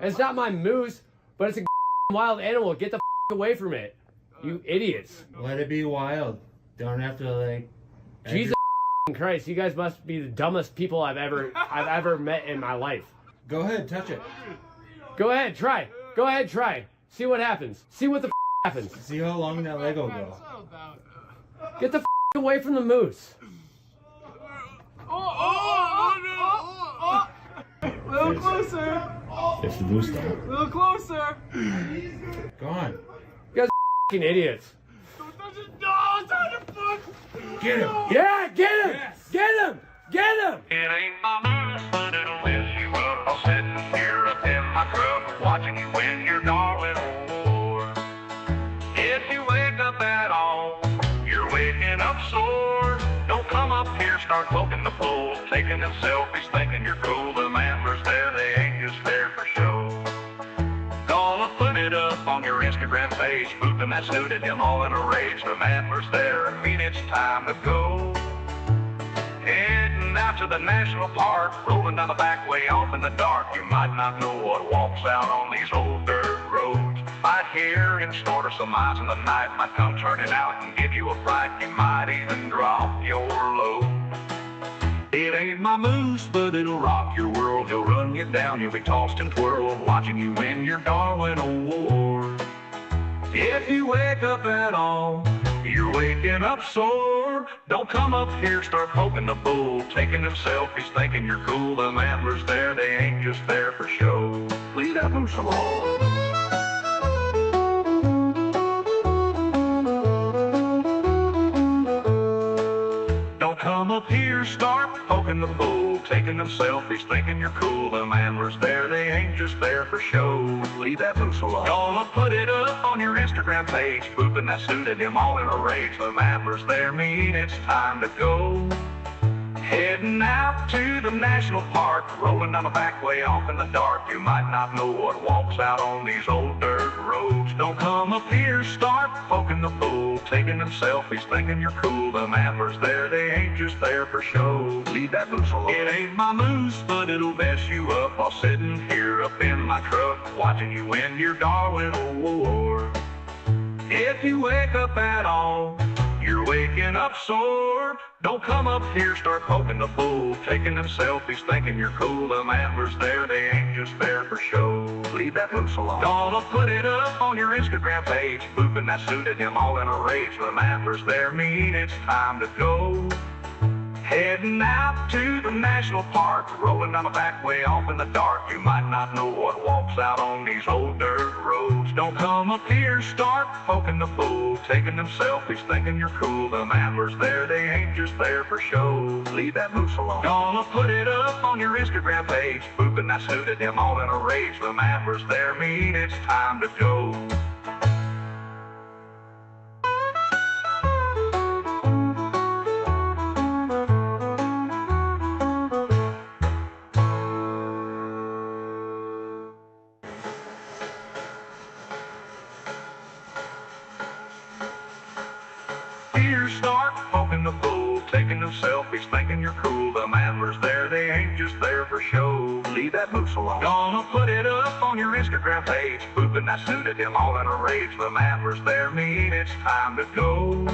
It's not my moose, but it's a wild animal. Get the away from it, you idiots. Let it be wild. Don't have to like. Jesus Christ, you guys must be the dumbest people I've ever met in my life. Go ahead, touch it. Go ahead, try. Go ahead, try. See what happens. See what the happens. See how long that leg will go. Get the away from the moose. A little closer. It's the moose A though. little closer. Go on. You guys are idiots. Get him. Yeah, get him. Yes. Get him. Get him. It ain't my moose, but it'll mess you up. I'm sitting here up in my truck, watching you win your darling war. If you wake up at all, you're waking up sore. Don't come up here, start poking the bull, taking them selfies, thinking you're cool. The antlers there, they ain't just there for show. Gonna put it up on your Instagram page, booping that snoot at him all in a rage. The antlers there, I mean it's time to go. Heading out to the national park, rolling down the back way off in the dark. You might not know what walks out on these old dirt roads. Might hear and snort of some eyes in the night, might come turning out and give you a fright. You might even drop your load. It ain't my moose, but it'll rock your world. He'll run you down, you'll be tossed and twirled, watching you win your Darwin Award. If you wake up at all, you're waking up sore. Don't come up here, start poking the bull, taking them selfies, thinking you're cool. Them antlers there, they ain't just there for show. Leave that moose alone. Don't come up here, start poking the bull, taking them selfies, thinking you're cool. Them antlers there, they ain't just there for show. Leave that moose alone. Gonna put it up on your Instagram page, booping that suit at him all in a rage. Them antlers there mean it's time to go. Heading out to the national park, rolling down the back way off in the dark. You might not know what walks out on these old dirt roads. Don't come up here, start poking the bull, taking them selfies, thinking you're cool. Them antlers there, they ain't just there for show. Leave that moose alone. It ain't my moose, but it'll mess you up while sitting here up in my truck, watching you win your Darwin Award. If you wake up at all, you're waking up sore. Don't come up here, start poking the bull, taking them selfies, thinking you're cool. Them antlers there, they ain't just there for show. Leave that moose alone. Gonna put it up on your Instagram page, booping that suit at him all in a rage. Them antlers there mean it's time to go. Heading out to the national park, rolling down the back way off in the dark. You might not know what walks out on these old dirt roads. Don't come up here, start poking the bull, taking them selfies, thinking you're cool. Them antlers there, they ain't just there for show. Leave that moose alone. Gonna put it up on your Instagram page, booping that suit at him all in a rage. Them antlers there mean it's time to go. Here, start poking the bull, taking them selfies, thinking you're cool. Them antlers there, they ain't just there for show. Leave that moose alone. Gonna put it up on your Instagram page, booping that suit at him all in a rage. Them antlers there mean it's time to go.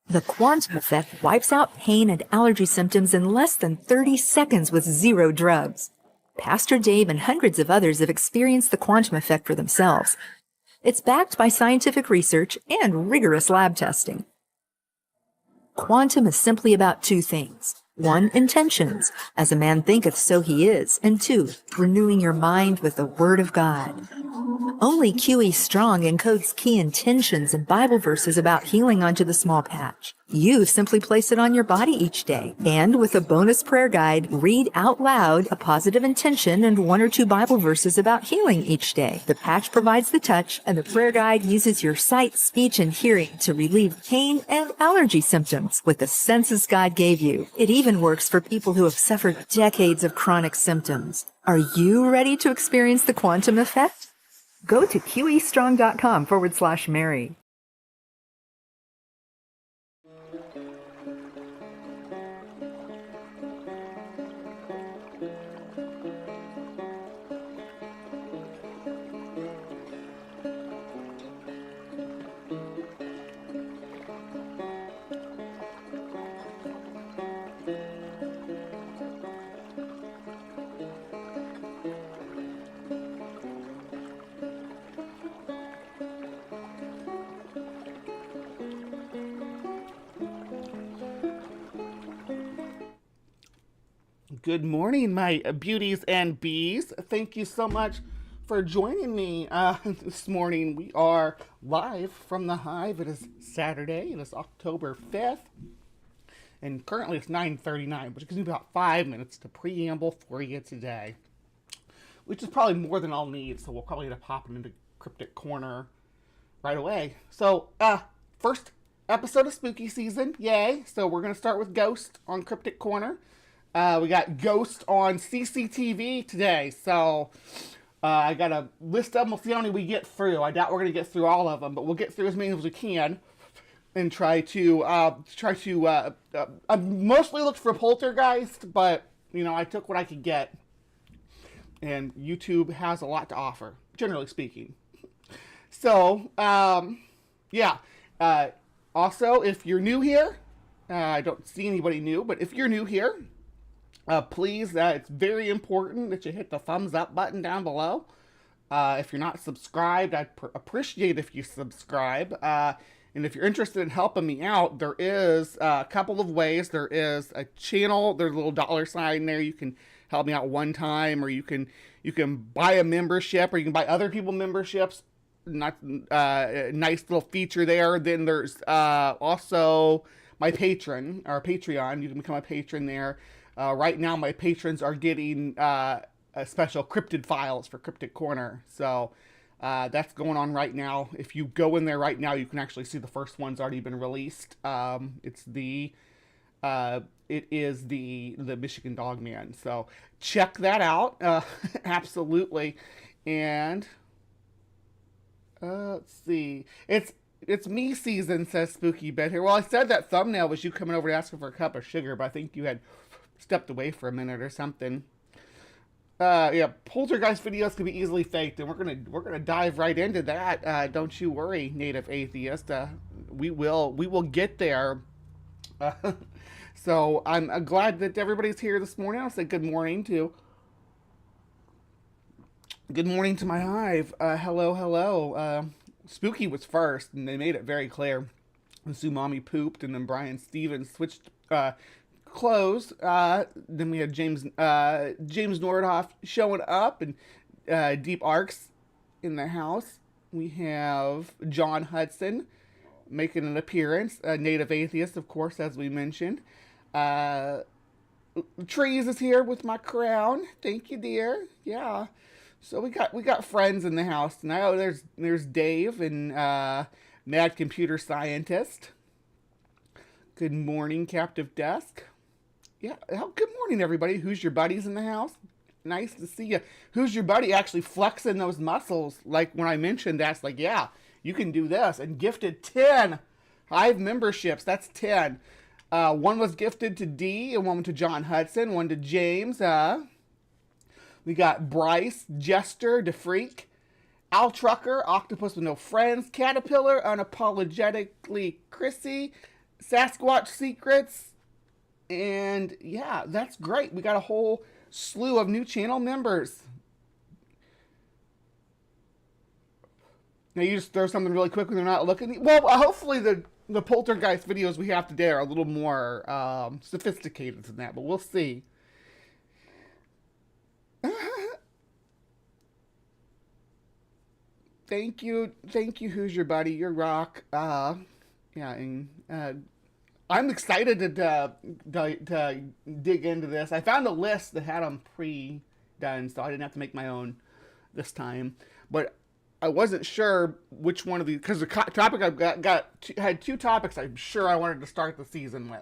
The quantum effect wipes out pain and allergy symptoms in less than 30 seconds with 0 drugs. Pastor Dave and hundreds of others have experienced the quantum effect for themselves. It's backed by scientific research and rigorous lab testing. Quantum is simply about 2 things: 1. Intentions. As a man thinketh, so he is. And 2. Renewing your mind with the Word of God. Only QE Strong encodes key intentions and Bible verses about healing onto the small patch. You simply place it on your body each day. And with a bonus prayer guide, read out loud a positive intention and 1 or 2 Bible verses about healing each day. The patch provides the touch, and the prayer guide uses your sight, speech, and hearing to relieve pain and allergy symptoms with the senses God gave you. It even works for people who have suffered decades of chronic symptoms. Are you ready to experience the quantum effect? Go to QEstrong.com/Mary. Good morning, my beauties and bees. Thank you so much for joining me this morning. We are live from the Hive. It is Saturday. It is October 5th. And currently it's 9:39, which gives me about 5 minutes to preamble for you today. Which is probably more than I'll need, so we'll probably end up hopping into Cryptic Corner right away. So, first episode of spooky season. Yay. So we're going to start with Ghost on Cryptic Corner. We got Ghost on CCTV today, so I got a list of them. We'll see how many we get through. I doubt we're going to get through all of them, but we'll get through as many as we can and try to I mostly looked for Poltergeist, but, you know, I took what I could get, and YouTube has a lot to offer, generally speaking. So, yeah. Also, if you're new here, I don't see anybody new, but if you're new here, please, it's very important that you hit the thumbs up button down below. If you're not subscribed, I'd appreciate if you subscribe. And if you're interested in helping me out, there is a couple of ways. There is a channel. There's a little $sign there. You can help me out one time, or you can buy a membership, or you can buy other people memberships. Not nice little feature there. Then there's also my Patreon. You can become a patron there. Right now, my patrons are getting special cryptid files for Cryptic Corner. So that's going on right now. If you go in there right now, you can actually see the first one's already been released. It is the Michigan Dog Man. So check that out. Absolutely. And let's see. It's me season, says Spooky Bed here. Well, I said that thumbnail was you coming over to asking for a cup of sugar, but I think you had stepped away for a minute or something. Yeah, Poltergeist videos can be easily faked, and we're gonna dive right into that. Don't you worry, native atheist. We will get there. So I'm glad that everybody's here this morning. I'll say good morning to my Hive. Hello. Spooky was first, and they made it very clear. And Sue Mommy pooped, and then Brian Stevens switched clothes. Then we had James Nordhoff showing up, and Deep Arcs in the house. We have John Hudson making an appearance, a native atheist, of course, as we mentioned. Trees is here with my crown. Thank you, dear. Yeah. So we got friends in the house tonight. Oh, there's Dave and Mad Computer Scientist. Good morning, Captive Desk. Yeah, good morning, everybody. Who's your buddies in the house? Nice to see you. Who's your buddy actually flexing those muscles? Like when I mentioned that's like, yeah, you can do this. And gifted 10 Hive memberships. That's 10. One was gifted to D, and one to John Hudson, one to James. We got Bryce, Jester, DeFreak, Al Trucker, Octopus with No Friends, Caterpillar, Unapologetically Chrissy, Sasquatch Secrets, and yeah, that's great. We got a whole slew of new channel members. Now you just throw something really quick when they're not looking. Well, hopefully the the poltergeist videos we have today are a little more sophisticated than that, but we'll see. Thank you, who's your buddy? You're rock. Yeah, and I'm excited to dig into this. I found a list that had them pre-done, so I didn't have to make my own this time. But I wasn't sure which one of these, because the topic I've had two topics I'm sure I wanted to start the season with.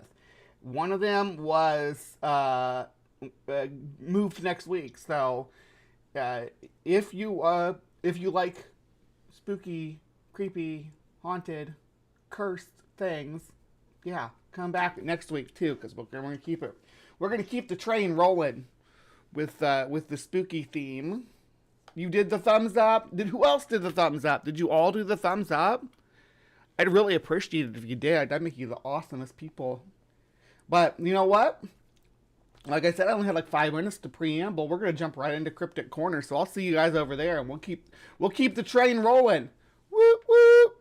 One of them was moved next week, so if you like spooky, creepy, haunted, cursed things, yeah, come back next week too, because we're going to keep it. We're going to keep the train rolling with the spooky theme. You did the thumbs up. Who else did the thumbs up? Did you all do the thumbs up? I'd really appreciate it if you did. That'd make you the awesomest people. But you know what? Like I said, I only had like 5 minutes to preamble. We're gonna jump right into Cryptic Corner. So I'll see you guys over there, and we'll keep the train rolling. Whoop whoop.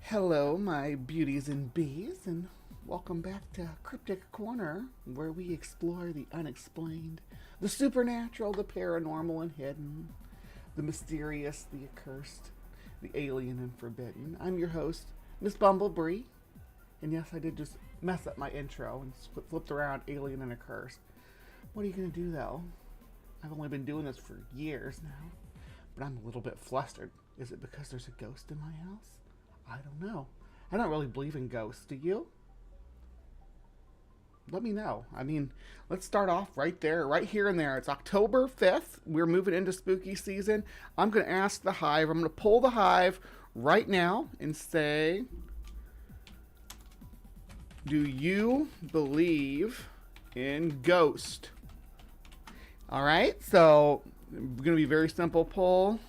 Hello, my beauties and bees, and welcome back to Cryptic Corner, where we explore the unexplained, the supernatural, the paranormal and hidden, the mysterious, the accursed, the alien and forbidden. I'm your host, Miss Bumblebee, and yes, I did just mess up my intro and flipped around alien and accursed. What are you going to do, though? I've only been doing this for years now, but I'm a little bit flustered. Is it because there's a ghost in my house? I don't know. I don't really believe in ghosts. Do you? Let me know. I mean, let's start off right there, right here and there. It's October 5th. We're moving into spooky season. I'm going to ask the Hive. I'm going to pull the Hive right now and say, do you believe in ghosts? All right. So, going to be very simple pull.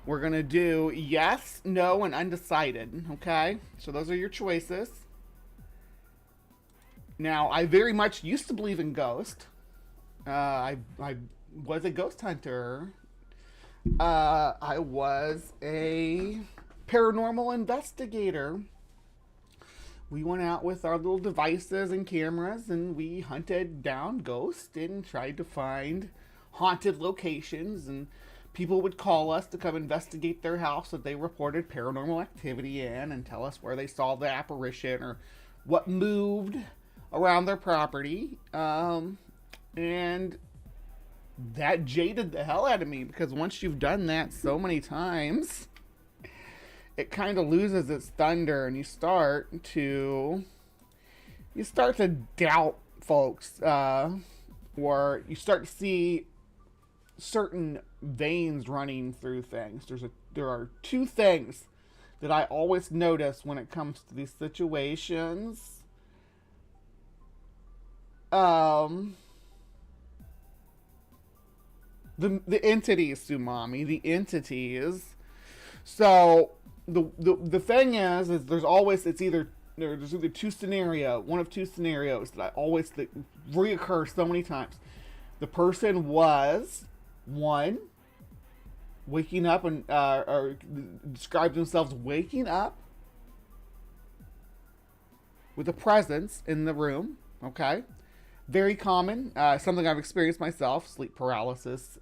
We're going to do yes, no, and undecided, okay? So those are your choices. Now, I very much used to believe in ghosts. I was a ghost hunter. I was a paranormal investigator. We went out with our little devices and cameras, and we hunted down ghosts and tried to find haunted locations, and people would call us to come investigate their house that they reported paranormal activity in and tell us where they saw the apparition or what moved around their property. And that jaded the hell out of me, because once you've done that so many times, it kind of loses its thunder, and you start to doubt folks, or you start to see certain veins running through things. There are two things that I always notice when it comes to these situations. The entities, Sumami, the entities. So the thing is there's always, there's either one of two scenarios that reoccur so many times. The person was, one, waking up and or describe themselves waking up with a presence in the room. Okay, very common. Something I've experienced myself: sleep paralysis.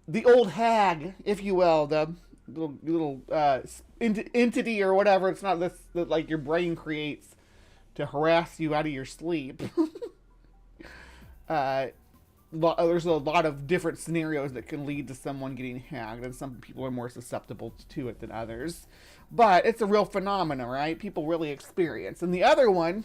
the old hag, if you will, the little entity or whatever. It's not this that like your brain creates to harass you out of your sleep. There's a lot of different scenarios that can lead to someone getting hacked, and some people are more susceptible to it than others. But it's a real phenomenon, right? People really experience. And the other one,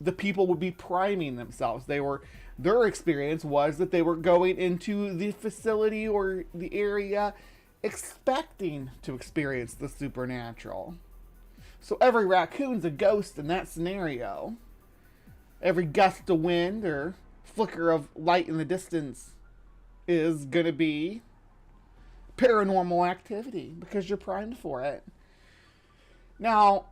the people would be priming themselves. Their experience was that they were going into the facility or the area expecting to experience the supernatural. So every raccoon's a ghost in that scenario. Every gust of wind or flicker of light in the distance is going to be paranormal activity because you're primed for it. Now,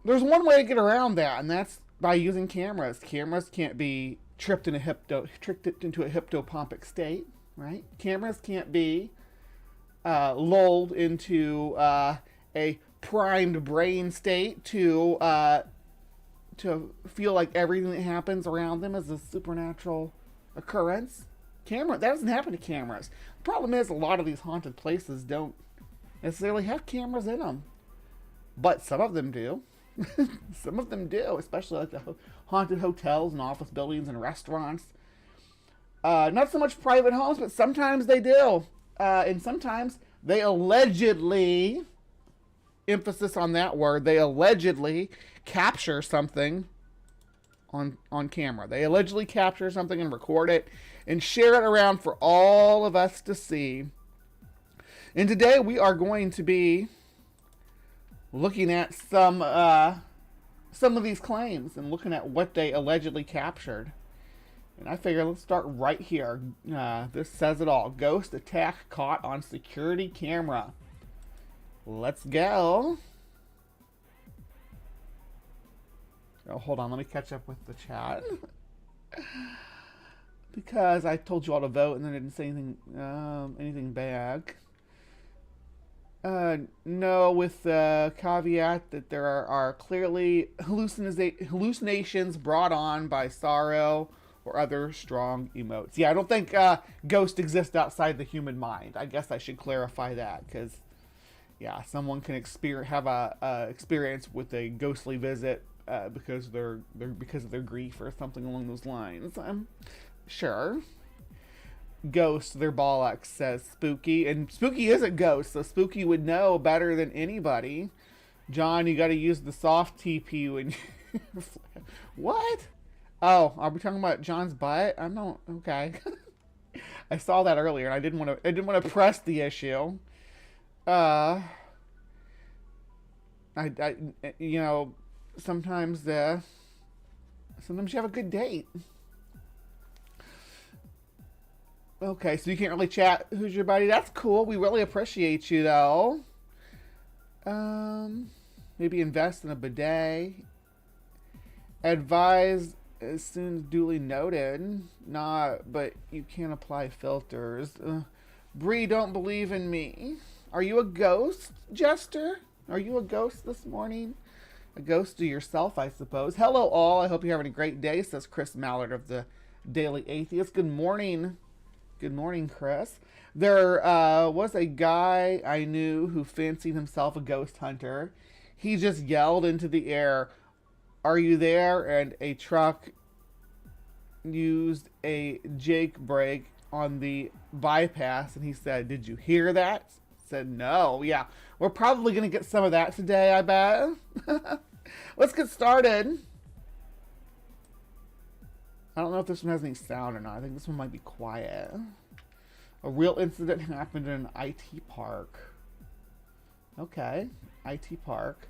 there's one way to get around that, and that's by using cameras. Cameras can't be tricked into a hypnopompic state, right? Cameras can't be lulled into a primed brain state to feel like everything that happens around them is a supernatural occurrence. That doesn't happen to cameras. The problem is a lot of these haunted places don't necessarily have cameras in them, but some of them do. Some of them do, especially like the haunted hotels and office buildings and restaurants. Not so much private homes, but sometimes they do. And sometimes they allegedly, emphasis on that word, they allegedly capture something on camera. They allegedly capture something and record it and share it around for all of us to see. And today we are going to be looking at some of these claims and looking at what they allegedly captured. And I figure let's start right here. This says it all. Ghost attack caught on security camera. Let's go. Oh, hold on. Let me catch up with the chat. Because I told you all to vote and then I didn't say anything back. No, with the caveat that there are clearly hallucinations brought on by sorrow or other strong emotes. Yeah, I don't think ghosts exist outside the human mind. I guess I should clarify that, because yeah, someone can have a experience with a ghostly visit because of their grief or something along those lines. I'm sure. Ghost, their bollocks, says Spooky. And Spooky is a ghost, so Spooky would know better than anybody. John, you gotta use the soft TP when you... What? Oh, are we talking about John's butt? I'm not... Okay. I saw that earlier, and I didn't want to press the issue. I you know, sometimes you have a good date. Okay, so you can't really chat who's your buddy. That's cool. We really appreciate you, though. Maybe invest in a bidet. Advise as soon as duly noted. Nah, but you can't apply filters. Bree, don't believe in me. Are you a ghost, Jester? Are you a ghost this morning? A ghost to yourself, I suppose. Hello, all. I hope you're having a great day, says Chris Mallard of the Daily Atheist. Good morning. Good morning, Chris. There was a guy I knew who fancied himself a ghost hunter. He just yelled into the air, "Are you there?" And a truck used a Jake brake on the bypass, and he said, "Did you hear that?" I said, "No." Yeah, we're probably going to get some of that today, I bet. Let's get started. I don't know if this one has any sound or not. I think this one might be quiet. A real incident happened in an IT park. Okay, IT park.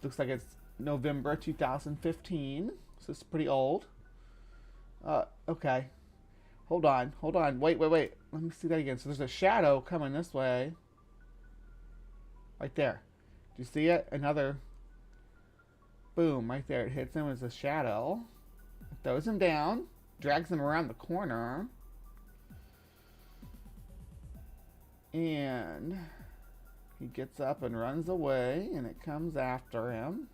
Looks like it's November 2015, so it's pretty old. Okay. Hold on. Wait. Let me see that again. So there's a shadow coming this way. Right there. Do you see it? Another. Boom, right there. It hits him as a shadow. Throws him down. Drags him around the corner. And he gets up and runs away, and it comes after him.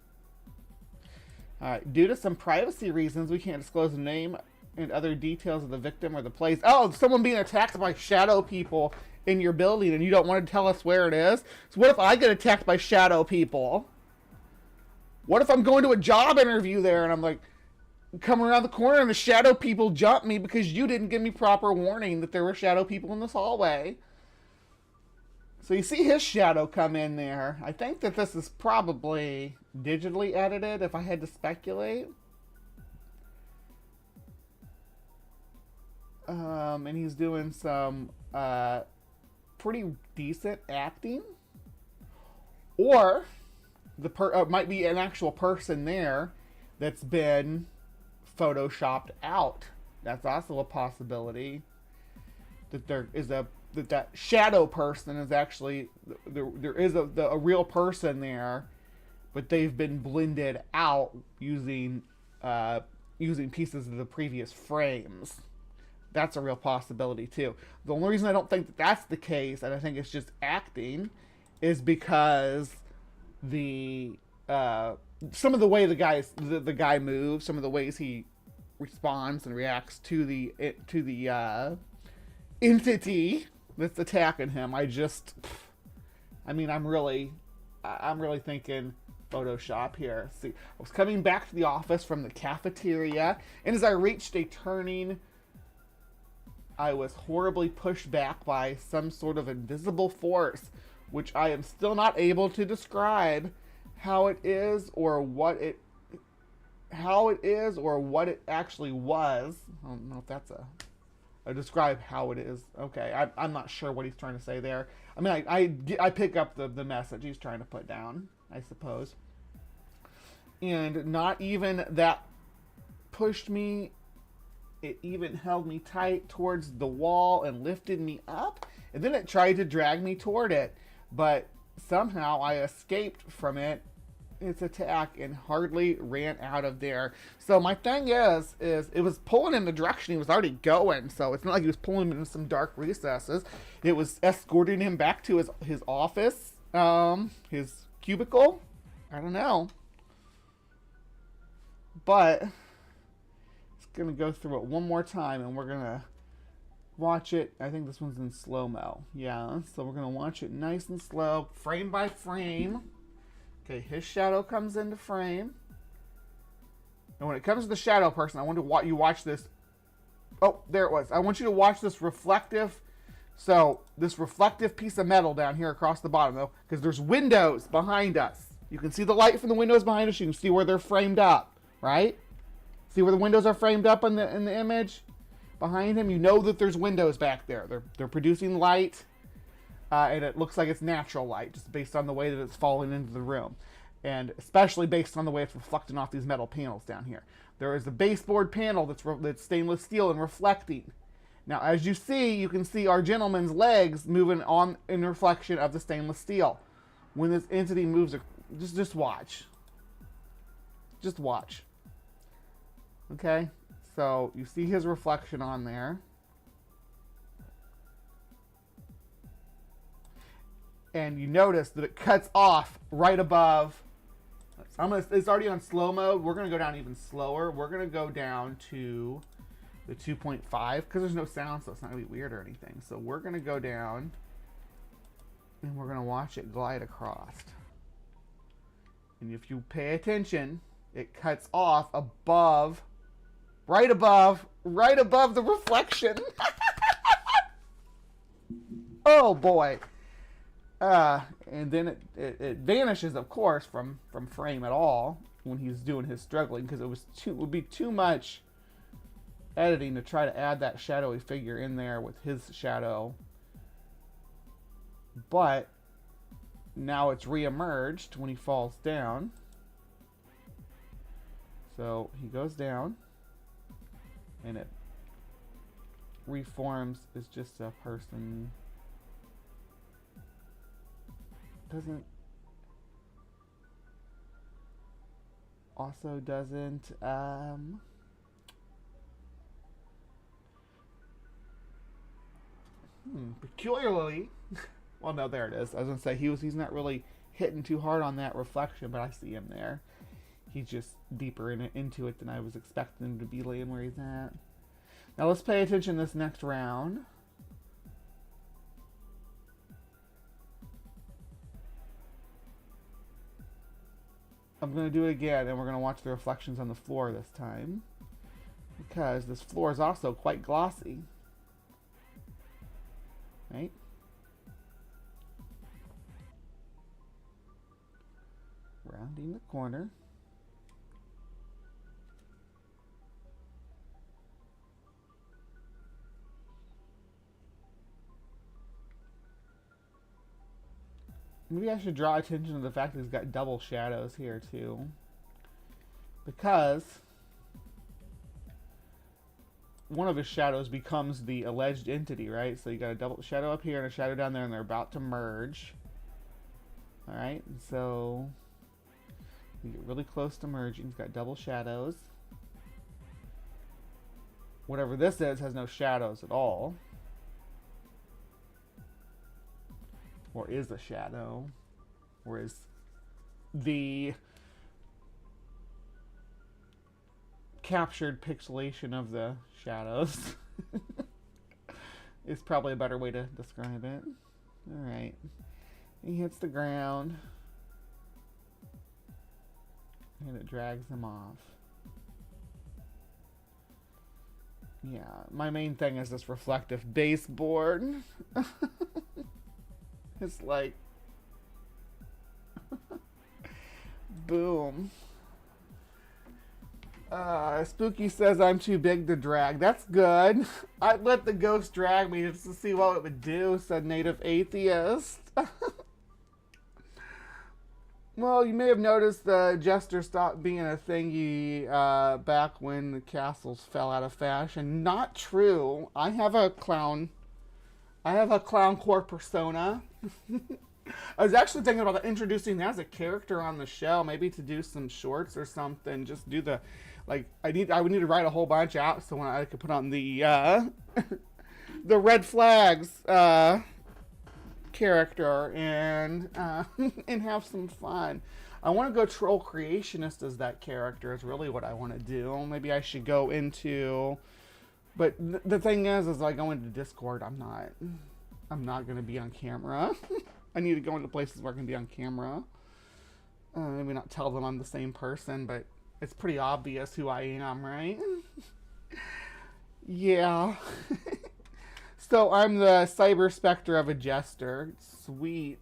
Alright, due to some privacy reasons, we can't disclose the name and other details of the victim or the place. Oh, someone being attacked by shadow people in your building and you don't want to tell us where it is? So what if I get attacked by shadow people? What if I'm going to a job interview there and I'm like, coming around the corner and the shadow people jump me because you didn't give me proper warning that there were shadow people in this hallway? So you see his shadow come in there. I think that this is probably digitally edited if I had to speculate. And he's doing some pretty decent acting. Or it might be an actual person there that's been photoshopped out. That's also a possibility. That there is that shadow person is actually there is a real person there, but they've been blended out using pieces of the previous frames. That's a real possibility too. The only reason I don't think that that's the case, and I think it's just acting, is because some of the way the guy moves, some of the ways he responds and reacts to the entity that's attacking him. I'm really thinking Photoshop here. See, I was coming back to the office from the cafeteria, and as I reached a turning, I was horribly pushed back by some sort of invisible force, which I am still not able to describe how it is or what it actually was. I don't know if that's I describe how it is. Okay, I'm not sure what he's trying to say there. I mean, I pick up the message he's trying to put down, I suppose. And not even that pushed me. It even held me tight towards the wall and lifted me up. And then it tried to drag me toward it. But somehow I escaped from its attack and hardly ran out of there. So my thing is it was pulling in the direction he was already going. So it's not like he was pulling him into some dark recesses. It was escorting him back to his office, his cubicle. I don't know. But it's going to go through it one more time and we're going to watch it. I think this one's in slow-mo. Yeah, so we're going to watch it nice and slow, frame by frame. Okay, his shadow comes into frame. And when it comes to the shadow person, I want you watch this. Oh, there it was. I want you to watch this reflective. So, this reflective piece of metal down here across the bottom, though, because there's windows behind us. You can see the light from the windows behind us. You can see where they're framed up, right? See where the windows are framed up in the image behind him? You know that there's windows back there. They're producing light. And it looks like it's natural light, just based on the way that it's falling into the room. And especially based on the way it's reflecting off these metal panels down here. There is a baseboard panel that's stainless steel and reflecting. Now, as you can see our gentleman's legs moving on in reflection of the stainless steel. When this entity moves, just watch. Just watch. Okay? So, you see his reflection on there. And you notice that it cuts off right above. It's already on slow mode. We're going to go down even slower. We're going to go down to the 2.5 because there's no sound, so it's not going to be weird or anything. So we're going to go down and we're going to watch it glide across. And if you pay attention, it cuts off right above the reflection. Oh boy. And then it vanishes, of course, from frame at all when he's doing his struggling, because it would be too much editing to try to add that shadowy figure in there with his shadow. But now it's re-emerged when he falls down. So he goes down, and it reforms as just a person. Doesn't peculiarly well, no, there it is. I was gonna say he's not really hitting too hard on that reflection, but I see him there. He's just deeper into it than I was expecting him to be laying where he's at. Now let's pay attention this next round. I'm going to do it again, and we're going to watch the reflections on the floor this time. Because this floor is also quite glossy. Right? Rounding the corner. Maybe I should draw attention to the fact that he's got double shadows here too. Because one of his shadows becomes the alleged entity, right? So you got a double shadow up here and a shadow down there, and they're about to merge. Alright, so you get really close to merging. He's got double shadows. Whatever this is has no shadows at all. Or is a shadow. Whereas the captured pixelation of the shadows is probably a better way to describe it. Alright. He hits the ground. And it drags him off. Yeah, my main thing is this reflective baseboard. It's like, boom. Spooky says I'm too big to drag. That's good. I'd let the ghost drag me just to see what it would do, said Native Atheist. Well, you may have noticed the jester stopped being a thingy back when the castles fell out of fashion. Not true. I have a clown core persona. I was actually thinking about introducing that as a character on the show, maybe to do some shorts or something. Just do the, like, I would need to write a whole bunch out so when I could put on the the red flags character and and have some fun. I want to go troll creationist as that character is really what I want to do. Maybe I should go into, but the thing is I go into Discord, I'm not going to be on camera. I need to go into places where I can be on camera. Maybe not tell them I'm the same person, but it's pretty obvious who I am, right? Yeah. So I'm the cyber specter of a jester. Sweet.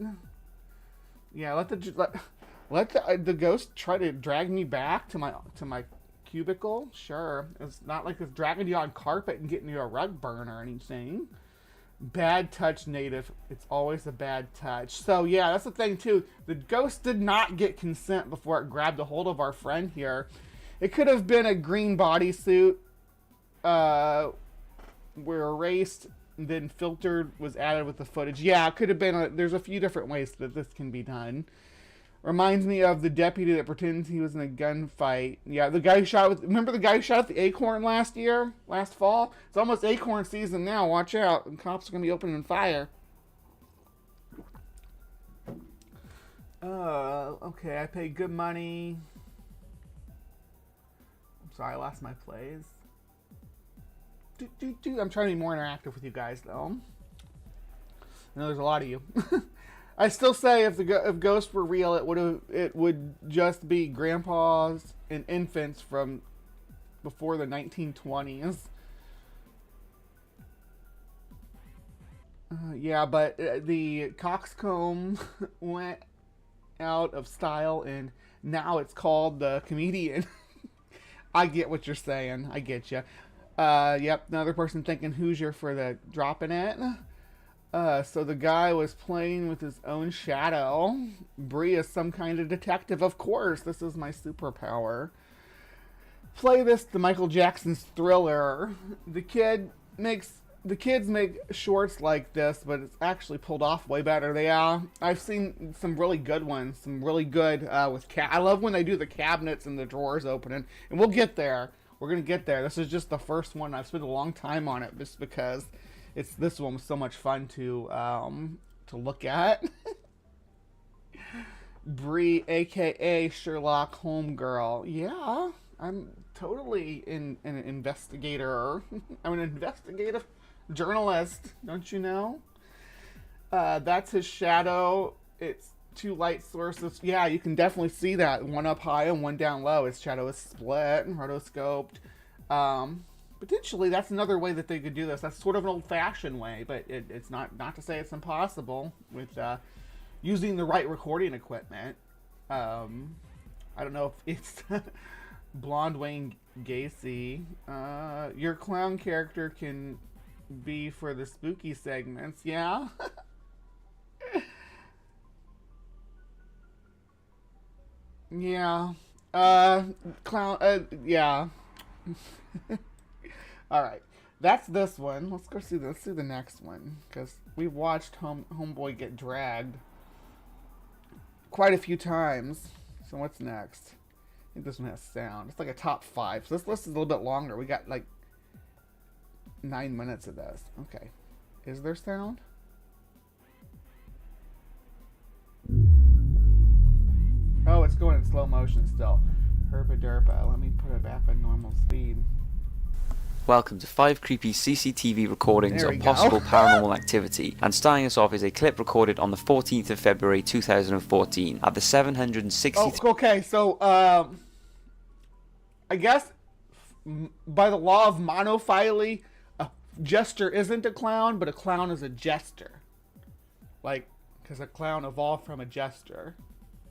Yeah, let the ghost try to drag me back to my cubicle. Sure. It's not like it's dragging you on carpet and getting you a rug burn or anything. Bad touch, Native. It's always a bad touch. So yeah, that's the thing too. The ghost did not get consent before it grabbed a hold of our friend here. It could have been a green bodysuit. Were erased, then filtered, was added with the footage. Yeah, it could have been. There's a few different ways that this can be done. Reminds me of the deputy that pretends he was in a gunfight. Yeah, the guy who shot with... Remember the guy who shot at the Acorn last fall? It's almost Acorn season now. Watch out. And cops are going to be opening fire. Okay, I paid good money. I'm sorry, I lost my plays. I'm trying to be more interactive with you guys, though. I know there's a lot of you. I still say if ghosts were real, it would just be grandpas and infants from before the 1920s. Yeah, but the coxcomb went out of style, and now it's called the comedian. I get what you're saying. I get you. Yep, another person thinking Hoosier for the dropping it. So the guy was playing with his own shadow. Bree is some kind of detective. Of course, this is my superpower. Play this to Michael Jackson's Thriller. The kids make shorts like this, but it's actually pulled off way better. I've seen some really good ones. Some really good with I love when they do the cabinets and the drawers opening. And we'll get there. We're gonna get there. This is just the first one. I've spent a long time on it just because this one was so much fun to look at. Bree, aka Sherlock Homegirl. Yeah, I'm totally an investigator. I'm an investigative journalist. Don't you know? That's his shadow. It's two light sources. Yeah, you can definitely see that. One up high and one down low. Its shadow is split and rotoscoped. Potentially, that's another way that they could do this. That's sort of an old-fashioned way, but it's not to say it's impossible with using the right recording equipment. I don't know if it's Blonde Wayne Gacy. Your clown character can be for the spooky segments. Yeah. Yeah. Clown. Yeah. All right. That's this one. Let's go see. Let's see the next one, because we watched Homeboy get dragged quite a few times. So what's next? I think this one has sound. It's like a top 5. So this list is a little bit longer. We got like 9 minutes of this. Okay. Is there sound? Oh, it's going in slow motion still. Herpa derpa. Let me put it back on normal speed. Welcome to 5 creepy CCTV recordings There we of go. possible paranormal activity, and starting us off is a clip recorded on the 14th of February 2014 at the 763. Oh, okay. So, I guess by the law of monophyly, a jester isn't a clown, but a clown is a jester. Like, because a clown evolved from a jester.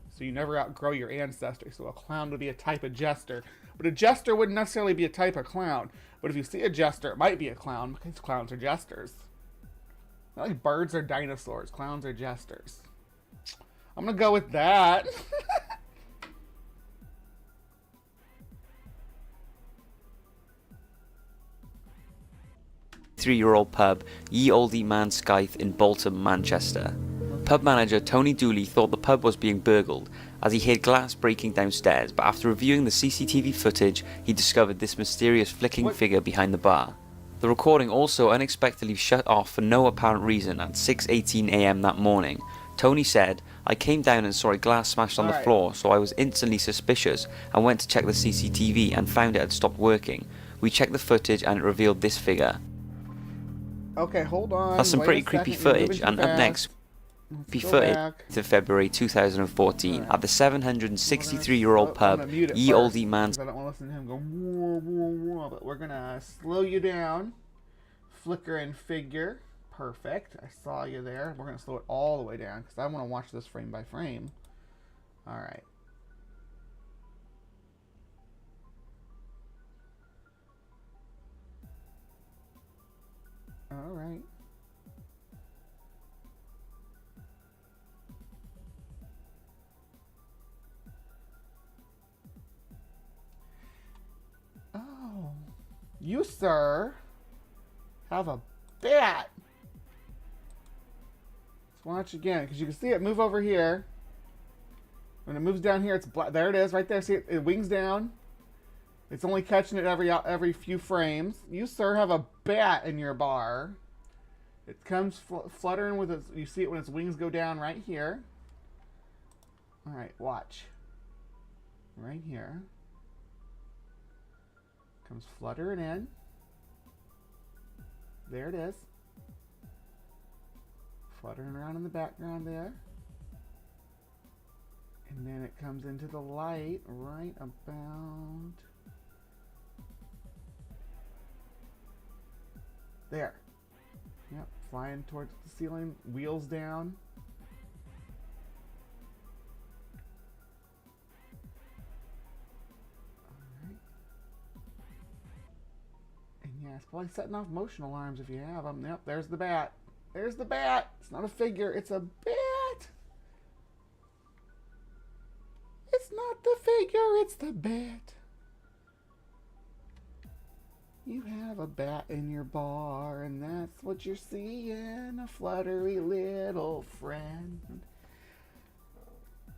So you never outgrow your ancestry. So a clown would be a type of jester. But a jester wouldn't necessarily be a type of clown. But if you see a jester, it might be a clown, because clowns are jesters. Not like birds are dinosaurs. Clowns are jesters. I'm going to go with that. 3-year-old pub Ye Olde Man Scythe in Bolton, Manchester. Pub manager Tony Dooley thought the pub was being burgled as he heard glass breaking downstairs, but after reviewing the CCTV footage he discovered this mysterious flicking figure behind the bar. The recording also unexpectedly shut off for no apparent reason at 6:18 AM that morning. Tony said, "I came down and saw a glass smashed on the floor, so I was instantly suspicious and went to check the CCTV and found it had stopped working. We checked the footage and it revealed this figure." Okay, hold on. That's some Wait pretty a creepy second, you're moving footage, too and up fast. next, Let's go footage back. to February 2014 at the 763-year-old I'm pub gonna mute it Ye first, Olde Man. 'cause I don't want to listen to him go whoa, whoa, whoa, but we're gonna slow you down. Flicker and figure. Perfect. I saw you there. We're gonna slow it all the way down because I want to watch this frame by frame. All right. All right. Oh, you, sir, have a bat. Let's watch again, because you can see it move over here. When it moves down here, it's black. There it is, right there. See it? It wings down. It's only catching it every few frames. You, sir, have a bat in your bar. It comes fluttering with its. You see it when its wings go down right here. All right, watch. Right here. Comes fluttering in. There it is. Fluttering around in the background there. And then it comes into the light right about there. Yep, flying towards the ceiling, wheels down. Yeah, it's probably setting off motion alarms if you have them. Yep, there's the bat. There's the bat. It's not a figure, it's a bat. It's not the figure, it's the bat. You have a bat in your bar, and that's what you're seeing. A fluttery little friend.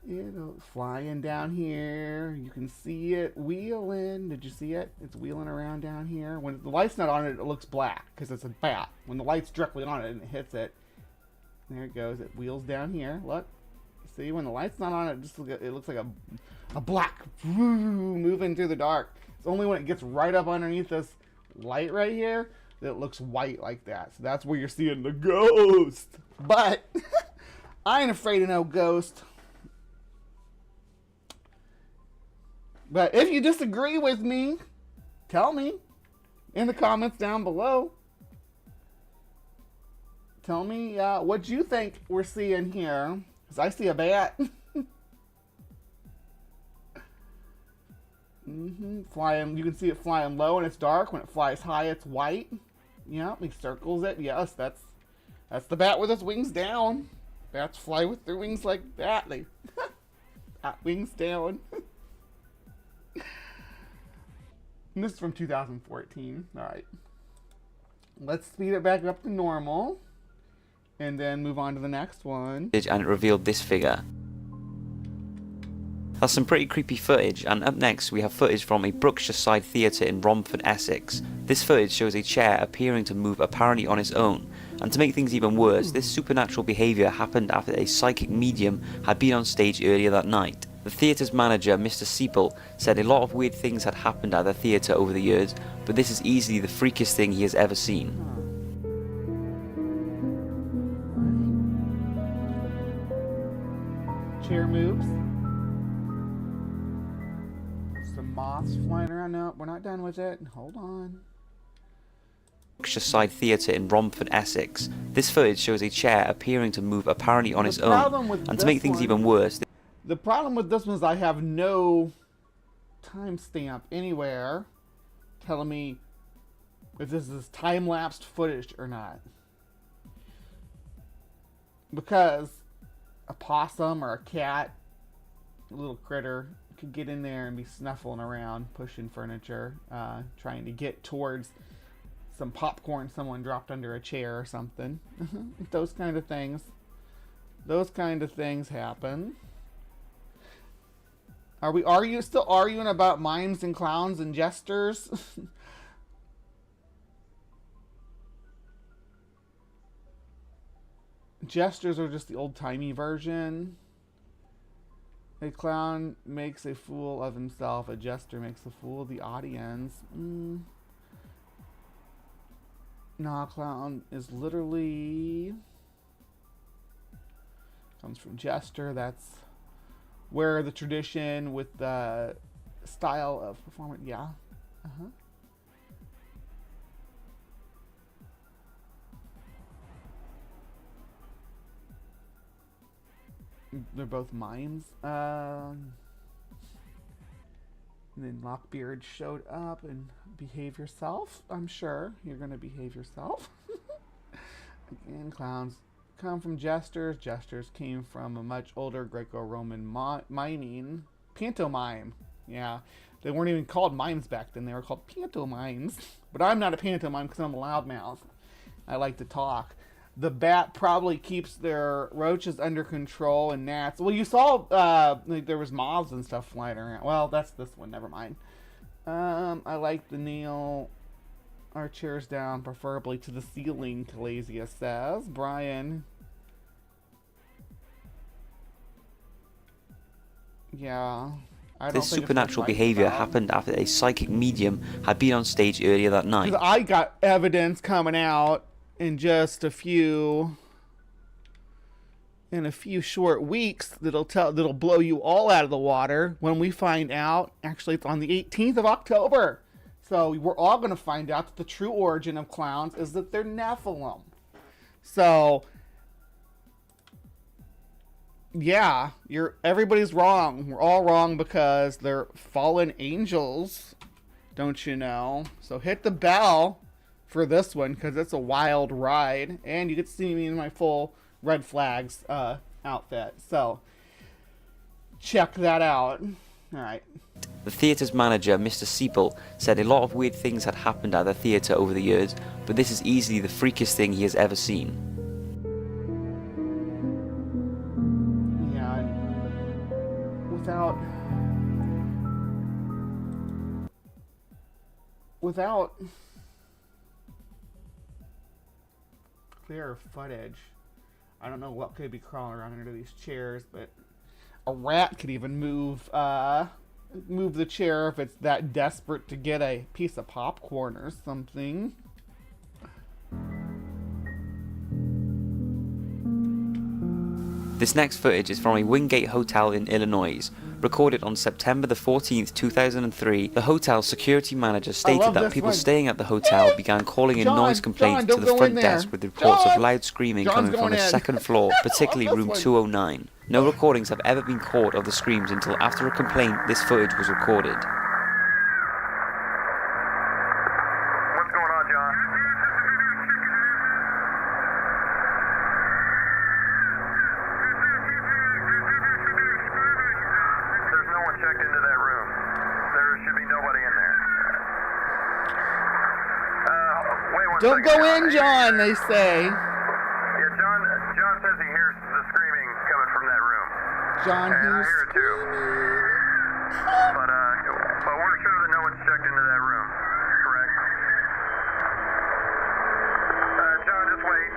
It's flying down here. You can see it wheeling. Did you see it? It's wheeling around down here. When the light's not on it, it looks black because it's a bat. When the light's directly on it and it hits it, there it goes. It wheels down here. Look. See, when the light's not on it, it looks like a black moving through the dark. It's only when it gets right up underneath this light right here that it looks white like that. So that's where you're seeing the ghost. But I ain't afraid of no ghost. But if you disagree with me, tell me in the comments down below. Tell me what you think we're seeing here. Because I see a bat. Flying, you can see it flying low and it's dark. When it flies high, it's white. Yeah, he circles it. Yes, that's the bat with its wings down. Bats fly with their wings like that. They wings down. And this is from 2014. All right. Let's speed it back up to normal. And then move on to the next one. And it revealed this figure. That's some pretty creepy footage, and up next we have footage from a Brookshire side theatre in Romford, Essex. This footage shows a chair appearing to move apparently on its own, and to make things even worse, this supernatural behaviour happened after a psychic medium had been on stage earlier that night. The theatre's manager, Mr. Seeple, said a lot of weird things had happened at the theatre over the years, but this is easily the freakiest thing he has ever seen. Chair moves. Some moths flying around. No, we're not done with it. Hold on. Brookshire side theatre in Romford, Essex. This footage shows a chair appearing to move apparently on its own, and to make things even worse... The problem with this one is I have no timestamp anywhere telling me if this is time-lapsed footage or not. Because a possum or a cat, a little critter, could get in there and be snuffling around, pushing furniture, trying to get towards some popcorn someone dropped under a chair or something. Those kind of things. Those kind of things happen. Are we still arguing about mimes and clowns and jesters? Jesters are just the old-timey version. A clown makes a fool of himself. A jester makes a fool of the audience. No, clown is literally... comes from jester. That's where the tradition with the style of performance... Yeah. They're both mimes. And then Lockbeard showed up and behave yourself. I'm sure you're going to behave yourself. Again, clowns come from jesters. Jesters came from a much older Greco-Roman miming. Pantomime. Yeah. They weren't even called mimes back then. They were called pantomimes. But I'm not a pantomime because I'm a loudmouth. I like to talk. The bat probably keeps their roaches under control and gnats. Well, you saw like there was moths and stuff flying around. Well, that's this one. Never mind. I like to nail our chairs down, preferably to the ceiling, Calasia says. Brian. Yeah. This supernatural behaviour happened after a psychic medium had been on stage earlier that night. I got evidence coming out in just a few short weeks that'll blow you all out of the water when we find out. Actually, it's on the 18th of October. So we're all going to find out that the true origin of clowns is that they're Nephilim. So yeah, everybody's wrong. We're all wrong because they're fallen angels, don't you know? So hit the bell for this one because it's a wild ride, and you get to see me in my full Red Flags outfit. So check that out. All right. The theatre's manager, Mr. Seeple, said a lot of weird things had happened at the theatre over the years, but this is easily the freakiest thing he has ever seen. Yeah, without clear footage, I don't know what could be crawling around under these chairs, but a rat could even move the chair if it's that desperate to get a piece of popcorn or something. This next footage is from a Wingate hotel in Illinois. Recorded on September the 14th, 2003, the hotel's security manager stated that people staying at the hotel began calling in noise complaints to the front desk with reports of loud screaming coming from the second floor, particularly room 209. No recordings have ever been caught of the screams until after a complaint this footage was recorded. What's going on, John? There's no one checked into that room. There should be nobody in there. Wait one Don't second. go in, John, they say. Yeah, John says he hears the screaming coming from that room. John And I hears hear it too. But we're sure that no one's checked into that room, correct? John, just wait.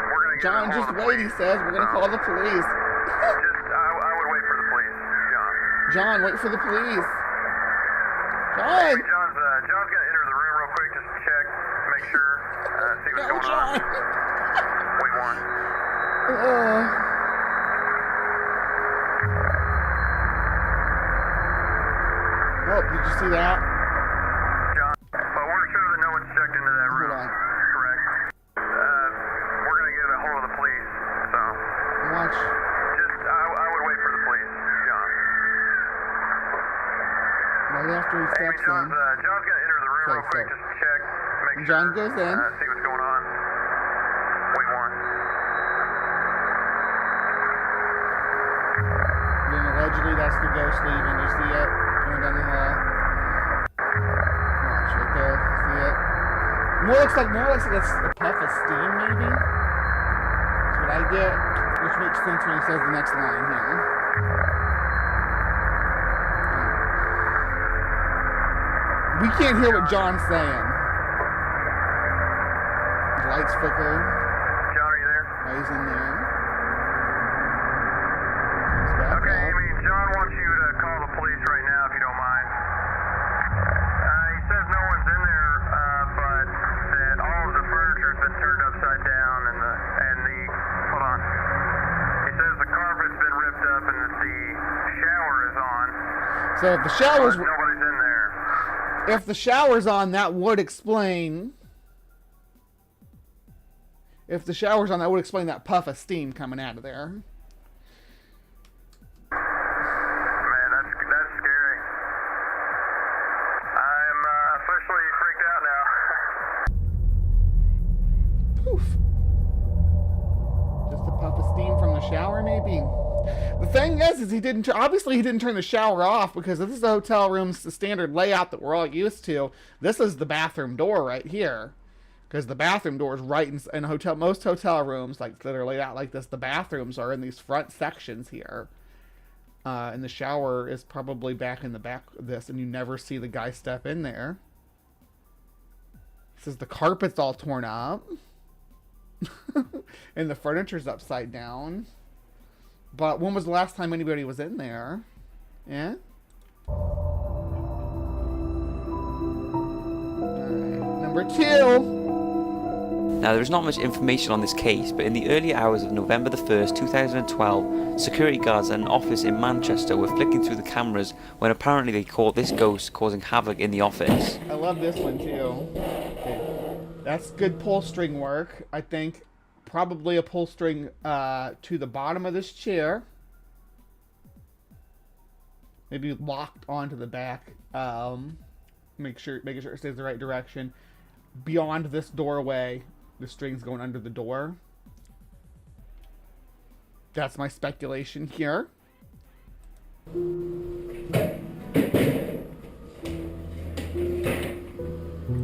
We're gonna get John, a hold just of the wait, he police. says. We're gonna call the police. I would wait for the police, John. John, wait for the police. Hey, John! John's gonna enter the room real quick just to check, make sure, see what's No, going John! on. Wait one. Oh, did you see that? John, but we're sure that no one's checked into that room, Hold on. correct? We're gonna get a hold of the police, so Watch. I would wait for the police, John. Right after he Hey, steps John's in. gonna enter the room Okay, real quick so just to check, make sure. John goes in. See what's going on. Wait one. Then allegedly that's the ghost leaving. You see it? Going down the hall. Watch right there. See it? More looks like it's a puff of steam, maybe. That's what I get, which makes sense when he says the next line here. We can't hear what John's saying. The lights flicker. John, are you there? Why he's in there. He comes back Okay, out. Amy, John wants you to call the police right now if you don't mind. He says no one's in there, but that all of the furniture's been turned upside down and the hold on. He says the carpet's been ripped up and that the shower is on. So if the shower's But nobody's in there. if the shower's on, that would explain. If the shower's on, that would explain that puff of steam coming out of there. Man, that's scary. I'm officially freaked out now. Poof. Just a puff of steam from the shower, maybe. The thing is he didn't. Obviously, he didn't turn the shower off because this is the hotel room's the standard layout that we're all used to. This is the bathroom door right here, because the bathroom door is right in most hotel rooms like that are laid out like this. The bathrooms are in these front sections here, and the shower is probably back in the back of this, and you never see the guy step in there. It says the carpet's all torn up, and the furniture's upside down. But when was the last time anybody was in there? Yeah? Alright, number 2. Now, there is not much information on this case, but in the early hours of November the 1st, 2012, security guards at an office in Manchester were flicking through the cameras when apparently they caught this ghost causing havoc in the office. I love this one too. Okay. That's good pull string work. I think probably a pull string to the bottom of this chair. Maybe locked onto the back. Making sure it stays the right direction. Beyond this doorway, the string's going under the door. That's my speculation here.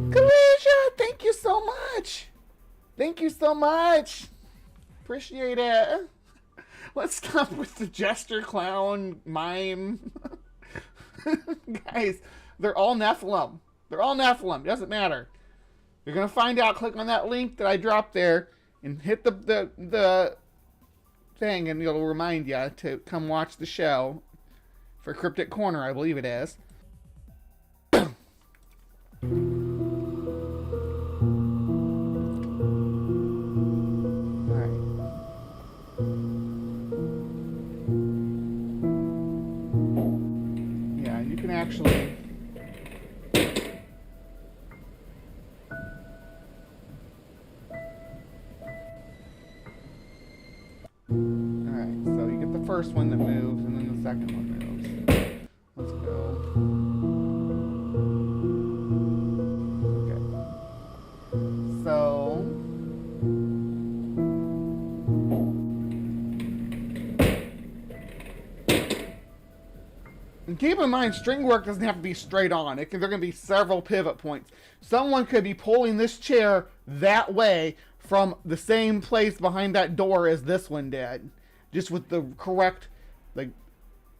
Kalisha, thank you so much. Thank you so much. Appreciate it. Let's stop with the jester clown mime. Guys, they're all Nephilim. They're all Nephilim. Doesn't matter. You're going to find out. Click on that link that I dropped there and hit the thing, and it'll remind you to come watch the show for Cryptic Corner, I believe it is. first one that moves, and then the second one moves. Let's go. Okay. So... And keep in mind, string work doesn't have to be straight on. There can be several pivot points. Someone could be pulling this chair that way from the same place behind that door as this one did. Just with the correct, like,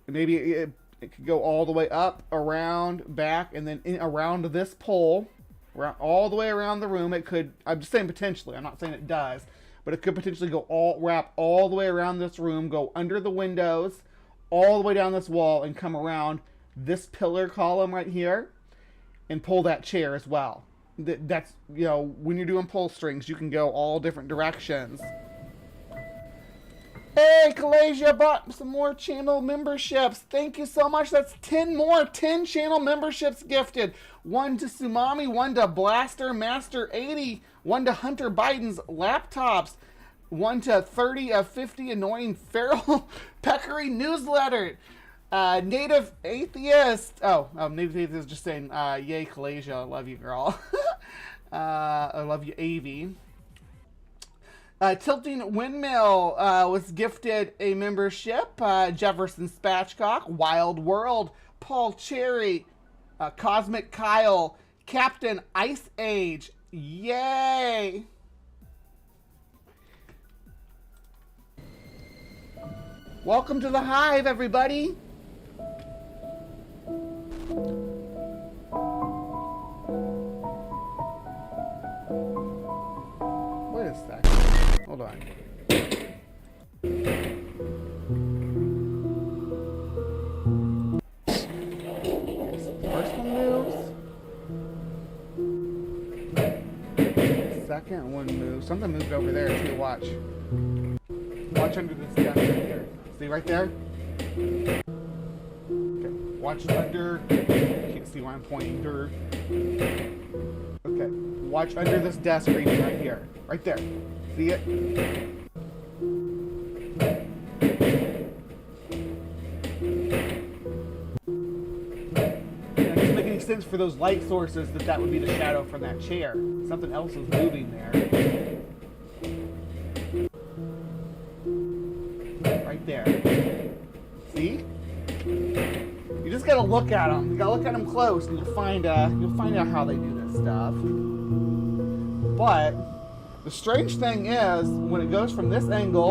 maybe it could go all the way up, around, back, and then around this pole, all the way around the room. It could, I'm just saying potentially, I'm not saying it does, but it could potentially go wrap all the way around this room, go under the windows, all the way down this wall, and come around this pillar column right here and pull that chair as well. That's, you know, when you're doing pull strings, you can go all different directions. Hey, Kalasia bought some more channel memberships. Thank you so much. That's 10 more. 10 channel memberships gifted. One to Sumami, one to Blaster Master 80, one to Hunter Biden's laptops, one to 30 of 50 annoying feral peccary newsletter. Native Atheist. Native Atheist is just saying, yay, Kalasia. I love you, girl. I love you, Avi. Tilting Windmill was gifted a membership. Jefferson Spatchcock, Wild World, Paul Cherry, Cosmic Kyle, Captain Ice Age. Yay! Welcome to the Hive, everybody. Wait a second. Hold on. First one moves. Second one moves. Something moved over there too. Watch. Watch under this desk right here. See right there? Okay. Watch under. You can't see why I'm pointing to. Okay. Watch under this desk reading right here. Right there. See it? It doesn't make any sense for those light sources that would be the shadow from that chair. Something else is moving there. Right there. See? You just gotta look at them. You gotta look at them close, and you'll find out how they do this stuff. But the strange thing is, when it goes from this angle,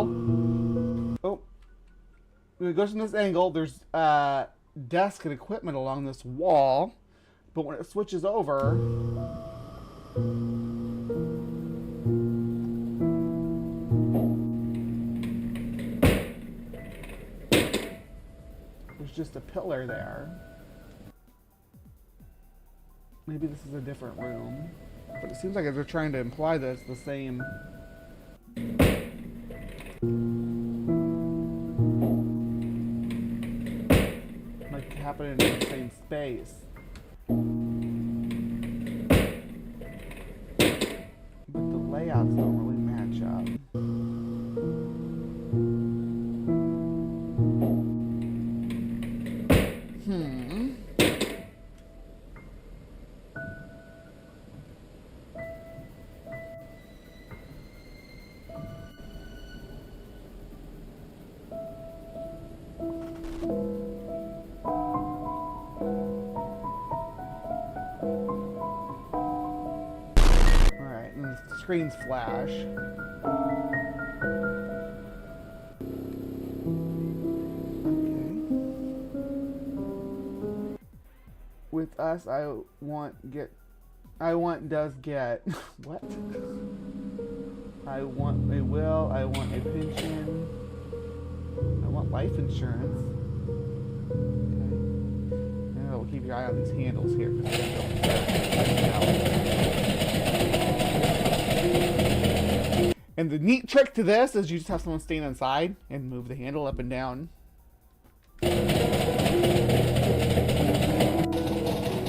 there's desk and equipment along this wall. But when it switches over, there's just a pillar there. Maybe this is a different room. But it seems like they're trying to imply that it's the same. Like happening in the same space. But the layouts don't really match up. Screens flash. Okay. With us, I want does get. What? I want a will, I want a pension, I want life insurance. Okay. And we'll keep your eye on these handles here. And the neat trick to this is you just have someone stand inside and move the handle up and down.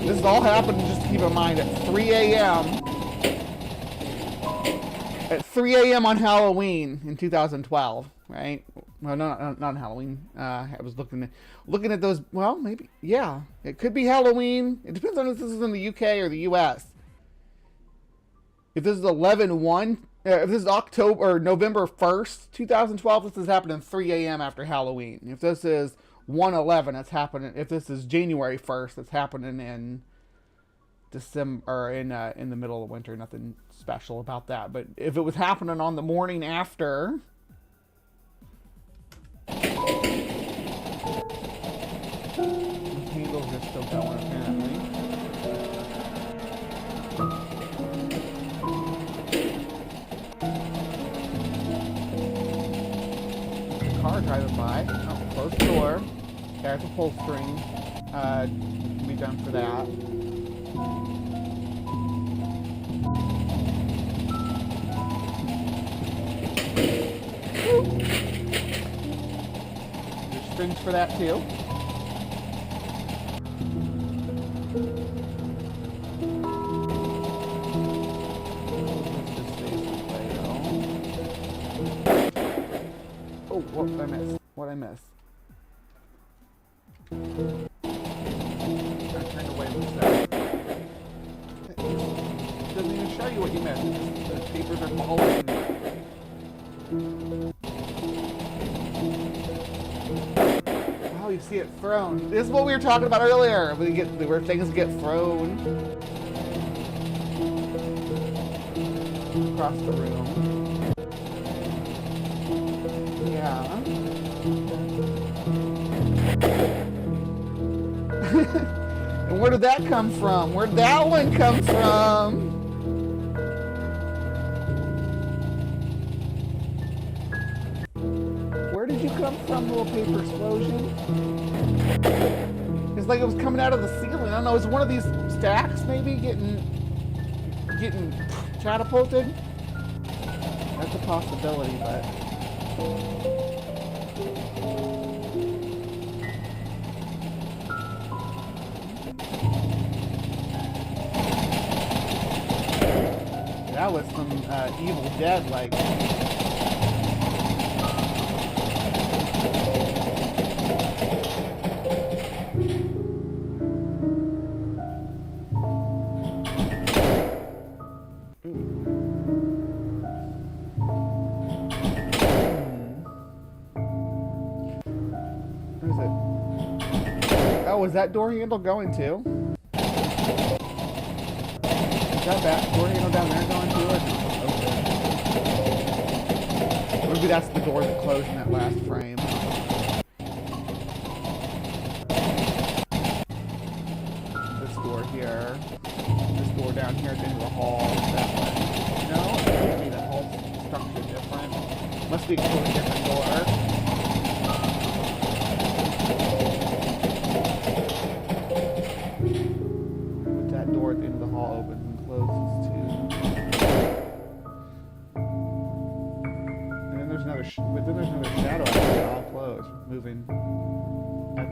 This is all happening, just keep in mind, at 3 a.m. At 3 a.m. on Halloween in 2012, right? Well, not on Halloween. I was looking at those. Well, maybe, yeah. It could be Halloween. It depends on if this is in the UK or the US. If this is 11/1, if this is October or November 1st, 2012, this is happening 3 a.m. after Halloween. If this is 1/11, it's happening. If this is January 1st, it's happening in December or in the middle of winter. Nothing special about that. But if it was happening on the morning after. Candles are still going, apparently. The car driving by. Oh, close the door. There's a pull string. Can be done for that. There's strings for that too. Oh, what did I miss? What did I miss? I turned away with that. It doesn't even show you what you missed. The papers are falling. Oh, you see it thrown. This is what we were talking about earlier. Where things get thrown across the room. Yeah. And where did that come from? Where'd that one come from? Where did you come from, little paper explosion? It's like it was coming out of the ceiling. I don't know, is one of these stacks maybe getting catapulted? That's a possibility, but that was some Evil Dead, like. Where is it? Oh, is that door handle going too? Is that door handle down there going to it? Okay. Maybe that's the door that closed in that last frame. This door here. This door down here at the end of the hall. That one. No, it can't be. That whole structure different. Must be a completely different door. That door at the end of the hall opens and closes too. And then there's another shadow after it all closed, moving at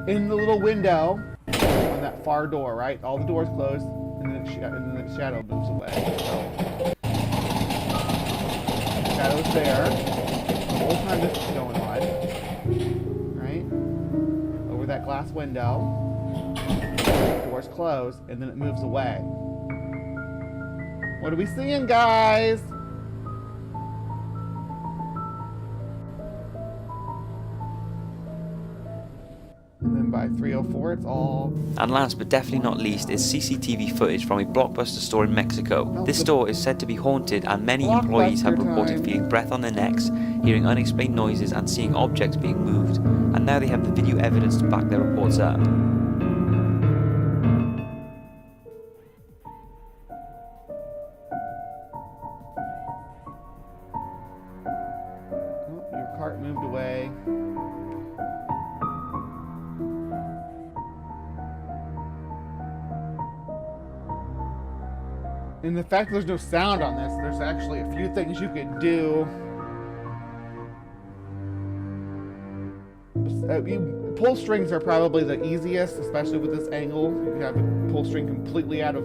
in the little window on that far door, right? All the doors closed, and then the shadow moves away. So the shadow's there the whole time this is going on, right? Over that glass window. Doors closed, and then it moves away. What are we seeing, guys? And then by 3:04, it's all. And last but definitely not least is CCTV footage from a Blockbuster store in Mexico. This store is said to be haunted, and many employees have reported feeling breath on their necks, hearing unexplained noises and seeing objects being moved. And now they have the video evidence to back their reports up. Your cart moved away. And the fact that there's no sound on this, there's actually a few things you could do. Pull strings are probably the easiest, especially with this angle. You can have a pull string completely out of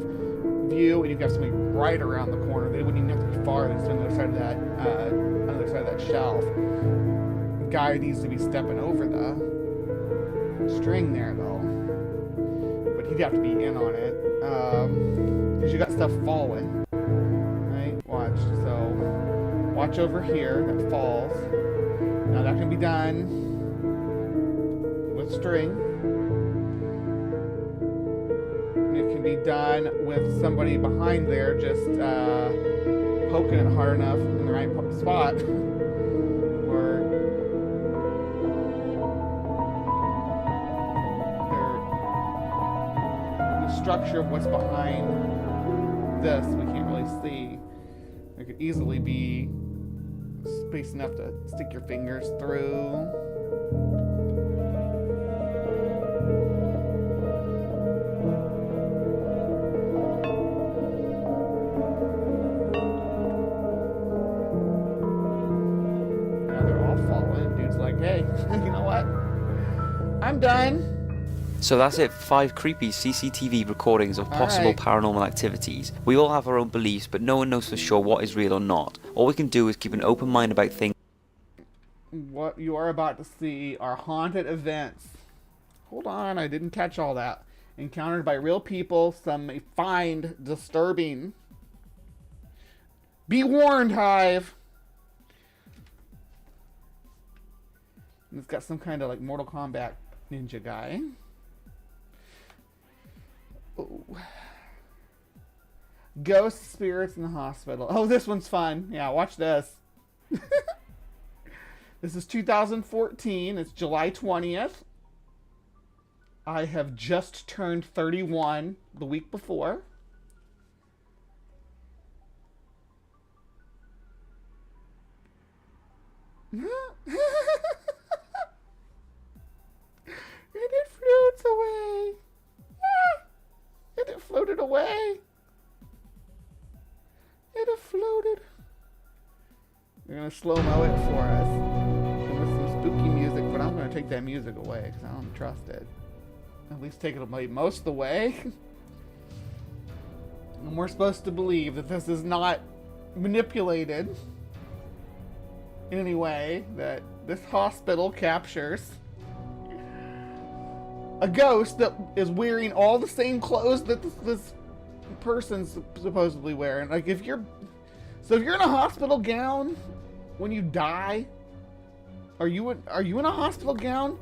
view, and you can have something right around the corner. They wouldn't even have to be far. They're just on the other side of that, shelf. guy needs to be stepping over the string there, though. But he'd have to be in on it. Because you got stuff falling. Right? Watch. So, watch over here. That falls. Now, that can be done with string. It can be done with somebody behind there just poking it hard enough in the right spot where the structure of what's behind this we can't really see. There could easily be space enough to stick your fingers through. Hey, you know what? I'm done. So that's it, 5 creepy CCTV recordings of possible paranormal activities. We all have our own beliefs, but no one knows for sure what is real or not. All we can do is keep an open mind about things. What you are about to see are haunted events. Hold on, I didn't catch all that. Encountered by real people, some may find disturbing. Be warned, Hive! And it's got some kind of like Mortal Kombat ninja guy. Oh. Ghost spirits in the hospital. Oh, this one's fun. Yeah, watch this. This is 2014. It's July 20th. I have just turned 31 the week before. And it floats away. And it floated away. And it floated. They're going to slow-mo it for us. With some spooky music, but I'm going to take that music away because I don't trust it. At least take it away most of the way. And we're supposed to believe that this is not manipulated in any way, that this hospital captures a ghost that is wearing all the same clothes that this person's supposedly wearing. Like, if you're in a hospital gown when you die, are you in a hospital gown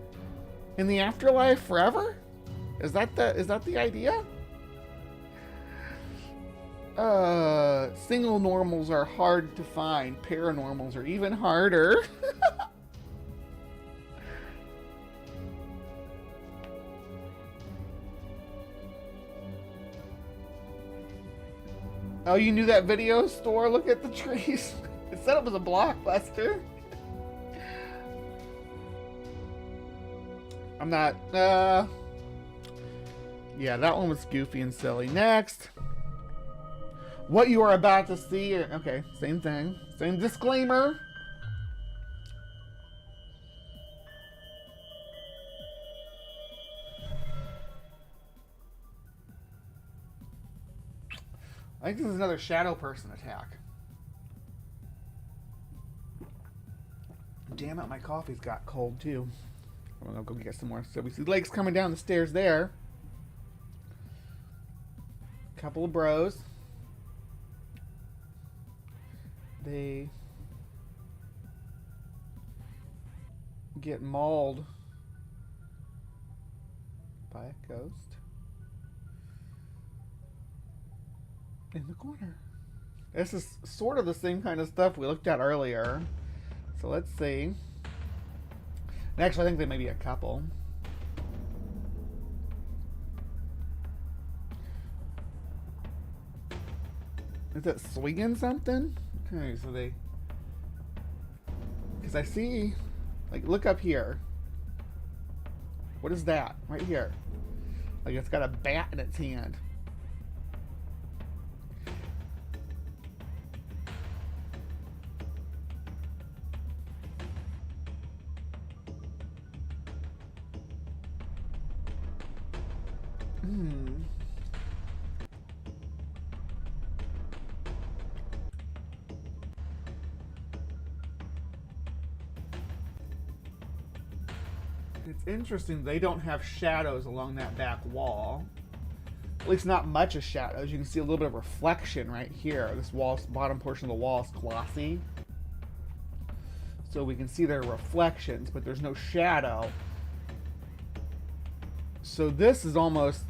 in the afterlife forever? Is that the idea? Single normals are hard to find. Paranormals are even harder. Oh, you knew that video store? Look at the trees. It said it was a Blockbuster. I'm not, yeah, that one was goofy and silly. Next. What you are about to see, okay, same thing. Same disclaimer. I think this is another shadow person attack. Damn it, my coffee's got cold too. I'm gonna go get some more. So we see legs coming down the stairs there. Couple of bros. They get mauled by a ghost in the corner. This is sort of the same kind of stuff we looked at earlier. So let's see. And actually, I think they may be a couple. Is it swinging something? Okay, so they... Because I see... Like, look up here. What is that? Right here. Like, it's got a bat in its hand. It's interesting they don't have shadows along that back wall. At least not much of shadows. You can see a little bit of reflection right here. This wall's bottom portion of the wall is glossy. So we can see their reflections, but there's no shadow. So this is almost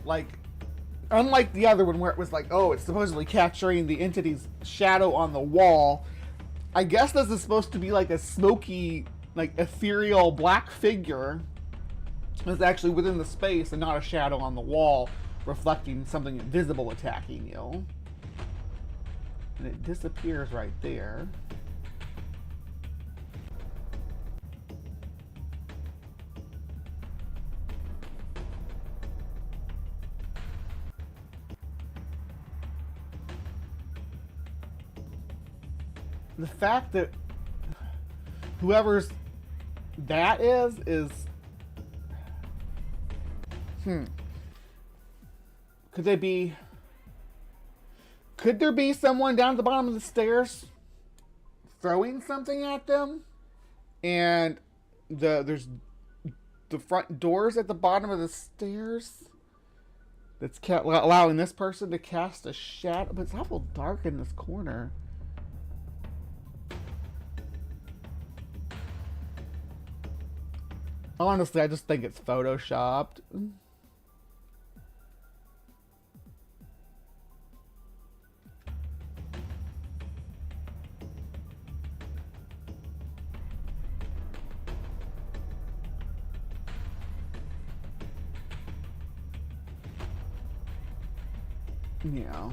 like, unlike the other one where it was like, oh, it's supposedly capturing the entity's shadow on the wall. I guess this is supposed to be like a smoky, like ethereal black figure that's actually within the space and not a shadow on the wall reflecting something invisible attacking you. And it disappears right there. The fact that whoever's that is could there be someone down at the bottom of the stairs throwing something at them, and there's the front doors at the bottom of the stairs that's allowing this person to cast a shadow, but it's awful dark in this corner. Honestly, I just think it's photoshopped. Yeah.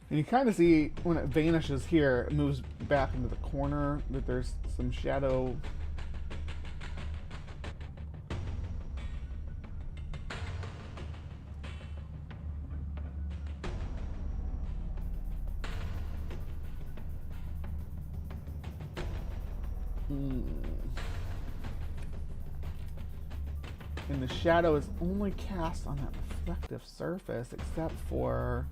And you kind of see when it vanishes here, it moves back into the corner, that there's some shadow. And the shadow is only cast on that reflective surface, except for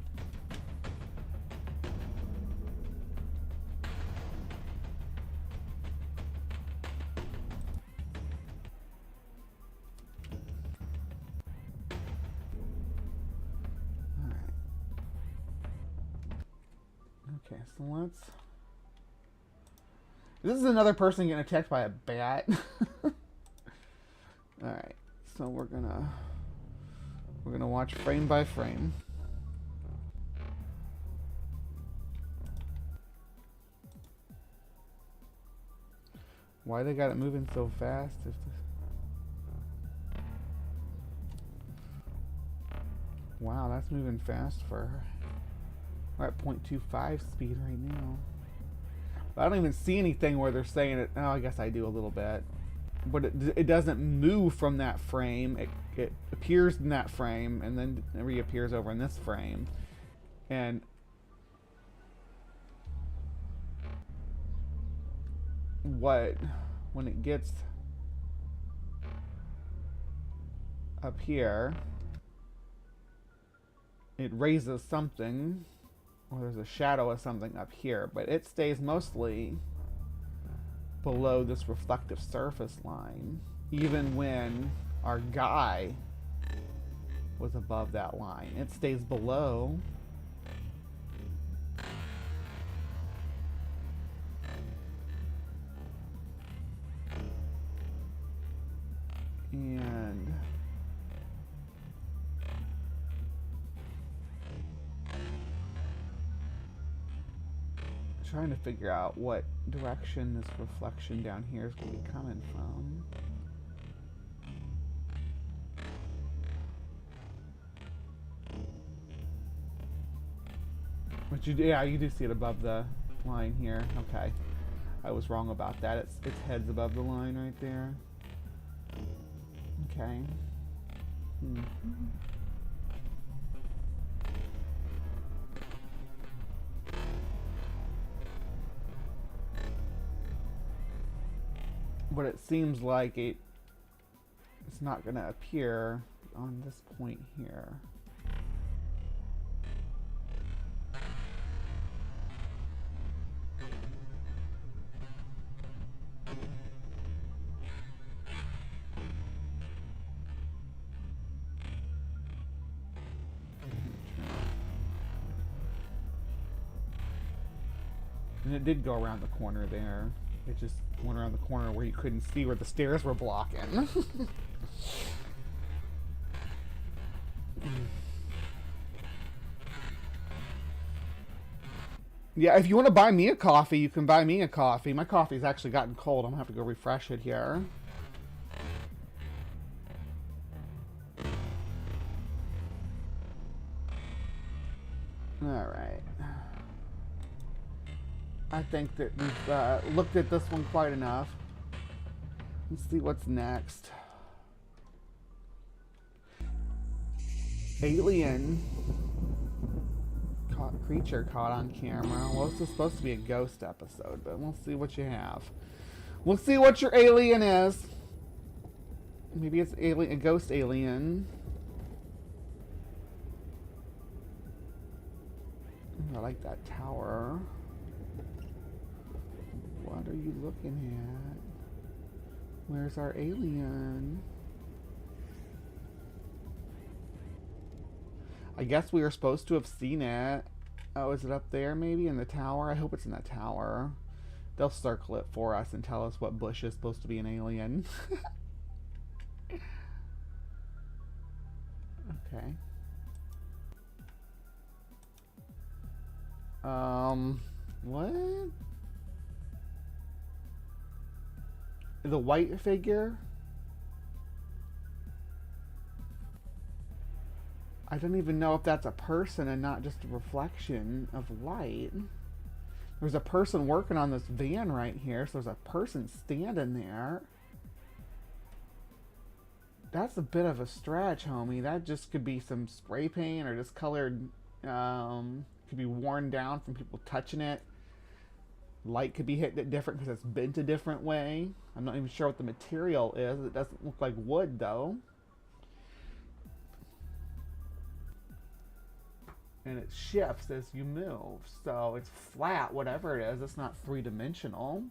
alright. Okay, so let's. This is another person getting attacked by a bat. Alright. So we're gonna watch frame by frame. Why they got it moving so fast? Wow, that's moving fast for her. We're at 0.25 speed right now. But I don't even see anything where they're saying it. Oh, I guess I do a little bit. But it doesn't move from that frame. It appears in that frame and then it reappears over in this frame. And when it gets up here, it raises something, or there's a shadow of something up here, but it stays mostly below this reflective surface line, even when our guy was above that line. It stays below. And trying to figure out what direction this reflection down here is going to be coming from. But you do see it above the line here. Okay, I was wrong about that. Its head's above the line right there. Okay. But it seems like it's not going to appear on this point here. And it did go around the corner there. It just went around the corner where you couldn't see where the stairs were blocking. Yeah, if you want to buy me a coffee, you can buy me a coffee. My coffee's actually gotten cold. I'm going to have to go refresh it here. Alright. I think that we've looked at this one quite enough. Let's see what's next. Alien creature caught on camera. Well, this is supposed to be a ghost episode, but we'll see what you have. We'll see what your alien is. Maybe it's a ghost alien. I like that tower. What are you looking at? Where's our alien? I guess we were supposed to have seen it. Oh, is it up there maybe in the tower? I hope it's in that tower. They'll circle it for us and tell us what bush is supposed to be an alien. Okay. What? The white figure? I don't even know if that's a person and not just a reflection of light. There's a person working on this van right here, so there's a person standing there. That's a bit of a stretch, homie. That just could be some spray paint or discolored, could be worn down from people touching it. Light could be hitting it different because it's bent a different way. I'm not even sure what the material is. It doesn't look like wood, though. And it shifts as you move. So it's flat, whatever it is. It's not three-dimensional.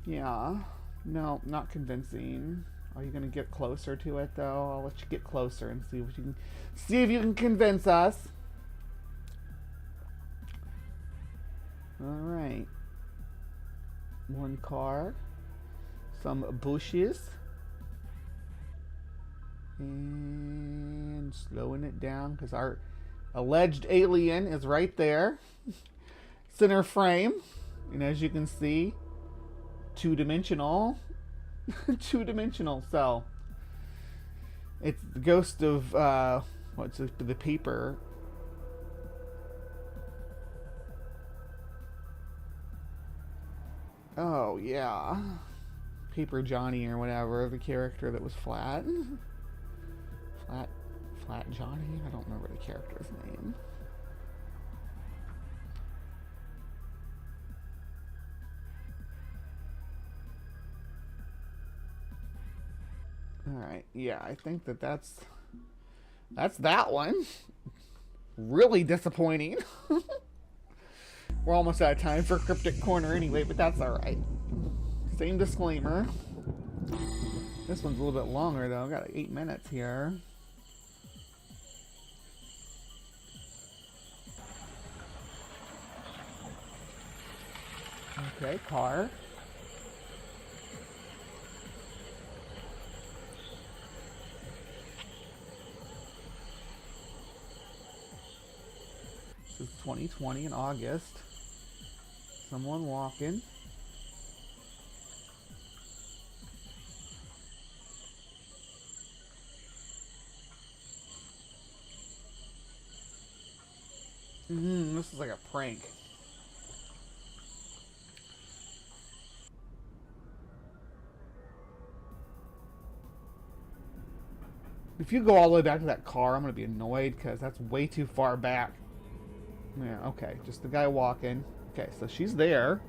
Yeah. No, not convincing. Are you going to get closer to it, though? I'll let you get closer and see what you can... See if you can convince us. Alright. One car. Some bushes. And slowing it down because our alleged alien is right there. Center frame. And as you can see, two-dimensional. Two-dimensional. So it's the ghost of what's it, the paper. Oh yeah, Paper Johnny or whatever, the character that was flat. Flat Johnny? I don't remember the character's name. Alright, yeah, I think that's that one. Really disappointing. We're almost out of time for Cryptic Corner anyway, but that's alright. Same disclaimer. This one's a little bit longer though. Got like 8 minutes here. Okay, car. This is 2020 in August. Someone walking. This is like a prank. If you go all the way back to that car, I'm going to be annoyed because that's way too far back. Yeah, okay. Just the guy walking. Okay, so she's there.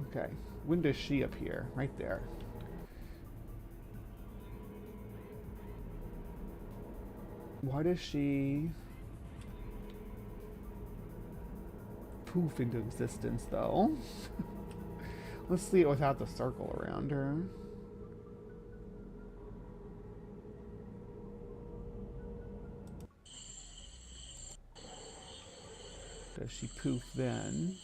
Okay. When does she appear? Right there. Why does she poof into existence, though? Let's see it without the circle around her. Does she poof then?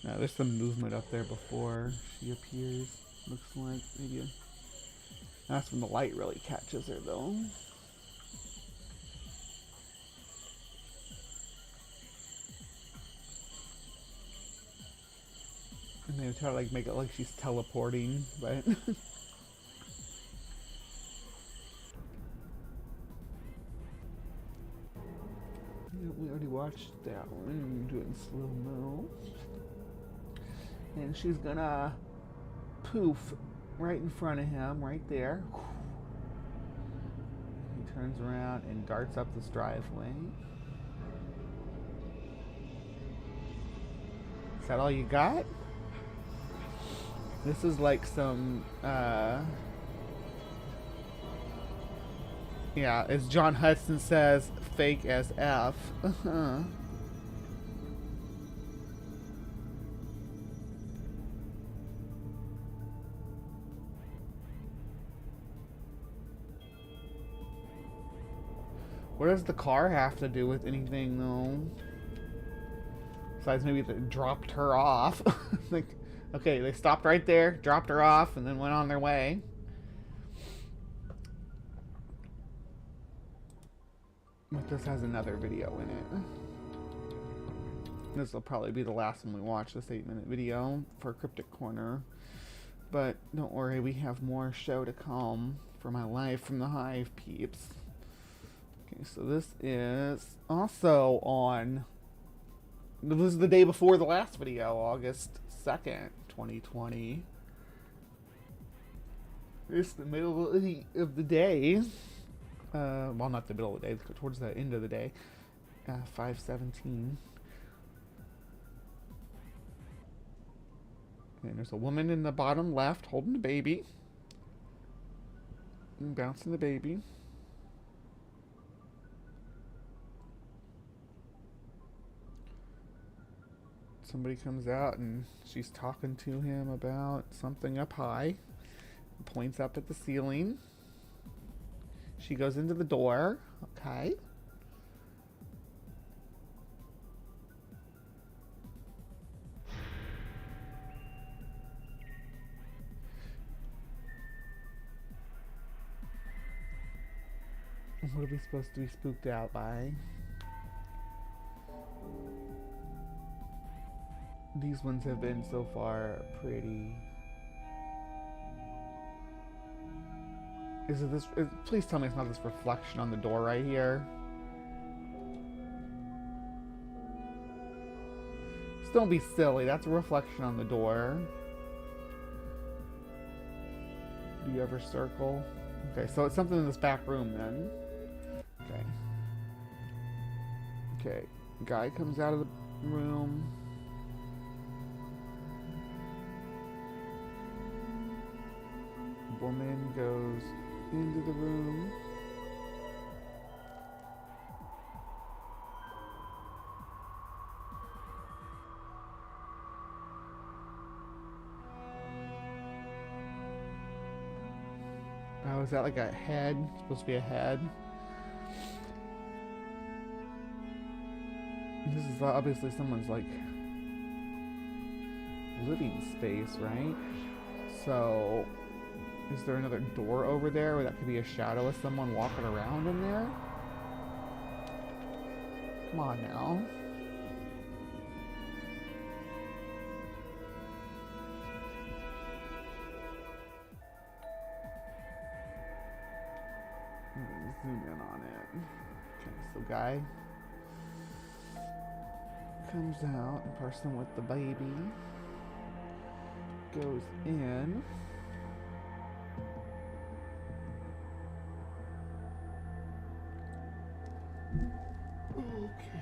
No, there's some movement up there before she appears. Looks like maybe. That's when the light really catches her, though. And they try to like make it like she's teleporting, but we already watched that one. Doing slow-mo. And she's gonna poof right in front of him, right there. He turns around and darts up this driveway. Is that all you got? This is like some, yeah, as John Hudson says, fake as F. What does the car have to do with anything, though? Besides maybe they dropped her off. Like, okay, they stopped right there, dropped her off, and then went on their way. But this has another video in it. This will probably be the last one we watch, this 8-minute video for CrypticCorner. But don't worry, we have more show to come for my life from the Hive peeps. Okay, so this is also on... This is the day before the last video, August 2nd, 2020. It's the middle of the day. Well, not the middle of the day, towards the end of the day. 5:17. And there's a woman in the bottom left holding the baby. And bouncing the baby. Somebody comes out and she's talking to him about something up high. Points up at the ceiling. She goes into the door. Okay. What are we supposed to be spooked out by? These ones have been so far pretty. Is it this? Please tell me it's not this reflection on the door right here. Just don't be silly. That's a reflection on the door. Do you ever circle? Okay, so it's something in this back room then. Okay. Okay. Guy comes out of the room. Woman goes into the room. Oh, is that like a head? It's supposed to be a head. This is obviously someone's like living space, right? So is there another door over there where that could be a shadow of someone walking around in there? Come on now. Zoom in on it. Okay, so guy comes out, the person with the baby goes in. Okay.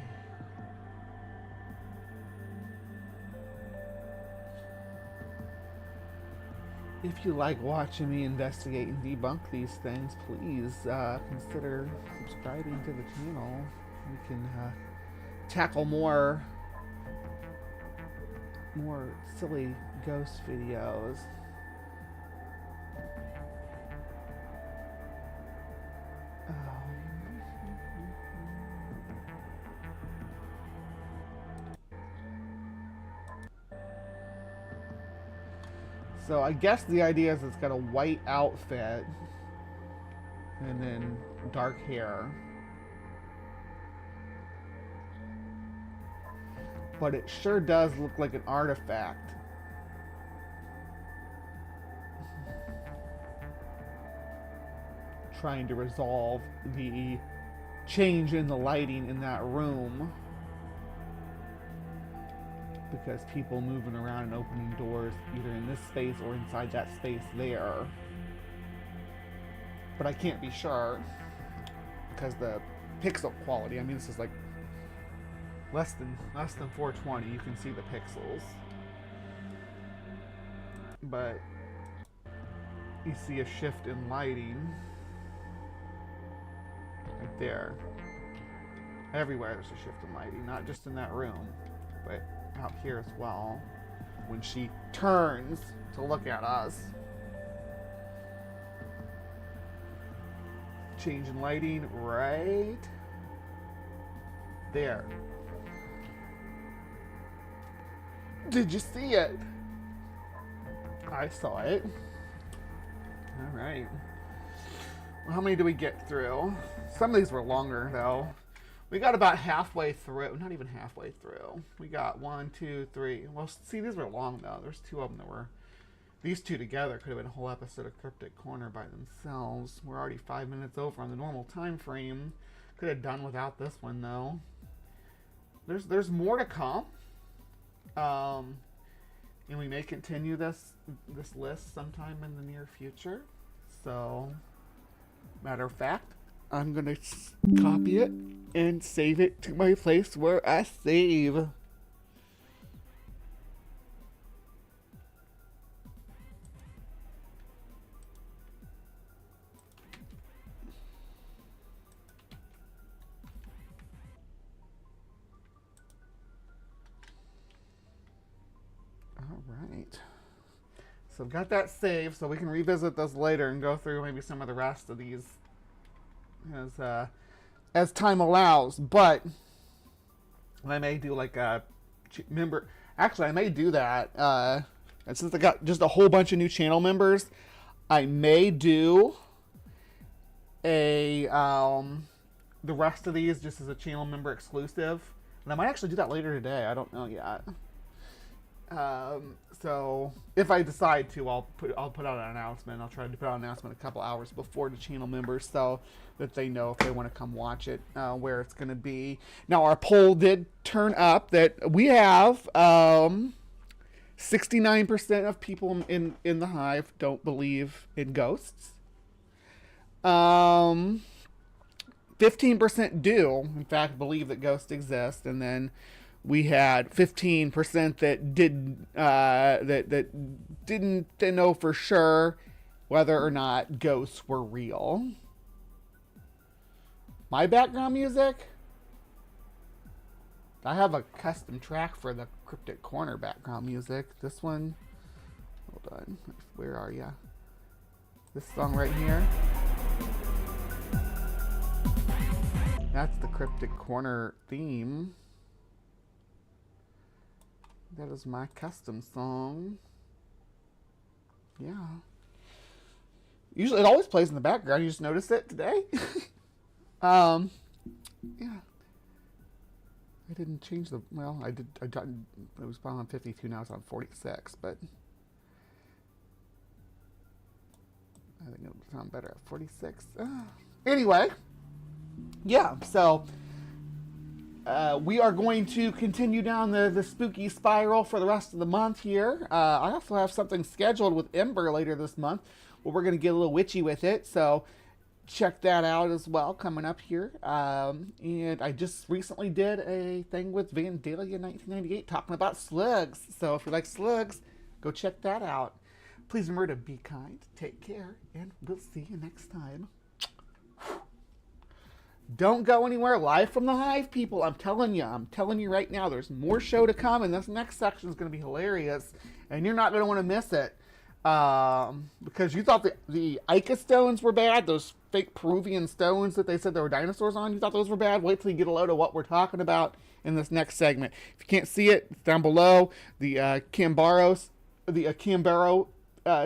If you like watching me investigate and debunk these things, please consider subscribing to the channel. We can tackle more silly ghost videos. So I guess the idea is it's got a white outfit and then dark hair. But it sure does look like an artifact. Trying to resolve the change in the lighting in that room. Because people moving around and opening doors either in this space or inside that space there. But I can't be sure because the pixel quality, I mean, this is like less than 420. You can see the pixels. But you see a shift in lighting right there. Everywhere there's a shift in lighting, not just in that room, but out here as well, when she turns to look at us. Change in lighting right there. Did you see it? I saw it. All right. Well, how many do we get through? Some of these were longer though. We got about halfway through, not even halfway through. We got 1, 2, 3. Well, see, these were long though. There's 2 of them that were, these 2 together could have been a whole episode of Cryptic Corner by themselves. We're already 5 minutes over on the normal time frame. Could have done without this one though. There's more to come. And we may continue this list sometime in the near future. So, matter of fact, I'm gonna copy it and save it to my place where I save. All right. So I've got that saved, so we can revisit this later and go through maybe some of the rest of these as time allows. But I may do like a member. Actually, I may do that. And since I got just a whole bunch of new channel members, I may do a the rest of these just as a channel member exclusive, and I might actually do that later today. I don't know yet. So if I decide to, I'll put out an announcement. I'll try to put out an announcement a couple hours before the channel members, so that they know if they want to come watch it, where it's going to be. Now, our poll did turn up that we have 69% of people in the Hive don't believe in ghosts. 15% do, in fact, believe that ghosts exist, and then we had 15% that didn't know for sure whether or not ghosts were real. My background music, I have a custom track for the Cryptic Corner background music. This one, hold on, where are ya? This song right here. That's the Cryptic Corner theme. That is my custom song. Yeah. Usually it always plays in the background. You just noticed it today. Yeah. I didn't change the, well, I did, it was on 52, now it's on 46, but I think it would sound better at 46. Anyway, yeah, so we are going to continue down the spooky spiral for the rest of the month here. I also have something scheduled with Ember later this month where we're going to get a little witchy with it, so check that out as well coming up here. And I just recently did a thing with Vandalia 1998 talking about slugs, so if you like slugs, go check that out. Please remember to be kind, take care, and we'll see you next time. Don't go anywhere. Live from the Hive, people. I'm telling you right now, there's more show to come, and this next section is going to be hilarious, and you're not going to want to miss it. Because you thought the Ica stones were bad, those fake Peruvian stones that they said there were dinosaurs on, you thought those were bad? Wait till you get a load of what we're talking about in this next segment. If you can't see it, it's down below. The Acambaro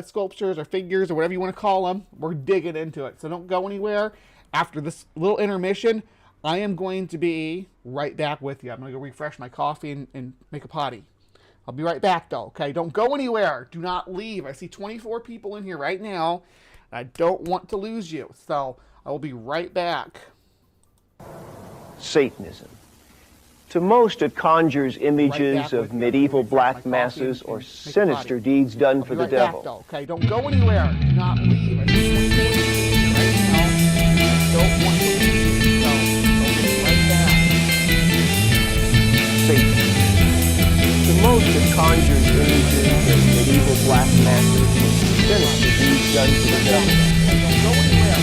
sculptures or figures or whatever you want to call them. We're digging into it. So don't go anywhere. After this little intermission, I am going to be right back with you. I'm going to go refresh my coffee and make a potty. I'll be right back, though, okay? Don't go anywhere. Do not leave. I see 24 people in here right now. I don't want to lose you. So I will be right back. Satanism. To most, it conjures images of medieval black masses or sinister deeds done for the devil. Back, okay, don't go anywhere. Do not leave. I see 24 right now. I don't want to leave you, so I'll be right back. Satanism. To most, it conjures images of medieval black masses or sinister deeds done for the devil. Don't go anywhere.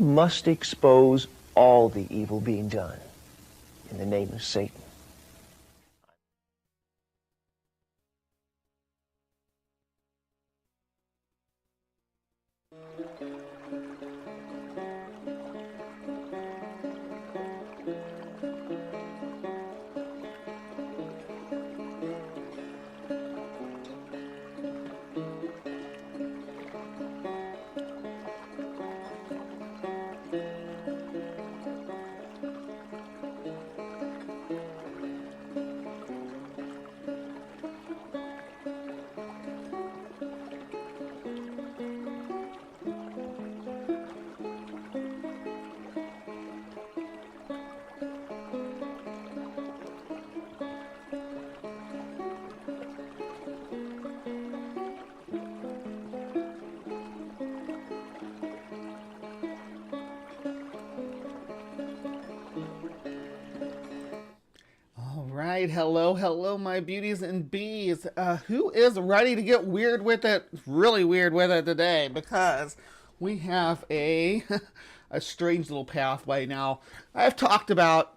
Must expose all the evil being done in the name of Satan. Hello, my beauties and bees. Who is ready to get weird with it? Really weird with it today, because we have a strange little pathway. Now, I've talked about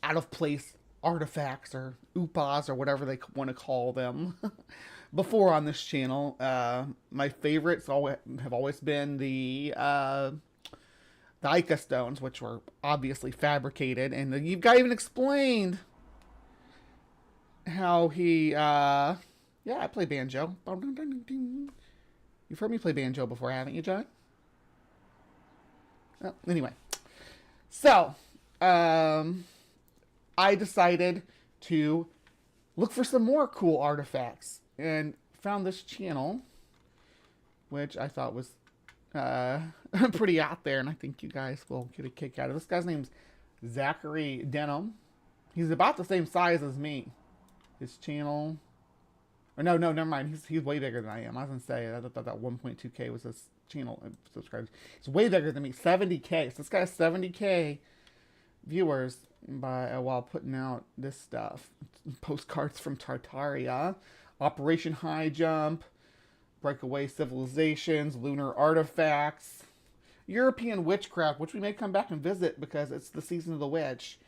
out of place artifacts or oopas or whatever they want to call them before on this channel. My favorites have always been the Ica stones, which were obviously fabricated, and you've got even explained how he, yeah, I play banjo. You've heard me play banjo before, haven't you, John? Well, anyway. So, I decided to look for some more cool artifacts and found this channel, which I thought was pretty out there, and I think you guys will get a kick out of it. This guy's name's Zachary Denham. He's about the same size as me. His channel, or no, never mind. He's way bigger than I am. I was gonna say I thought that 1.2K was his channel subscribers. It's way bigger than me. 70K. So this guy has 70K viewers while putting out this stuff. Postcards from Tartaria, Operation High Jump, Breakaway Civilizations, Lunar Artifacts, European Witchcraft, which we may come back and visit because it's the season of the witch.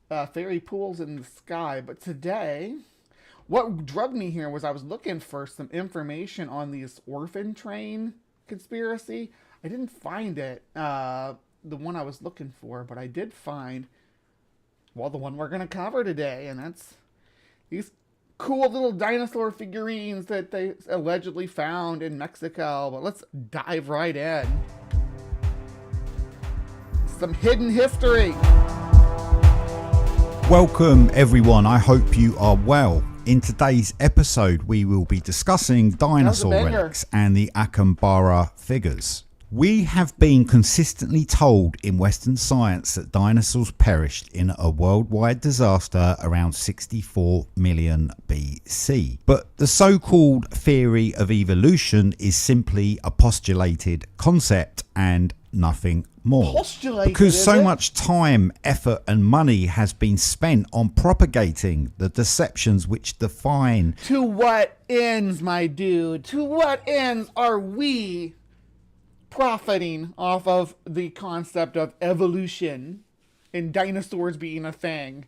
fairy pools in the sky. But today, what drugged me here was I was looking for some information on this orphan train conspiracy. I didn't find it, the one I was looking for, but I did find, well, the one we're going to cover today, and that's these cool little dinosaur figurines that they allegedly found in Mexico. But let's dive right in. Some hidden history. Welcome everyone, I hope you are well. In today's episode we will be discussing dinosaur relics and the Acambaro figures. We have been consistently told in Western science that dinosaurs perished in a worldwide disaster around 64 million BC. But the so-called theory of evolution is simply a postulated concept and nothing more. Because so much time, effort and money has been spent on propagating the deceptions which define. To what ends, my dude? To what ends are we profiting off of the concept of evolution and dinosaurs being a thing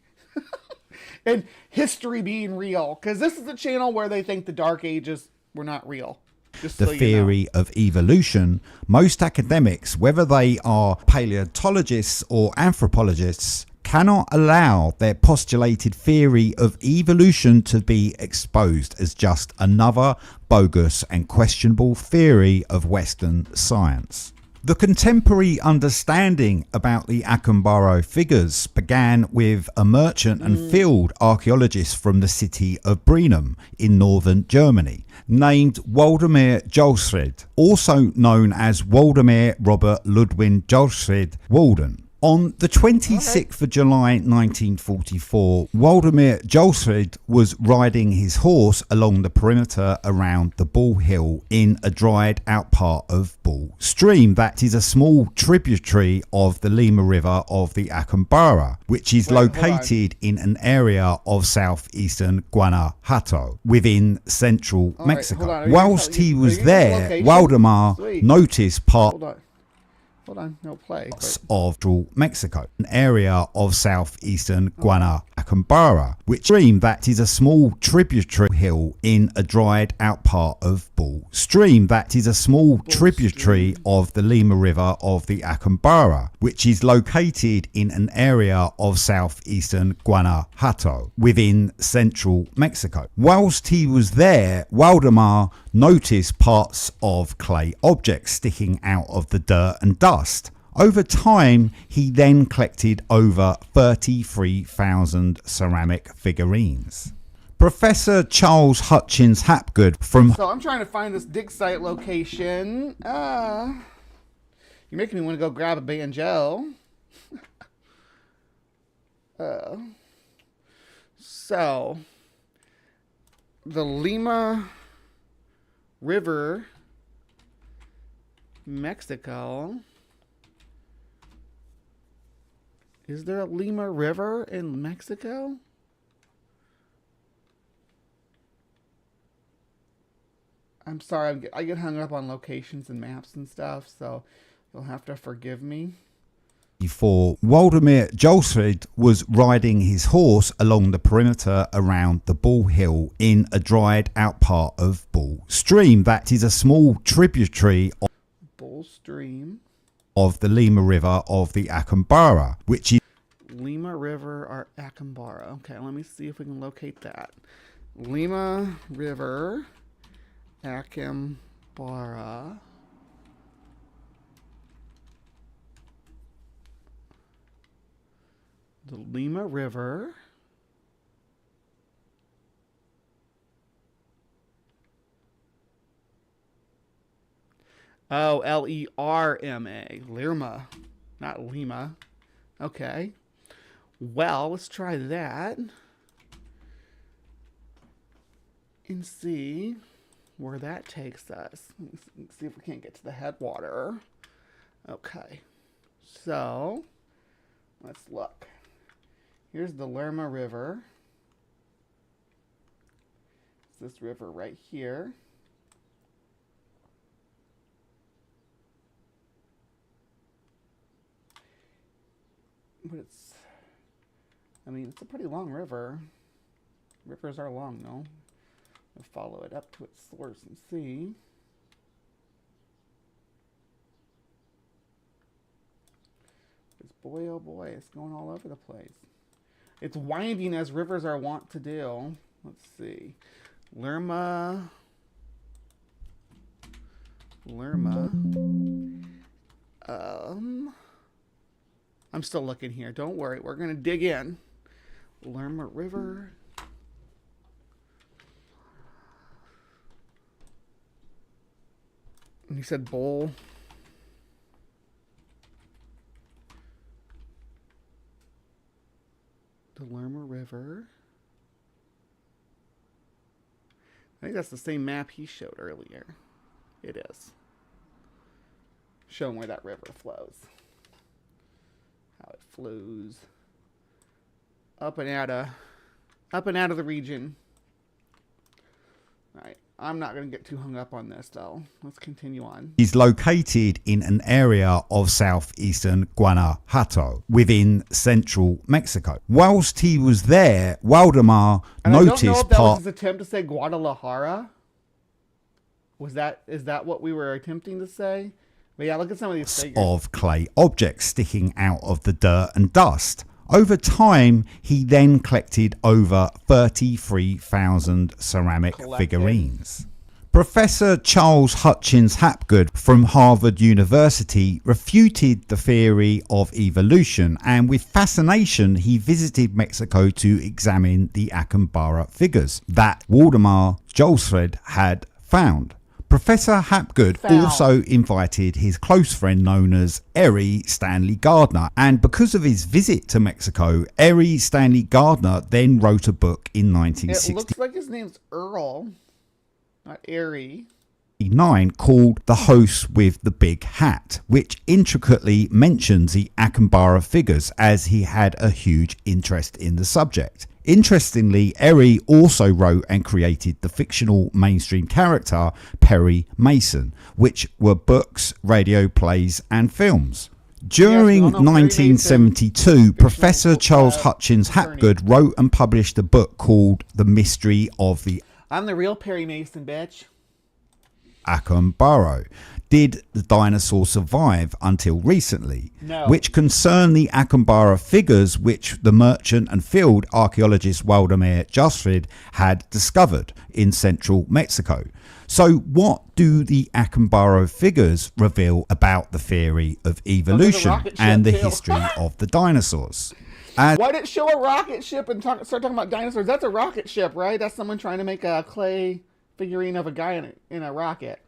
and history being real? Because this is a channel where they think the Dark Ages were not real. The theory of evolution, most academics, whether they are paleontologists or anthropologists, cannot allow their postulated theory of evolution to be exposed as just another bogus and questionable theory of Western science. The contemporary understanding about the Acambaro figures began with a merchant and field archaeologist from the city of Brenum in northern Germany, named Waldemar Josrid, also known as Waldemar Robert Ludwig Josrid Walden. On the 26th of July 1944, Waldemar Josrid was riding his horse along the perimeter around the Bull Hill in a dried out part of Bull Stream that is a small tributary of the Lima River of the Acambaro, which is located in an area of southeastern Guanajuato within central Mexico. Whilst he was there, Waldemar noticed part of Mexico, an area of southeastern Guanajuato, which stream that is a small tributary hill in a dried out part of Bull Stream that is a small tributary of the Lima River of the Acambaro, which is located in an area of southeastern Guanajuato within central Mexico. Whilst he was there, Waldemar noticed parts of clay objects sticking out of the dirt and dust. Over time, he then collected over 33,000 ceramic figurines. Professor Charles Hutchins Hapgood from... So I'm trying to find this dig site location. You're making me want to go grab a banjo. So, the Lima River, Mexico. Is there a Lima River in Mexico? I'm sorry, I get hung up on locations and maps and stuff, so you'll have to forgive me. Before Waldemar Josrid was riding his horse along the perimeter around the Bull Hill in a dried out part of Bull Stream that is a small tributary of Bull Stream of the Lima River of the Acambaro, which is Lima River or Acambaro. Okay, let me see if we can locate that. Lima River, Acambaro. The Lima River. Oh, Lerma. Lerma, not Lima. Okay. Well, let's try that. And see where that takes us. Let's see if we can't get to the headwater. Okay. So, let's look. Here's the Lerma River. It's this river right here. But it's I mean, it's a pretty long river. Rivers are long, no? We'll follow it up to its source and see. Because boy, oh boy, it's going all over the place. It's winding as rivers are wont to do. Let's see. Lerma. I'm still looking here. Don't worry. We're going to dig in. Lerma River. And he said bowl. The Lerma River. I think that's the same map he showed earlier. It is. Showing where that river flows. How it flows up and out of the region. All right. I'm not going to get too hung up on this, though. Let's continue on. Is located in an area of southeastern Guanajuato within central Mexico. Whilst he was there, Waldemar and noticed I don't know if that was his attempt to say Guadalajara. Is that what we were attempting to say? But yeah, look at some of these figures. Of clay objects sticking out of the dirt and dust. Over time, he then collected over 33,000 ceramic figurines. Professor Charles Hutchins Hapgood from Harvard University refuted the theory of evolution, and with fascination he visited Mexico to examine the Acambaro figures that Waldemar Josfred had found. Professor Hapgood also invited his close friend known as Erie Stanley Gardner, and because of his visit to Mexico, Erie Stanley Gardner then wrote a book in 1960. It looks like his name's Earl, not Erie. Called The Host with the Big Hat, which intricately mentions the Acambaro figures as he had a huge interest in the subject. Interestingly, Erie also wrote and created the fictional mainstream character Perry Mason, which were books, radio plays and films. During 1972, Professor Charles Hutchins Hapgood wrote and published a book called The Mystery of the I'm the real Perry Mason, bitch. Acambaro. Did the dinosaur survive until recently? No. Which concern the Acambaro figures which the merchant and field archaeologist Waldemar Josfred had discovered in central Mexico. So what do the Acambaro figures reveal about the theory of evolution and the history of the dinosaurs? Why did it show a rocket ship and start talking about dinosaurs? That's a rocket ship, right? That's someone trying to make a clay figurine of a guy in a rocket.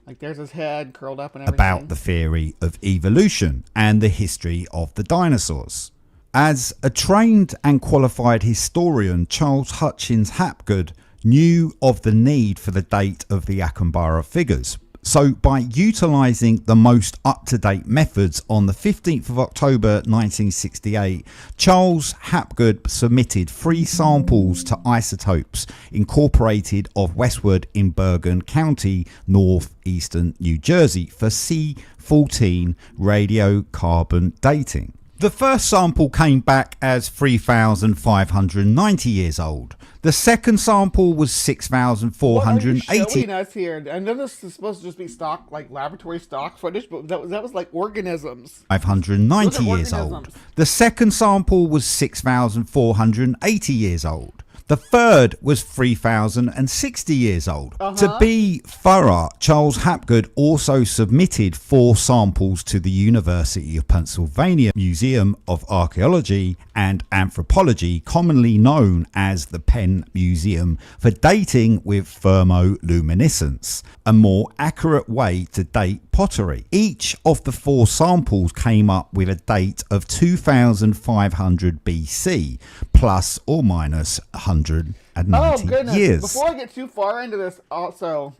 Like there's his head curled up and everything. About the theory of evolution and the history of the dinosaurs. As a trained and qualified historian, Charles Hutchins Hapgood knew of the need for the date of the Acambaro figures. So by utilising the most up-to-date methods on the 15th of October 1968, Charles Hapgood submitted 3 samples to Isotopes Incorporated of Westwood in Bergen County, northeastern New Jersey for C14 radiocarbon dating. The first sample came back as 3,590 years old. The second sample was 6,480. What are you showing us here? I know this is supposed to just be stock, like laboratory stock footage, but that was like organisms. 590 years old. The second sample was 6,480 years old. The third was 3,060 years old. To be thorough, Charles Hapgood also submitted 4 samples to the University of Pennsylvania Museum of Archaeology and Anthropology, commonly known as the Penn Museum, for dating with thermoluminescence, a more accurate way to date pottery. Each of the 4 samples came up with a date of 2,500 BC, plus or minus 190 years. Before I get too far into this, also,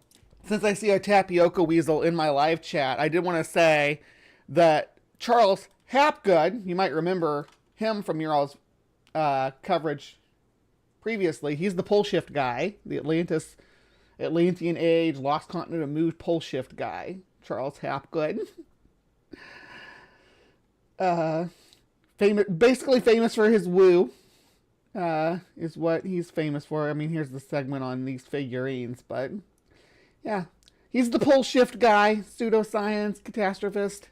since I see a tapioca weasel in my live chat, I did want to say that Charles Hapgood, you might remember him from your all's coverage previously. He's the pole shift guy, the Atlantean Age, Lost Continent of Moved pole shift guy, Charles Hapgood. Basically famous for his woo. is what he's famous for. I mean, here's the segment on these figurines, but yeah. He's the pole shift guy, pseudoscience, catastrophist,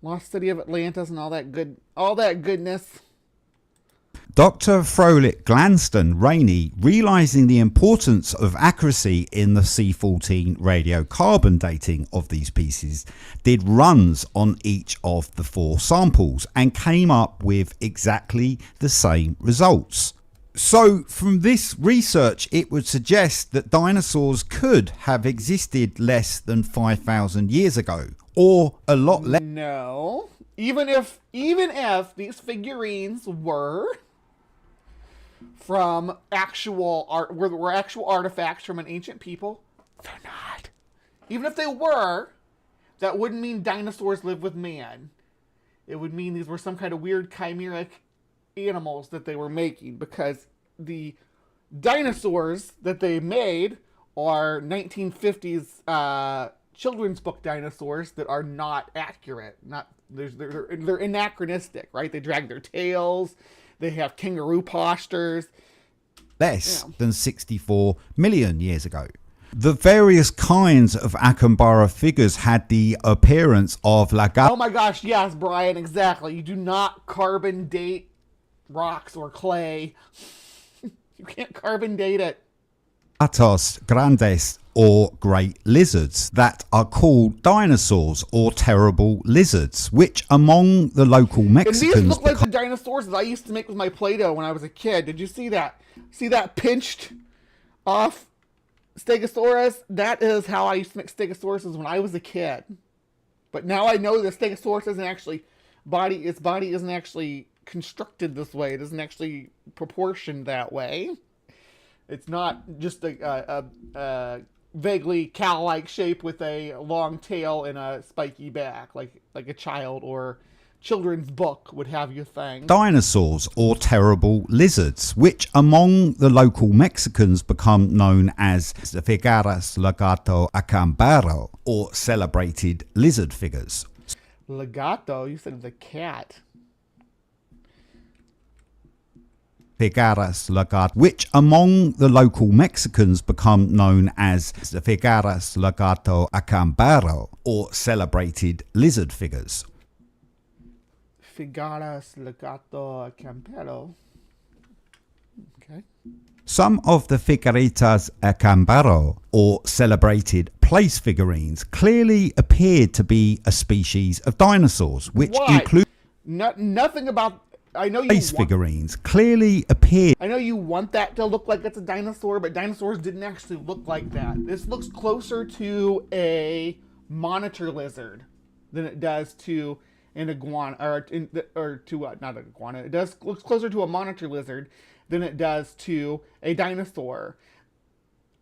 lost city of Atlantis, and all that goodness. Dr. Froelich Glanston Rainey, realizing the importance of accuracy in the C14 radiocarbon dating of these pieces, did runs on each of the 4 samples and came up with exactly the same results. So from this research, it would suggest that dinosaurs could have existed less than 5,000 years ago, or a lot less. No, even if these figurines were from actual art, were actual artifacts from an ancient people, they're not. Even if they were, that wouldn't mean dinosaurs live with man. It would mean these were some kind of weird chimeric animals that they were making, because the dinosaurs that they made are 1950s children's book dinosaurs that are not accurate. They're anachronistic, right? They drag their tails. They have kangaroo postures. Less than 64 million years ago. The various kinds of Acambaro figures had the appearance of lagartos. Oh my gosh, yes, Brian, exactly. You do not carbon date rocks or clay. You can't carbon date it. Grandes, or great lizards, that are called dinosaurs or terrible lizards, which among the local Mexicans... And these look like the dinosaurs that I used to make with my Play-Doh when I was a kid. Did you see that? See that pinched off Stegosaurus? That is how I used to make Stegosauruses when I was a kid. But now I know that Stegosaurus isn't actually... its body isn't actually constructed this way. It isn't actually proportioned that way. It's not just a vaguely cow-like shape with a long tail and a spiky back, like a child or children's book would have you think. Dinosaurs or terrible lizards, which among the local Mexicans become known as the figuras lagarto acambaro, or celebrated lizard figures. Legato? You said the cat. Figuras lagarto, which among the local Mexicans become known as the figuras lagarto acambaro, or celebrated lizard figures. Figuras lagarto acambaro. Okay. Some of the figuritas acambaro, or celebrated place figurines, clearly appeared to be a species of dinosaurs, which include nothing about. I know you place figurines clearly appear. I know you want that to look like it's a dinosaur, but dinosaurs didn't actually look like that. This looks closer to a monitor lizard than it does to an iguana, not an iguana. It looks closer to a monitor lizard than it does to a dinosaur.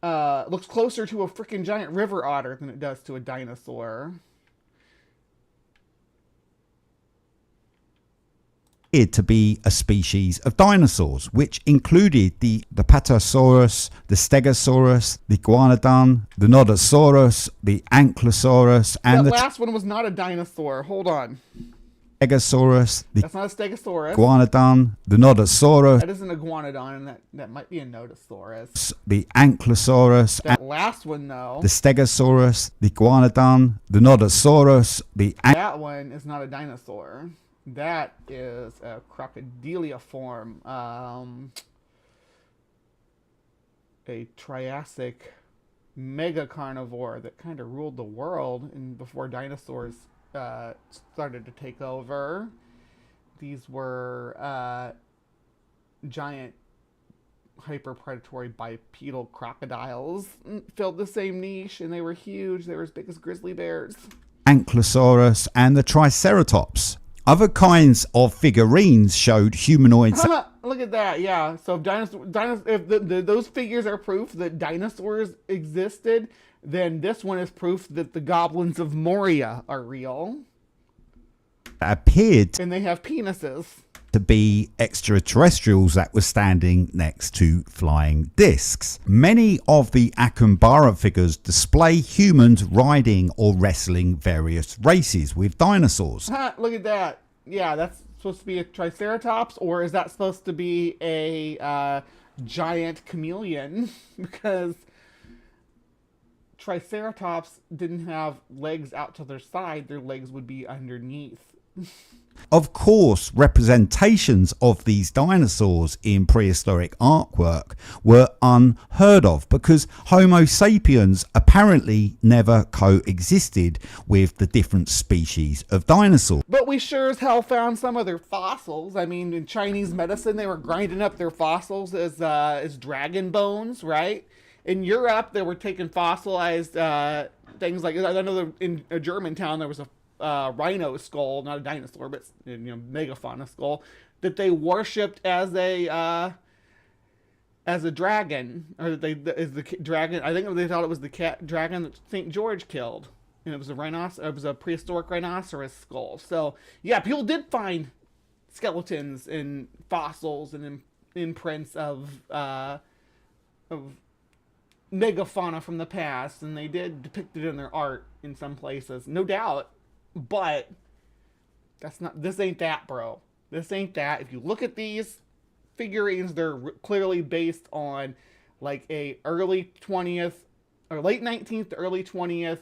Looks closer to a freaking giant river otter than it does to a dinosaur. To be a species of dinosaurs, which included the Patasaurus, the Stegosaurus, the Iguanodon, the Nodosaurus, the Ankylosaurus, and that last one was not a dinosaur. Hold on. Stegosaurus. That's not a Stegosaurus. Iguanodon, the Nodosaurus. That is an Iguanodon, and that might be a Nodosaurus. The Ankylosaurus. That last one, though. The Stegosaurus, the Iguanodon, the Nodosaurus, that one is not a dinosaur. That is a crocodiliform, a Triassic mega carnivore that kind of ruled the world before dinosaurs started to take over. These were giant hyperpredatory bipedal crocodiles, filled the same niche, and they were huge. They were as big as grizzly bears. Ankylosaurus and the Triceratops. Other kinds of figurines showed humanoids. Look at that, yeah. So if those figures are proof that dinosaurs existed, then this one is proof that the goblins of Moria are real. Appeared and they have penises. To be extraterrestrials that were standing next to flying discs. Many of the Acambaro figures display humans riding or wrestling various races with dinosaurs. Look at that. Yeah, that's supposed to be a triceratops, or is that supposed to be a giant chameleon? Because triceratops didn't have legs out to their side, their legs would be underneath. Of course, representations of these dinosaurs in prehistoric artwork were unheard of because Homo sapiens apparently never coexisted with the different species of dinosaurs. But we sure as hell found some of their fossils. I mean, in Chinese medicine, they were grinding up their fossils as dragon bones, right? In Europe, they were taking fossilized things like, I know in a German town there was a rhino skull, not a dinosaur, but megafauna skull, that they worshipped as a dragon, or that is the dragon. I think they thought it was the dragon that St. George killed, and it was a prehistoric rhinoceros skull. So yeah, people did find skeletons and fossils and imprints of megafauna from the past, and they did depict it in their art in some places, no doubt. But this ain't that, bro. This ain't that. If you look at these figurines, they're clearly based on like a early 20th or late 19th to early 20th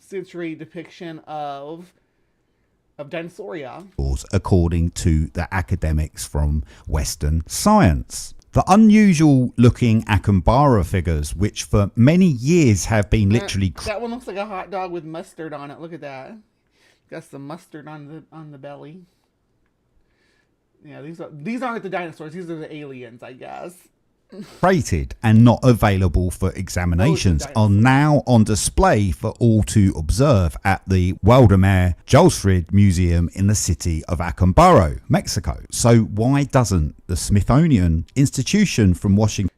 century depiction of dinosauria. According to the academics from Western science. The unusual looking Acambaro figures, which for many years have been literally... That one looks like a hot dog with mustard on it. Look at that. Got some mustard on the belly. Yeah, these aren't the dinosaurs. These are the aliens, I guess. Created and not available for examinations are now on display for all to observe at the Waldemar Josfrid Museum in the city of Acambaro, Mexico. So why doesn't the Smithsonian Institution from Washington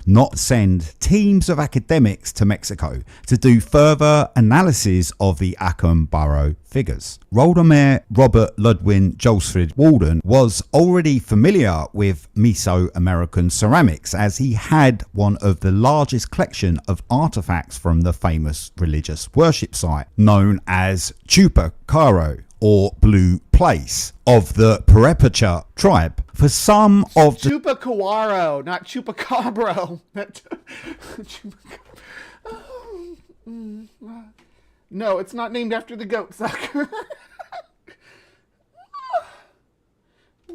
not send teams of academics to Mexico to do further analysis of the Acambaro figures? Waldemar Robert Ludwin Josfrid Walden was already familiar with Mesoamerican ceramics, as he had one of the largest collection of artifacts from the famous religious worship site known as Chupacaro, or Blue Place, of the Purepecha tribe. For some of the... Chupacabro, not Chupacabro. No, it's not named after the goat sucker.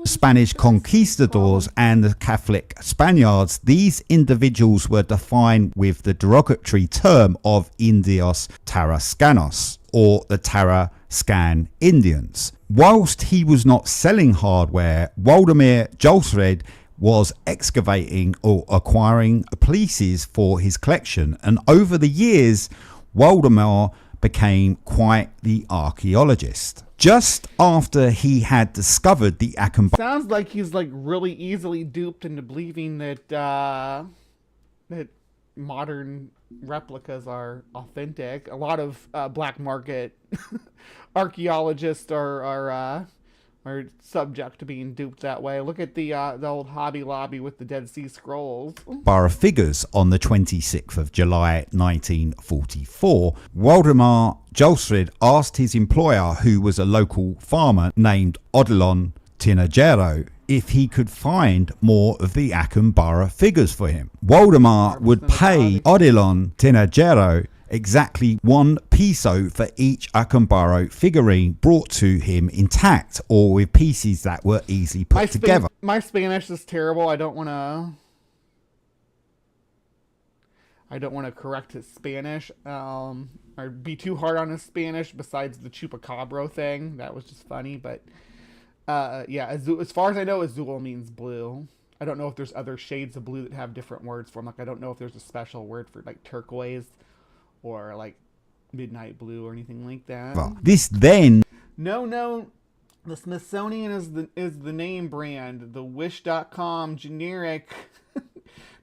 Spanish conquistadors and the Catholic Spaniards, these individuals were defined with the derogatory term of Indios Tarascanos, or the Tarascan Indians. Whilst he was not selling hardware, Waldemar Josfrid was excavating or acquiring pieces for his collection, and over the years Waldemar became quite the archaeologist. Just after he had discovered the Acambaro... Sounds like he's like really easily duped into believing that that modern replicas are authentic. A lot of black market archaeologists are subject to being duped that way. Look at the old Hobby Lobby with the Dead Sea Scrolls. Figures on the 26th of July 1944, Waldemar Josfrid asked his employer, who was a local farmer named Odilon Tinajero, if he could find more of the Acambaro figures for him. Waldemar would pay Odilon Tinajero exactly 1 peso for each Acambaro figurine brought to him intact or with pieces that were easily put together. My Spanish is terrible. I don't want to correct his Spanish or be too hard on his Spanish. Besides the Chupacabro thing, that was just funny. But yeah, as far as I know, azul means blue. I don't know if there's other shades of blue that have different words for them. Like, I don't know if there's a special word for like turquoise or like midnight blue or anything like that. This then... No. The Smithsonian is the name brand. The Wish.com generic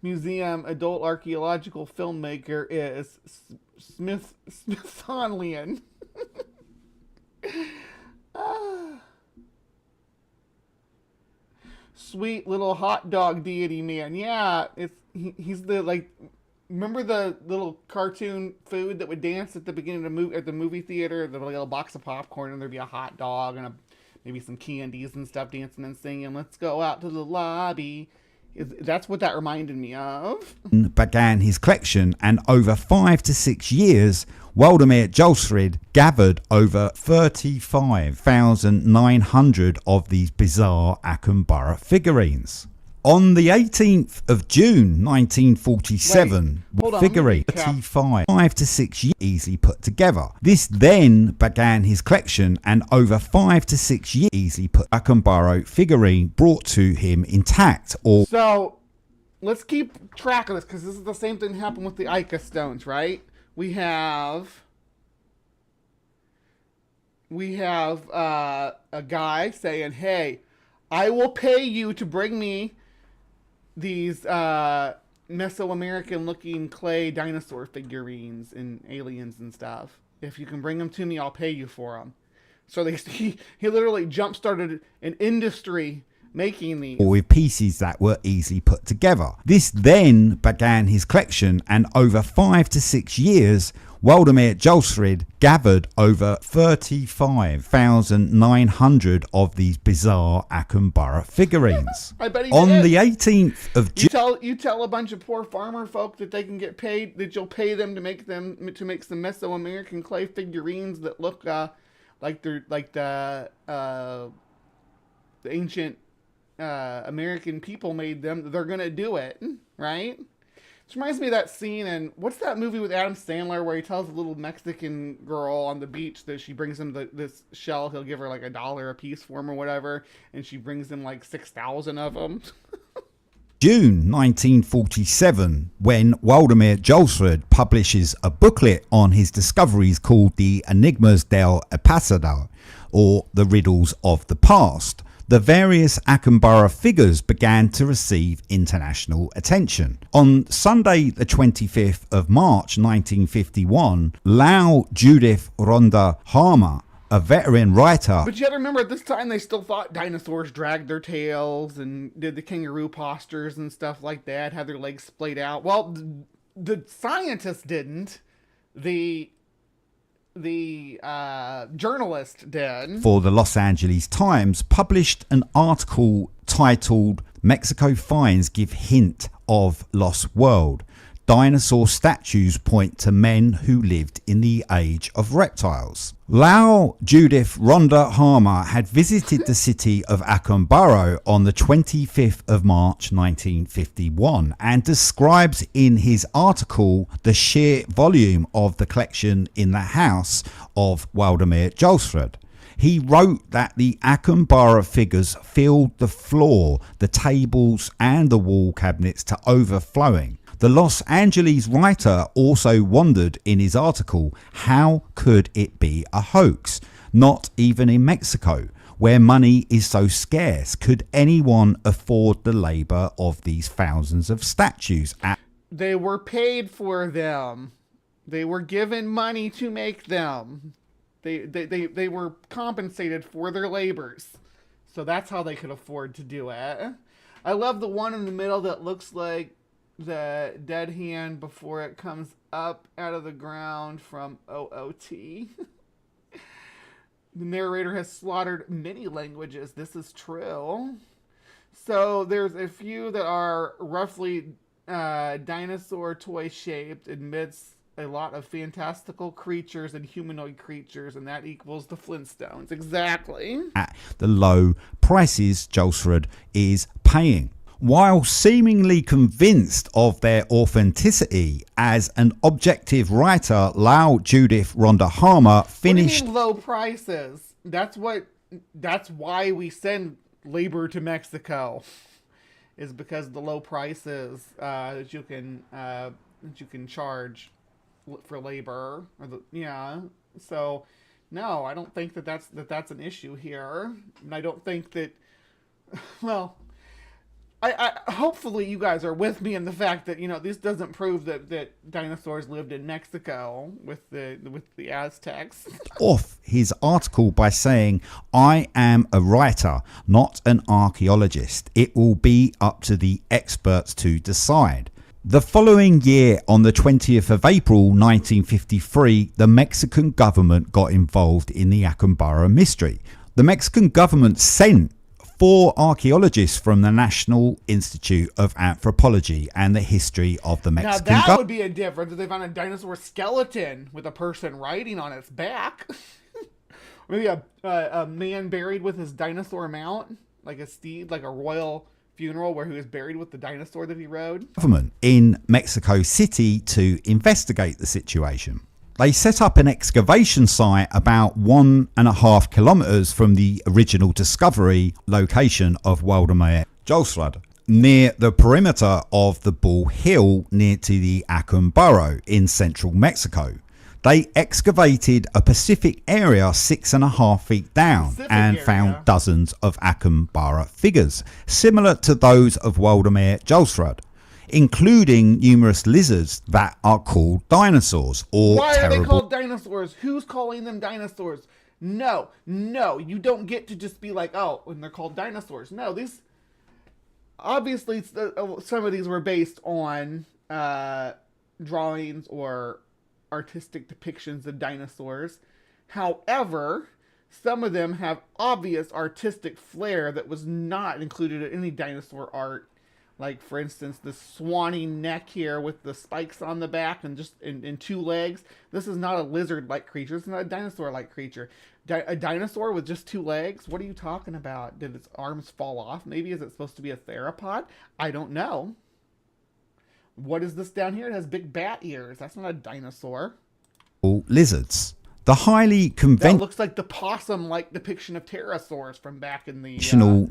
museum adult archaeological filmmaker is Smithsonian. Sweet little hot dog deity man. Yeah, he's the like remember the little cartoon food that would dance at the beginning of the movie theater? The little box of popcorn, and there'd be a hot dog and maybe some candies and stuff dancing and singing, "Let's go out to the lobby." That's what that reminded me of. Began his collection, and over 5 to 6 years, Waldemar Jolsrud gathered over 35,900 of these bizarre Acambaro figurines. On the 18th of June 1947, figurine 5 to 6 years easily put together. This then began his collection, and over 5 to 6 years easily put Acambaro figurine brought to him intact. So let's keep track of this, because this is the same thing that happened with the Ica stones, right? We have a guy saying, "Hey, I will pay you to bring me these Mesoamerican looking clay dinosaur figurines and aliens and stuff. If you can bring them to me, I'll pay you for them." So he literally jump-started an industry making these. With pieces that were easily put together. This then began his collection, and over 5 to 6 years, Waldemar Jolsrud gathered over 35,900 of these bizarre Acambaro figurines. I bet he On did. the 18th of June, You tell a bunch of poor farmer folk that they can get paid, that you'll pay them to make some Mesoamerican clay figurines that look like they're like the ancient American people made them. They're gonna do it, right? This reminds me of that scene in, what's that movie with Adam Sandler where he tells a little Mexican girl on the beach that she brings him this shell, he'll give her like $1 a piece for him or whatever, and she brings him like 6,000 of them. June 1947, when Waldemar Jolsrud publishes a booklet on his discoveries called the Enigmas del Pasado, or the Riddles of the Past, the various Acambaro figures began to receive international attention. On Sunday the 25th of March 1951, Lau Judith Ronda Harmer, a veteran writer... But you gotta remember, at this time they still thought dinosaurs dragged their tails and did the kangaroo postures and stuff like that, had their legs splayed out. Well, the scientists didn't. The journalist did. For the Los Angeles Times, published an article titled "Mexico Finds Give Hint of Lost World. Dinosaur statues point to men who lived in the age of reptiles." Lau Judith Ronda Harmer had visited the city of Acambaro on the 25th of March 1951 and describes in his article the sheer volume of the collection in the house of Waldemar Jolsrud. He wrote that the Acambaro figures filled the floor, the tables and the wall cabinets to overflowing. The Los Angeles writer also wondered in his article, how could it be a hoax? Not even in Mexico, where money is so scarce, could anyone afford the labor of these thousands of statues? They were paid for them. They were given money to make them. They were compensated for their labors. So that's how they could afford to do it. I love the one in the middle that looks like the dead hand before it comes up out of the ground from OOT. The narrator has slaughtered many languages. This is true. So there's a few that are roughly dinosaur toy shaped amidst a lot of fantastical creatures and humanoid creatures, and that equals the Flintstones. Exactly. At the low prices Jolsrud is paying. While seemingly convinced of their authenticity as an objective writer, Lau Judith Ronda Harmer finished... What do you mean low prices? That's why we send labor to Mexico, is because of the low prices that you can charge for labor. So no, I don't think that's an issue here, and I don't think that. Well, I hopefully you guys are with me in the fact that this doesn't prove that dinosaurs lived in Mexico with the Aztecs. Off his article by saying, "I am a writer, not an archaeologist. It will be up to the experts to decide." The following year, on the 20th of April 1953, the Mexican government got involved in the Acambaro mystery. The Mexican government sent 4 archaeologists from the National Institute of Anthropology and the History of the Mexican Now that would be a difference if they found a dinosaur skeleton with a person riding on its back. Maybe a man buried with his dinosaur mount, like a steed, like a royal funeral where he was buried with the dinosaur that he rode. Government in Mexico City to investigate the situation. They set up an excavation site about 1.5 kilometers from the original discovery location of Waldemar Jolsrud, near the perimeter of the Bull Hill near to the Acambaro in central Mexico. They excavated a Pacific area 6.5 feet down and found dozens of Acambaro figures, similar to those of Waldemar Jolsrud, including numerous lizards that are called dinosaurs or Why are they called dinosaurs? Who's calling them dinosaurs? No, you don't get to just be like, oh, when they're called dinosaurs. No, these obviously some of these were based on drawings or artistic depictions of dinosaurs. However, some of them have obvious artistic flair that was not included in any dinosaur art. Like, for instance, the swanny neck here with the spikes on the back and just in 2 legs. This is not a lizard-like creature. It's not a dinosaur-like creature. A dinosaur with just 2 legs? What are you talking about? Did its arms fall off? Maybe is it supposed to be a theropod? I don't know. What is this down here? It has big bat ears. That's not a dinosaur. Lizards. The highly That conventional looks like the possum-like depiction of pterosaurs from back in the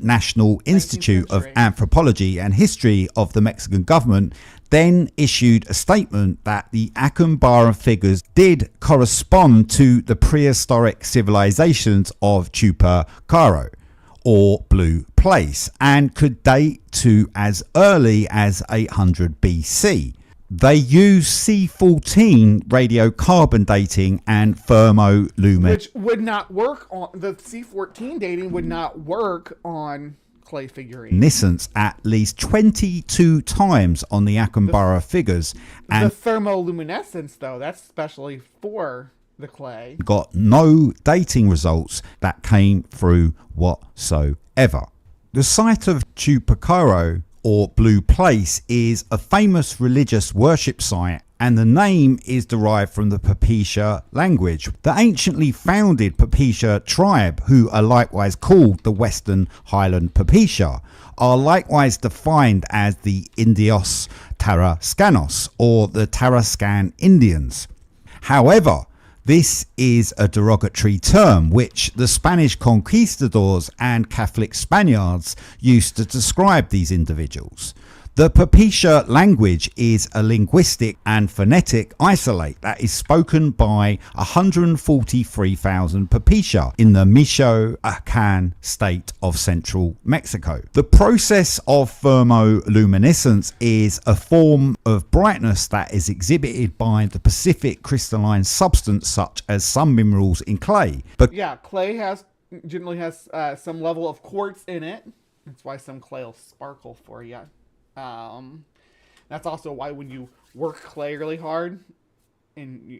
National Institute of century. Anthropology and History of the Mexican government then issued a statement that the Acambaro figures did correspond to the prehistoric civilizations of Chupacaro, or Blue Place, and could date to as early as 800 BC. They use C14 radiocarbon dating and thermoluminescence, which would not work on the C14 dating would not work on clay figurines. At least 22 times on the Acambaro figures, and the thermoluminescence, though, that's specially for the clay. Got no dating results that came through whatsoever. The site of Chupacaro, or Blue Place, is a famous religious worship site, and the name is derived from the Papicha language. The anciently founded Papicha tribe, who are likewise called the Western Highland Papicha, are likewise defined as the Indios Tarascanos, or the Tarascan Indians. However, this is a derogatory term which the Spanish conquistadors and Catholic Spaniards used to describe these individuals. The Papicha language is a linguistic and phonetic isolate that is spoken by 143,000 Papicha in the Michoacan state of central Mexico. The process of thermoluminescence is a form of brightness that is exhibited by the specific crystalline substance such as some minerals in clay. But yeah, clay generally has some level of quartz in it. That's why some clay will sparkle for you. That's also why when you work clay really hard and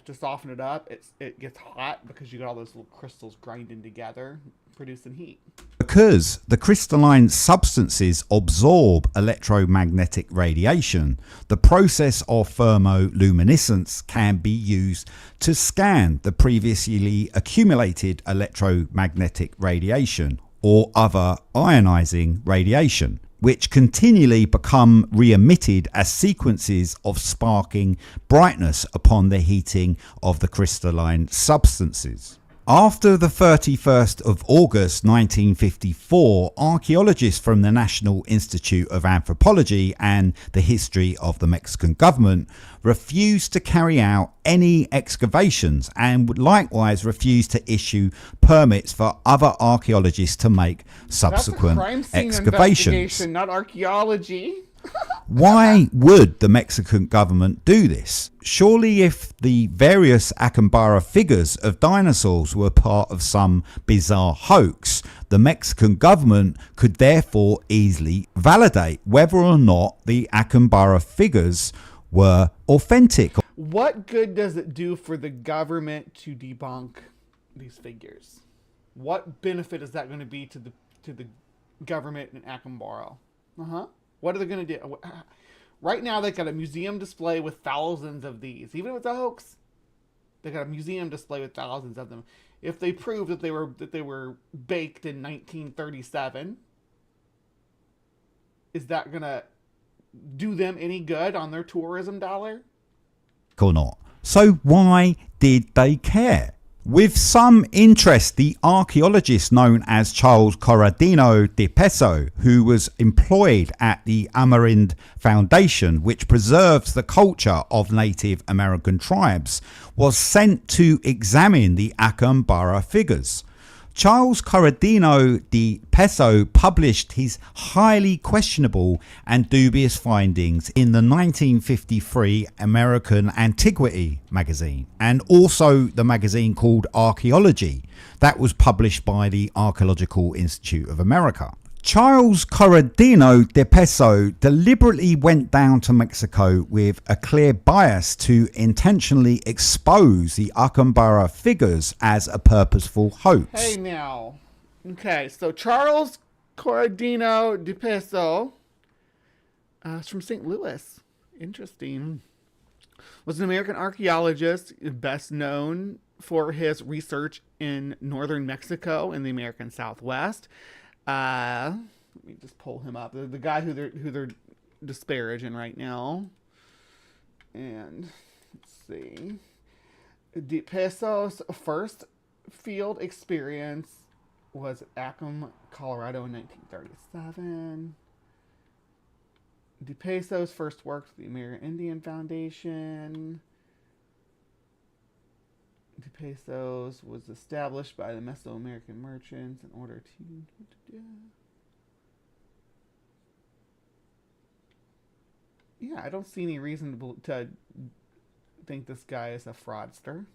to soften it up, it gets hot because you got all those little crystals grinding together, producing heat. Because the crystalline substances absorb electromagnetic radiation, the process of thermoluminescence can be used to scan the previously accumulated electromagnetic radiation or other ionizing radiation, which continually become re-emitted as sequences of sparking brightness upon the heating of the crystalline substances. After the 31st of August 1954, archaeologists from the National Institute of Anthropology and the History of the Mexican government refused to carry out any excavations and would likewise refuse to issue permits for other archaeologists to make subsequent That's a crime scene excavations. Investigation, not archaeology. Why would the Mexican government do this? Surely if the various Acambaro figures of dinosaurs were part of some bizarre hoax, the Mexican government could therefore easily validate whether or not the Acambaro figures were authentic. What good does it do for the government to debunk these figures? What benefit is that going to be to the government in Acambaro? What are they going to do? Right now, they've got a museum display with thousands of these. Even if it's a hoax, they've got a museum display with thousands of them. If they prove that they were baked in 1937, is that going to do them any good on their tourism dollar? Or not. So why did they care? With some interest, the archaeologist known as Charles Corradino de Peso, who was employed at the Amerind Foundation, which preserves the culture of Native American tribes, was sent to examine the Acambaro figures. Charles Corradino de Peso published his highly questionable and dubious findings in the 1953 American Antiquity magazine, and also the magazine called Archaeology that was published by the Archaeological Institute of America. Charles Corradino de Peso deliberately went down to Mexico with a clear bias to intentionally expose the Acambaro figures as a purposeful hoax. Hey now. Okay, so Charles Corradino de Peso is from St. Louis. Interesting. Was an American archaeologist, best known for his research in northern Mexico and the American Southwest. Let me just pull him up. The guy who they're disparaging right now. And let's see. De Peso's first field experience was at Acambaro, Colorado in 1937. De Peso's first work with the American Indian Foundation. De Pesos was established by the Mesoamerican merchants in order to... Yeah, I don't see any reason to think this guy is a fraudster.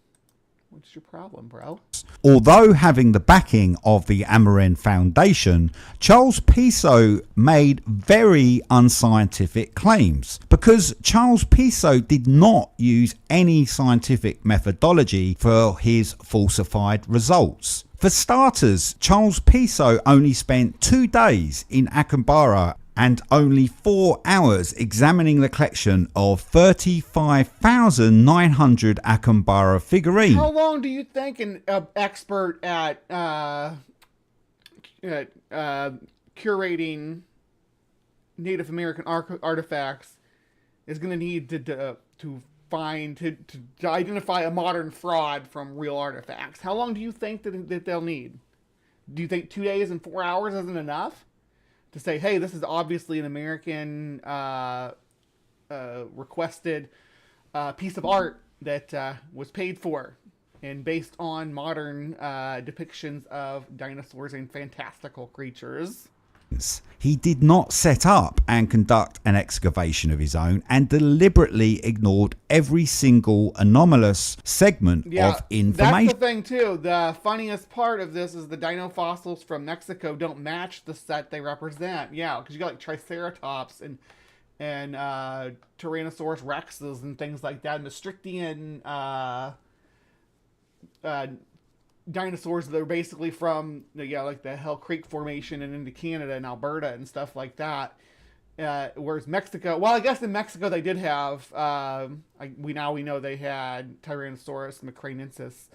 What's your problem, bro? Although having the backing of the Amerind Foundation, Charles Peso made very unscientific claims because Charles Peso did not use any scientific methodology for his falsified results. For starters, Charles Peso only spent 2 days in Acambaro and only 4 hours examining the collection of 35,900 Acambaro figurines. How long do you think an expert at curating Native American artifacts is going to need to identify a modern fraud from real artifacts? How long do you think that they'll need? Do you think 2 days and 4 hours isn't enough to say, hey, this is obviously an American requested piece of art that was paid for and based on modern depictions of dinosaurs and fantastical creatures? He did not set up and conduct an excavation of his own and deliberately ignored every single anomalous segment of information. That's the thing too. The funniest part of this is the dino fossils from Mexico don't match the set they represent. Yeah, because you got like Triceratops and Tyrannosaurus rexes and things like that, and the Maastrichtian dinosaurs that are basically from like the Hell Creek Formation and into Canada and Alberta and stuff like that. Whereas Mexico, well, I guess in Mexico they did have we know they had Tyrannosaurus macranensis,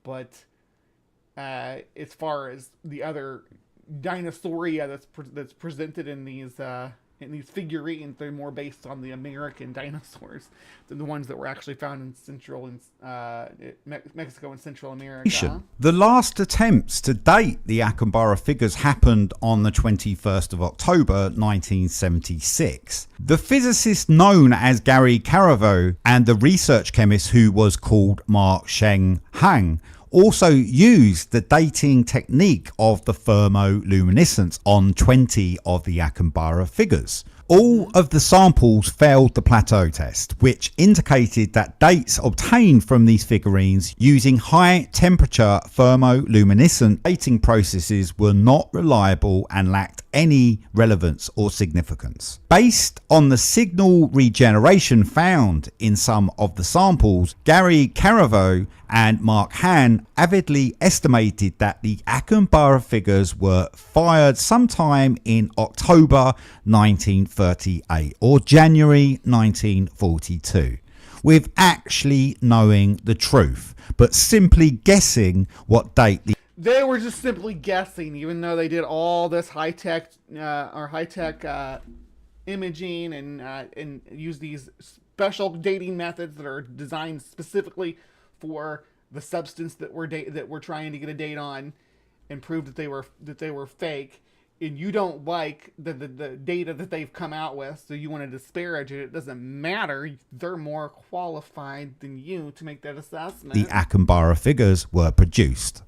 but as far as the other dinosauria that's presented in these figurines, they're more based on the American dinosaurs than the ones that were actually found in Central and Mexico and Central America. The last attempts to date the Acambaro figures happened on the 21st of October 1976. The physicist known as Gary Caravo and the research chemist who was called Mark Sheng Hang also used the dating technique of the thermoluminescence on 20 of the Acambaro figures. All of the samples failed the plateau test, which indicated that dates obtained from these figurines using high temperature thermoluminescent dating processes were not reliable and lacked any relevance or significance. Based on the signal regeneration found in some of the samples, Gary Caravo and Mark Hahn avidly estimated that the Acambaro figures were fired sometime in October 1938 or January 1942, with actually knowing the truth, but simply guessing what date the They were just simply guessing, even though they did all this high-tech imaging and use these special dating methods that are designed specifically for the substance that we're trying to get a date on, and prove that they were fake. And you don't like the data that they've come out with, so you want to disparage it. It doesn't matter. They're more qualified than you to make that assessment. The Acambaro figures were produced.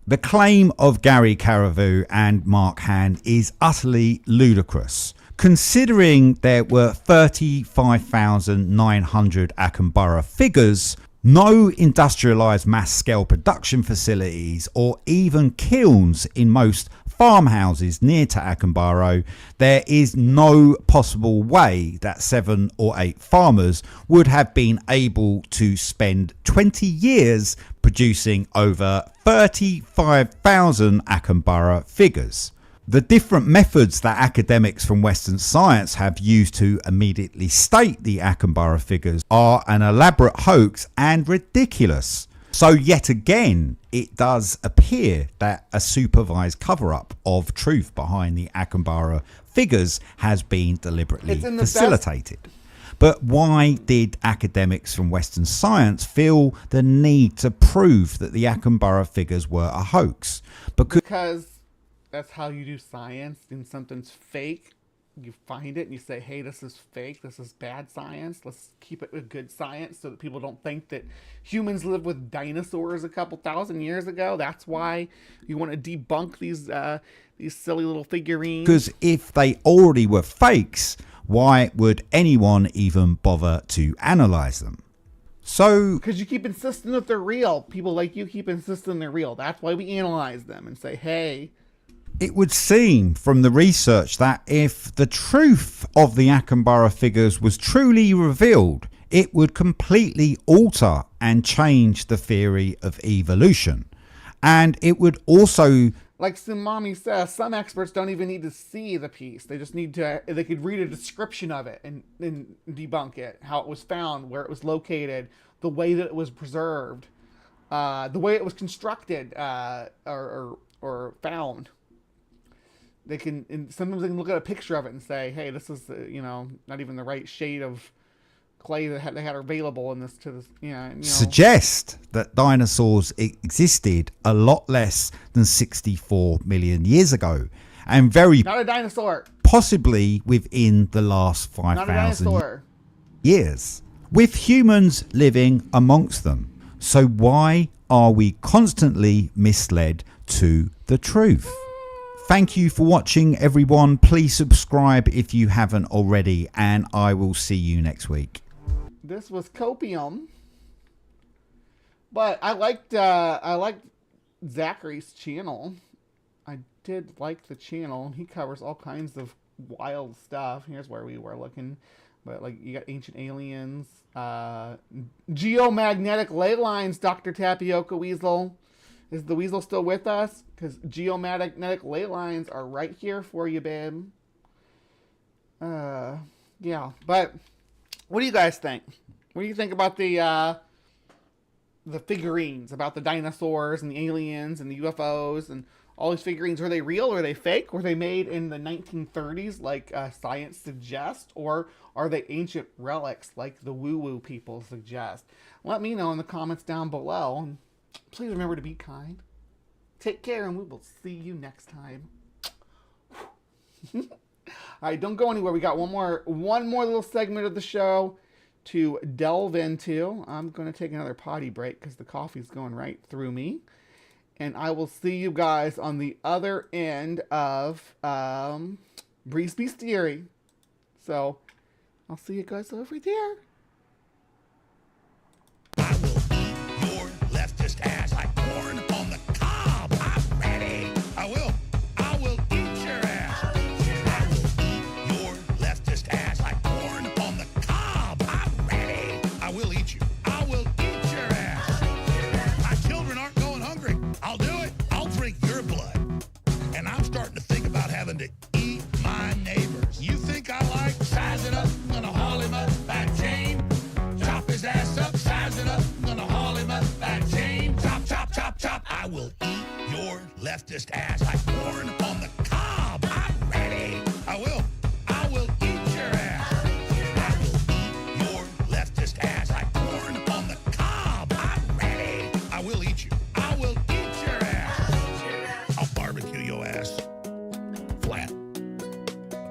The claim of Gary Caravo and Mark Hahn is utterly ludicrous, considering there were 35,900 Acambaro figures, no industrialized mass-scale production facilities or even kilns in most farmhouses near to Acambaro. There is no possible way that 7 or 8 farmers would have been able to spend 20 years producing over 35,000 Acambaro figures. The different methods that academics from Western science have used to immediately state the Acambaro figures are an elaborate hoax and ridiculous. So yet again, it does appear that a supervised cover-up of truth behind the Acambaro figures has been deliberately facilitated. But why did academics from Western science feel the need to prove that the Acambaro figures were a hoax? Because that's how you do science. When something's fake, you find it and you say, hey, this is fake, this is bad science, let's keep it with good science so that people don't think that humans lived with dinosaurs a couple thousand years ago. That's why you want to debunk these silly little figurines. Because if they already were fakes, why would anyone even bother to analyze them? So, because you keep insisting that they're real. People like you keep insisting they're real. That's why we analyze them and say, hey. It would seem from the research that if the truth of the Acambaro figures was truly revealed, it would completely alter and change the theory of evolution. And it would also, like Sumami says, some experts don't even need to see the piece. They just need to, they could read a description of it and debunk it, how it was found, where it was located, the way that it was preserved, the way it was constructed or found. They can, and sometimes they can look at a picture of it and say, hey, this is, not even the right shade of clay that they had available in this, suggest that dinosaurs existed a lot less than 64 million years ago, and not a dinosaur, possibly within the last 5,000 years, with humans living amongst them. So why are we constantly misled to the truth? Thank you for watching, everyone. Please subscribe if you haven't already, and I will see you next week. This was Copium, but I liked Zachary's channel. I did like the channel. He covers all kinds of wild stuff. Here's where we were looking, but like you got ancient aliens, geomagnetic ley lines. Dr. Tapioca Weasel. Is the weasel still with us? Because geomagnetic ley lines are right here for you, babe. Yeah, but what do you guys think? What do you think about the figurines, about the dinosaurs and the aliens and the UFOs and all these figurines? Are they real? Are they fake? Were they made in the 1930s like science suggests? Or are they ancient relics like the woo-woo people suggest? Let me know in the comments down below. Please remember to be kind. Take care, and we will see you next time. All right, don't go anywhere. We got one more little segment of the show to delve into. I'm going to take another potty break because the coffee's going right through me. And I will see you guys on the other end of Breeze Beast Theory. So I'll see you guys over there. Your leftist ass like corn on the cob. I'm ready. I will eat your ass. I will eat your leftist ass like corn on the cob. I'm ready. I will eat you. I will eat your ass. My children aren't going hungry. I'll do it. I'll drink your blood. And I'm starting to think about having to eat my neighbors. You think I like size it up? I'm gonna haul him up back chain. Chop his ass up, size it up. I'm gonna haul him up back chain. Chop, chop, chop, chop. I will eat your leftist ass like corn on the cob. I'm ready. I will eat your ass. I will eat your leftist ass like corn on the cob. I'm ready. I will eat you. I will eat your ass. I'll barbecue your ass flat.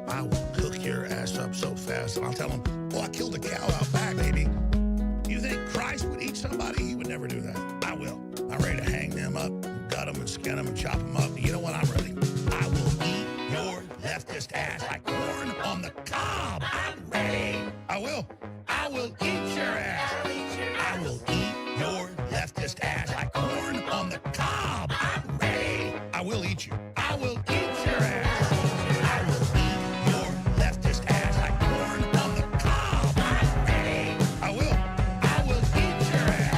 I will cook your ass up so fast, and I'll tell them, well, I killed a cow out back, baby. You think Christ would eat somebody? He would never do that. I will. I'm ready to hang them up, gut them and skin them and chop them up. You know what? I'm ready. I will eat your leftist ass like corn on the cob. I'm ready. I will eat your ass. I will eat your leftist ass like corn on the cob. I'm ready. I will eat you. I will eat your ass. I will eat your leftist ass like corn on the cob. I'm ready. I will eat your ass.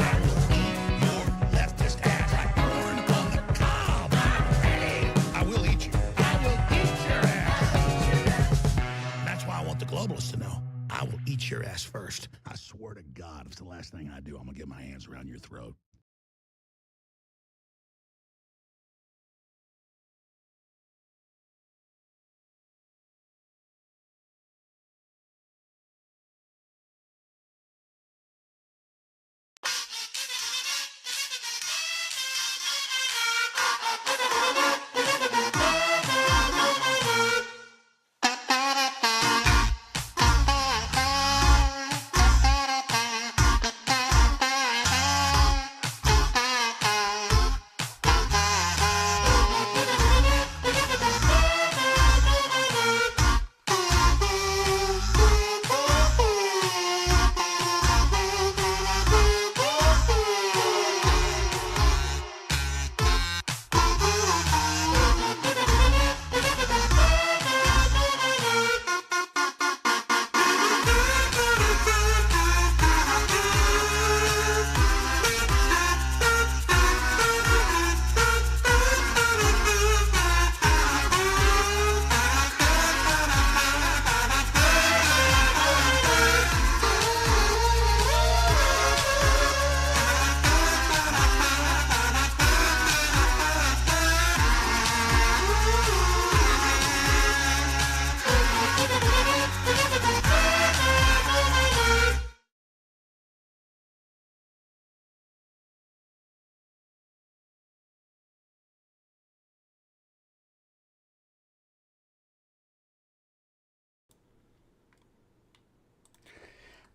I will eat your leftist ass like corn on the cob. I'm ready. I will eat you. I will eat your ass. That's why I want the globalists to know. I will eat your ass first. I swear to God, if it's the last thing I do, I'm gonna get my hands around your throat.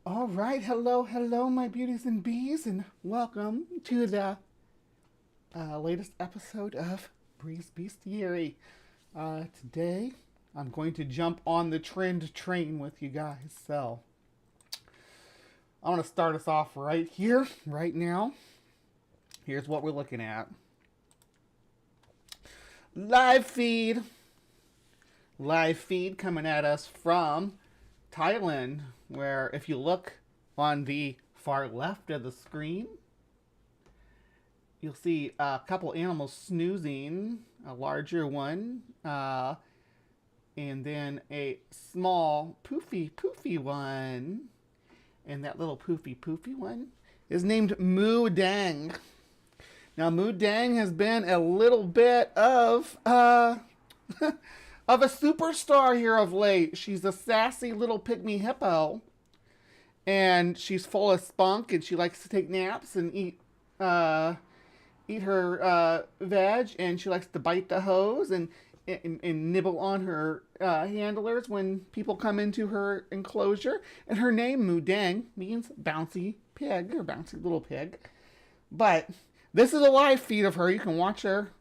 All right, hello, my beauties and bees, and welcome to the latest episode of Bree's Bestiary. Today, I'm going to jump on the trend train with you guys. So, I want to start us off right here, right now. Here's what we're looking at. Live feed coming at us from Thailand, where if you look on the far left of the screen, you'll see a couple animals snoozing, a larger one, and then a small poofy one. And that little poofy one is named Moo Deng. Now, Moo Deng has been a little bit of of a superstar here of late. She's a sassy little pygmy hippo, and she's full of spunk, and she likes to take naps and eat her veg, and she likes to bite the hose and nibble on her handlers when people come into her enclosure. And her name, Moo Deng, means bouncy pig, or bouncy little pig. But this is a live feed of her. You can watch her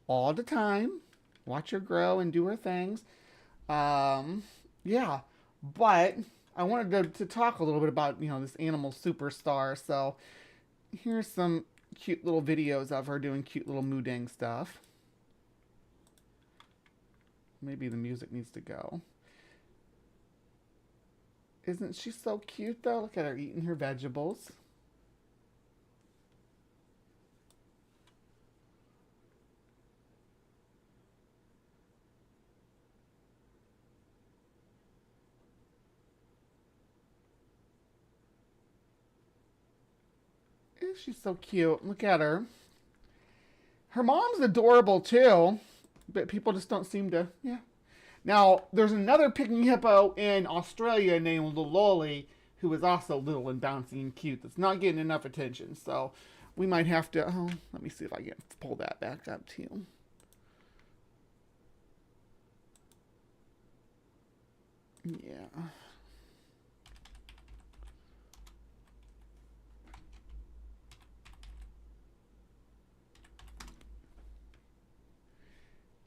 all the time. Watch her grow and do her things. Yeah, but I wanted to talk a little bit about, this animal superstar. So here's some cute little videos of her doing cute little Deng stuff. Maybe the music needs to go. Isn't she so cute though? Look at her eating her vegetables. She's so cute. Look at her. Her mom's adorable too, but people just don't seem to, yeah. Now, there's another pygmy hippo in Australia named Lololi, who is also little and bouncy and cute, that's not getting enough attention. So we might have to, let me see if I can pull that back up too. Yeah.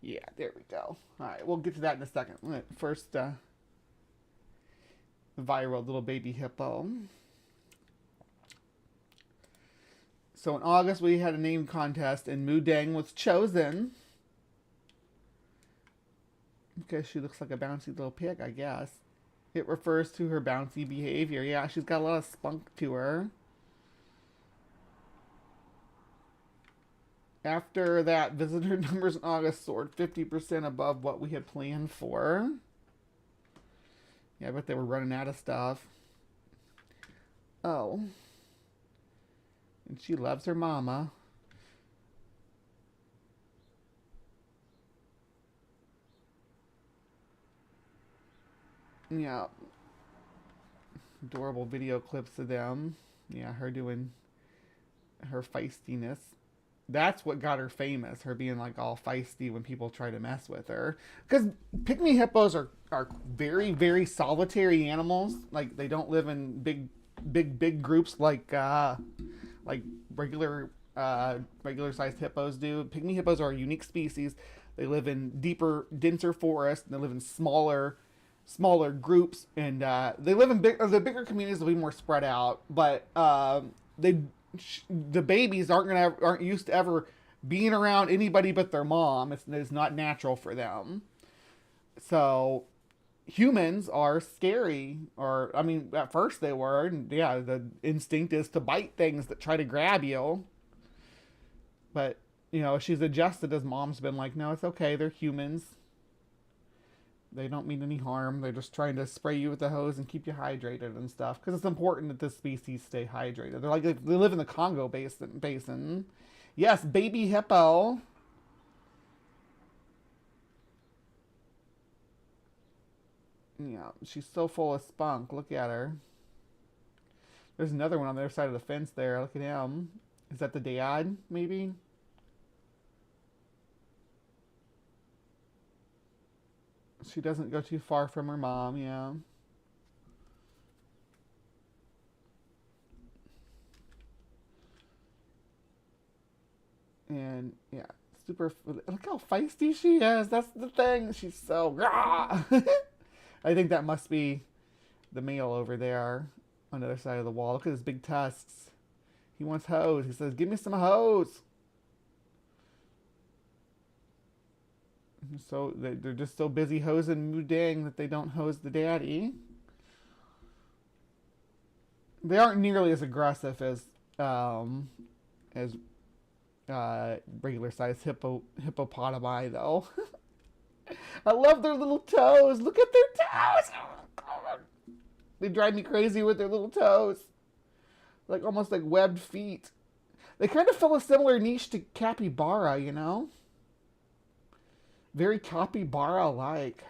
Yeah, there we go. All right, we'll get to that in a second. First, viral little baby hippo. So in August, we had a name contest, and Deng was chosen. Because she looks like a bouncy little pig, I guess. It refers to her bouncy behavior. Yeah, she's got a lot of spunk to her. After that, visitor numbers in August soared 50% above what we had planned for. Yeah, I bet they were running out of stuff. Oh. And she loves her mama. Yeah. Adorable video clips of them. Yeah, her doing her feistiness. That's what got her famous, her being like all feisty when people try to mess with her. Because pygmy hippos are very, very solitary animals. Like, they don't live in big groups like regular sized hippos do. Pygmy hippos are a unique species. They live in deeper, denser forests, and they live in smaller groups, and they live in the bigger communities will be more spread out. But the babies aren't used to ever being around anybody but their mom. It's not natural for them. So humans are scary, or I mean, at first they were. And yeah, the instinct is to bite things that try to grab you. But she's adjusted as mom's been like, no, it's okay. They're humans. They don't mean any harm. They're just trying to spray you with the hose and keep you hydrated and stuff. Because it's important that this species stay hydrated. They live in the Congo basin. Yes, baby hippo. Yeah, she's so full of spunk. Look at her. There's another one on the other side of the fence there. Look at him. Is that the dad, maybe? She doesn't go too far from her mom, yeah. And, yeah, look how feisty she is. That's the thing. She's so, I think that must be the male over there on the other side of the wall. Look at his big tusks. He wants hose. He says, give me some hose. So they're just so busy hosing Deng that they don't hose the daddy. They aren't nearly as aggressive as regular sized hippopotami though. I love their little toes. Look at their toes. They drive me crazy with their little toes, like almost like webbed feet. They kind of fill a similar niche to capybara, Very capybara-like.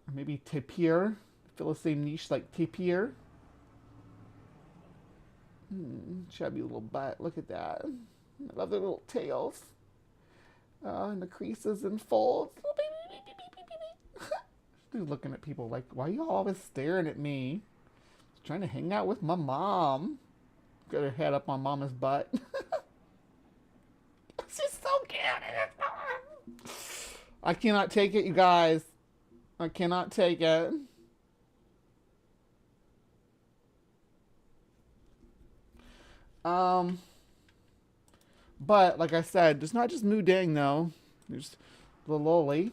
Or maybe tapir. Fill the same niche like tapir. Chubby little butt. Look at that. I love their little tails. And the creases and folds. She's looking at people like, why are you always staring at me? She's trying to hang out with my mom. Got her head up on mama's butt. She's so cute. I cannot take it, you guys. I cannot take it. But like I said, there's not just Moo Deng though. There's the Loli,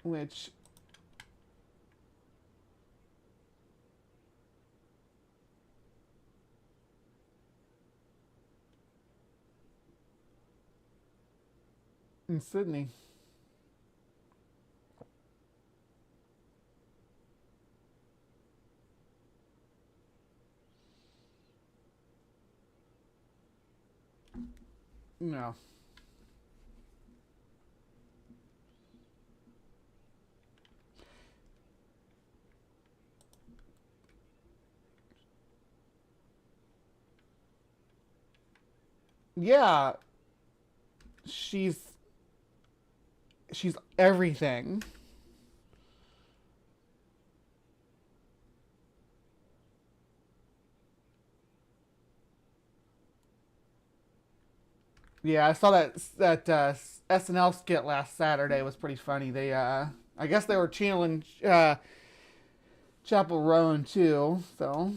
which in Sydney. No. Yeah. She's everything. Yeah, I saw that SNL skit last Saturday. It was pretty funny. They I guess they were channeling Chapel Roan too. So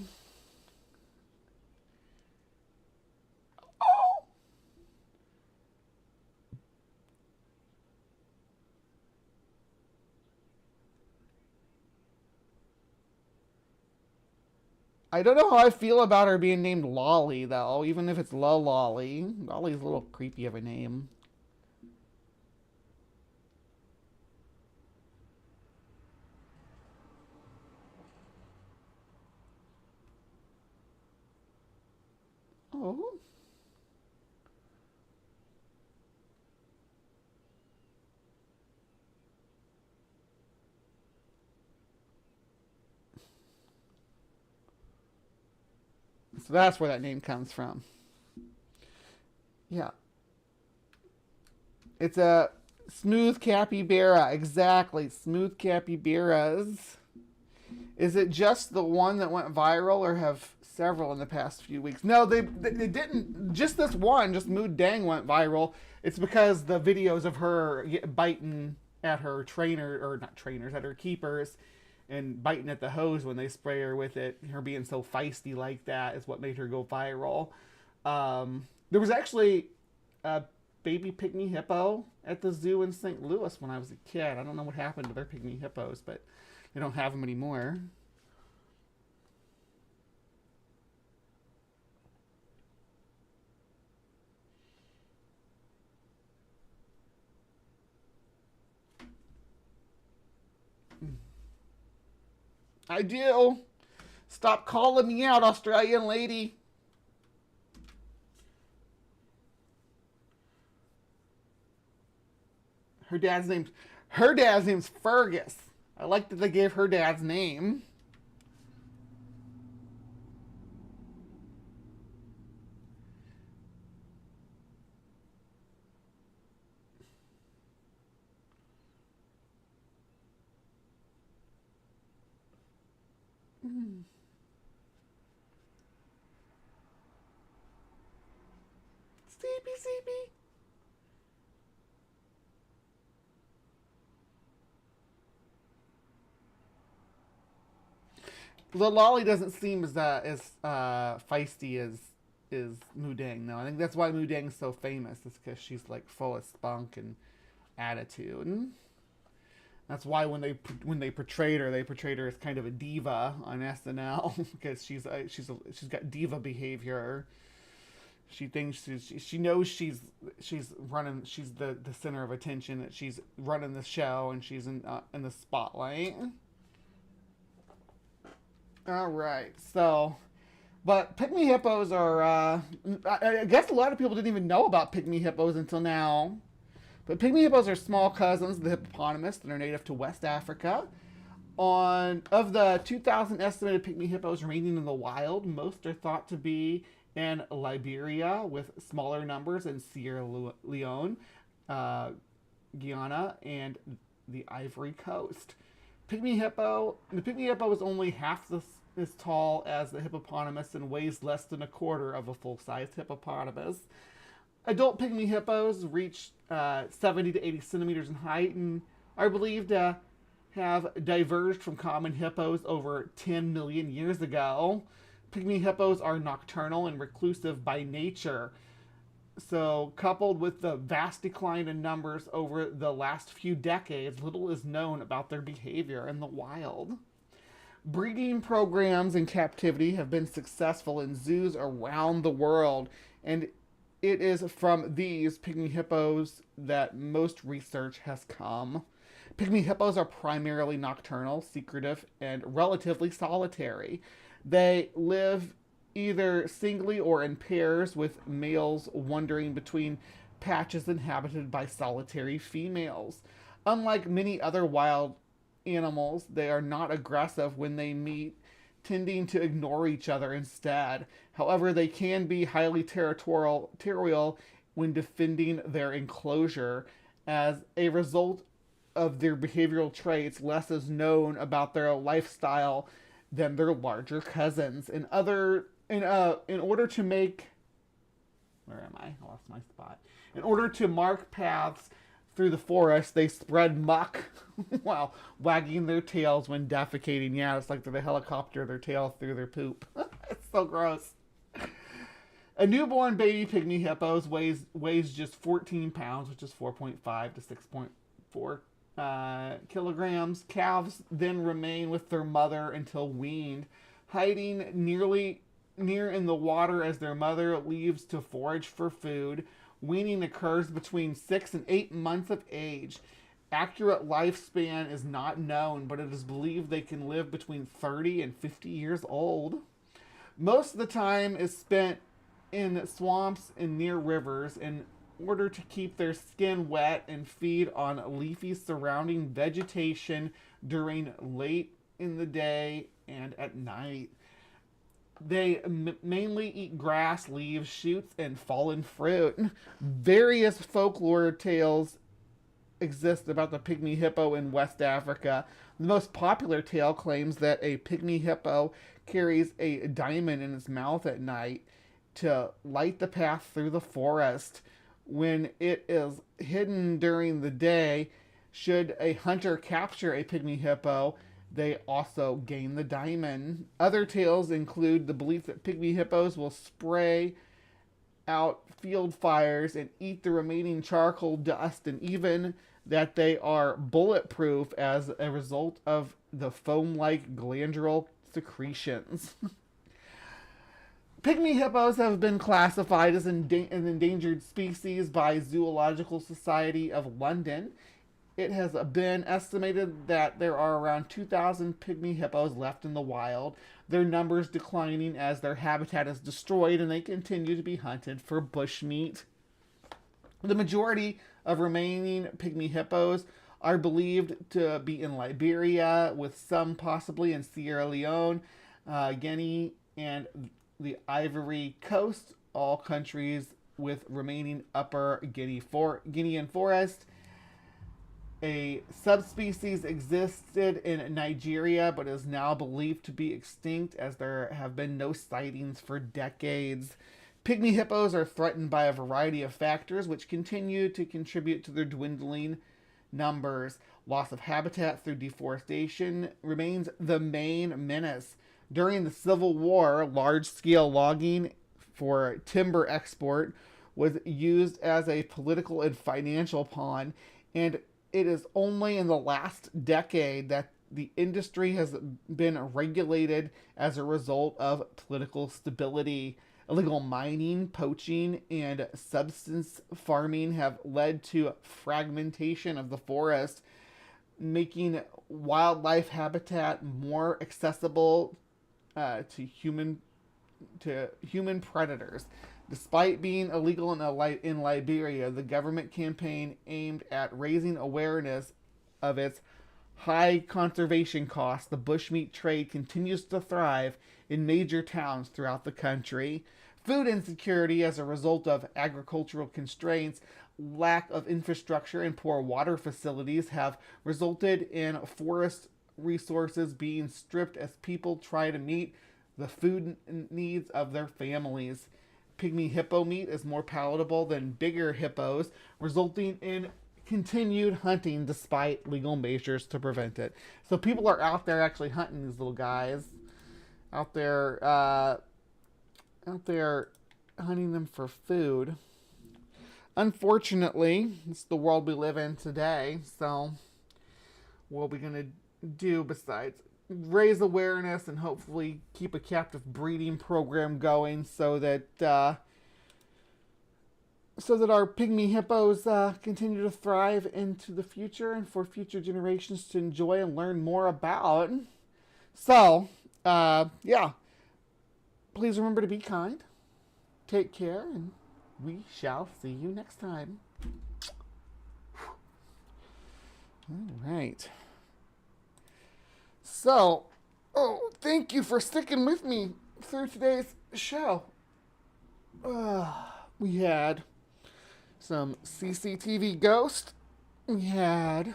I don't know how I feel about her being named Lolly though. Even if it's Lolly, Lolly's a little creepy of a name. Oh. So that's where that name comes from. Yeah. It's a smooth capybara. Exactly. Smooth capybaras. Is it just the one that went viral or have several in the past few weeks? No, they didn't. Just this one, just Moo Deng went viral. It's because the videos of her biting at her trainer, or not trainers, at her keepers, and biting at the hose when they spray her with it, her being so feisty like that is what made her go viral. There was actually a baby pygmy hippo at the zoo in St. Louis when I was a kid. I don't know what happened to their pygmy hippos, but they don't have them anymore. I do. Stop calling me out, Australian lady. Her dad's name's Fergus. I like that they gave her dad's name. Sleepy. The Lolly doesn't seem as feisty as Moo Deng, though. I think that's why Moo Deng's so famous, is because she's like full of spunk and attitude. That's why when they portrayed her as kind of a diva on SNL, because she's got diva behavior. She thinks she knows she's the center of attention, that she's running the show and she's in the spotlight. All right, so, but pygmy hippos are, I guess a lot of people didn't even know about pygmy hippos until now. But pygmy hippos are small cousins of the hippopotamus that are native to West Africa. Of the 2,000 estimated pygmy hippos remaining in the wild, most are thought to be in Liberia, with smaller numbers in Sierra Leone, Guyana, and the Ivory Coast. The pygmy hippo is only half as tall as the hippopotamus and weighs less than a quarter of a full-sized hippopotamus. Adult pygmy hippos reach 70 to 80 centimeters in height and are believed to have diverged from common hippos over 10 million years ago. Pygmy hippos are nocturnal and reclusive by nature. So, coupled with the vast decline in numbers over the last few decades, little is known about their behavior in the wild. Breeding programs in captivity have been successful in zoos around the world, and it is from these pygmy hippos that most research has come. Pygmy hippos are primarily nocturnal, secretive, and relatively solitary. They live either singly or in pairs, with males wandering between patches inhabited by solitary females. Unlike many other wild animals, they are not aggressive when they meet, tending to ignore each other instead. However, they can be highly territorial when defending their enclosure. As a result of their behavioral traits, less is known about their lifestyle than their larger cousins. In order to make... Where am I? I lost my spot. In order to mark paths through the forest, they spread muck while wagging their tails when defecating. Yeah, it's like they helicopter their tail through their poop. It's so gross. A newborn baby pygmy hippos weighs just 14 pounds, which is 4.5 to 6.4 kilograms. Calves then remain with their mother until weaned, hiding near in the water as their mother leaves to forage for food. Weaning occurs between 6 and 8 months of age. Accurate lifespan is not known, but it is believed they can live between 30 and 50 years old. Most of the time is spent in swamps and near rivers in order to keep their skin wet and feed on leafy surrounding vegetation during late in the day and at night. They mainly eat grass, leaves, shoots, and fallen fruit. Various folklore tales exist about the pygmy hippo in West Africa. The most popular tale claims that a pygmy hippo carries a diamond in its mouth at night to light the path through the forest. When it is hidden during the day, should a hunter capture a pygmy hippo, they also gain the diamond. Other tales include the belief that pygmy hippos will spray out field fires and eat the remaining charcoal dust, and even that they are bulletproof as a result of the foam-like glandular secretions. Pygmy hippos have been classified as an endangered species by Zoological Society of London. It has been estimated that there are around 2,000 pygmy hippos left in the wild, their numbers declining as their habitat is destroyed and they continue to be hunted for bushmeat. The majority of remaining pygmy hippos are believed to be in Liberia, with some possibly in Sierra Leone, Guinea, and the Ivory Coast, all countries with remaining upper Guinean forest. A subspecies existed in Nigeria but is now believed to be extinct, as there have been no sightings for decades. Pygmy hippos are threatened by a variety of factors which continue to contribute to their dwindling numbers. Loss of habitat through deforestation remains the main menace. During the Civil War, large-scale logging for timber export was used as a political and financial pawn, and it is only in the last decade that the industry has been regulated as a result of political stability. Illegal mining, poaching, and subsistence farming have led to fragmentation of the forest, making wildlife habitat more accessible to human predators. Despite being illegal in Liberia, the government campaign aimed at raising awareness of its high conservation costs. The bushmeat trade continues to thrive in major towns throughout the country. Food insecurity as a result of agricultural constraints, lack of infrastructure, and poor water facilities have resulted in forest resources being stripped as people try to meet the food needs of their families. pygmy hippo meat is more palatable than bigger hippos, resulting in continued hunting despite legal measures to prevent it. So people are out there actually hunting these little guys, out there hunting them for food. Unfortunately, it's the world we live in today. So what are we gonna do besides raise awareness and hopefully keep a captive breeding program going so that our pygmy hippos continue to thrive into the future and for future generations to enjoy and learn more about. So, yeah. Please remember to be kind. Take care, and we shall see you next time. All right. So, thank you for sticking with me through today's show. We had some CCTV ghost. We had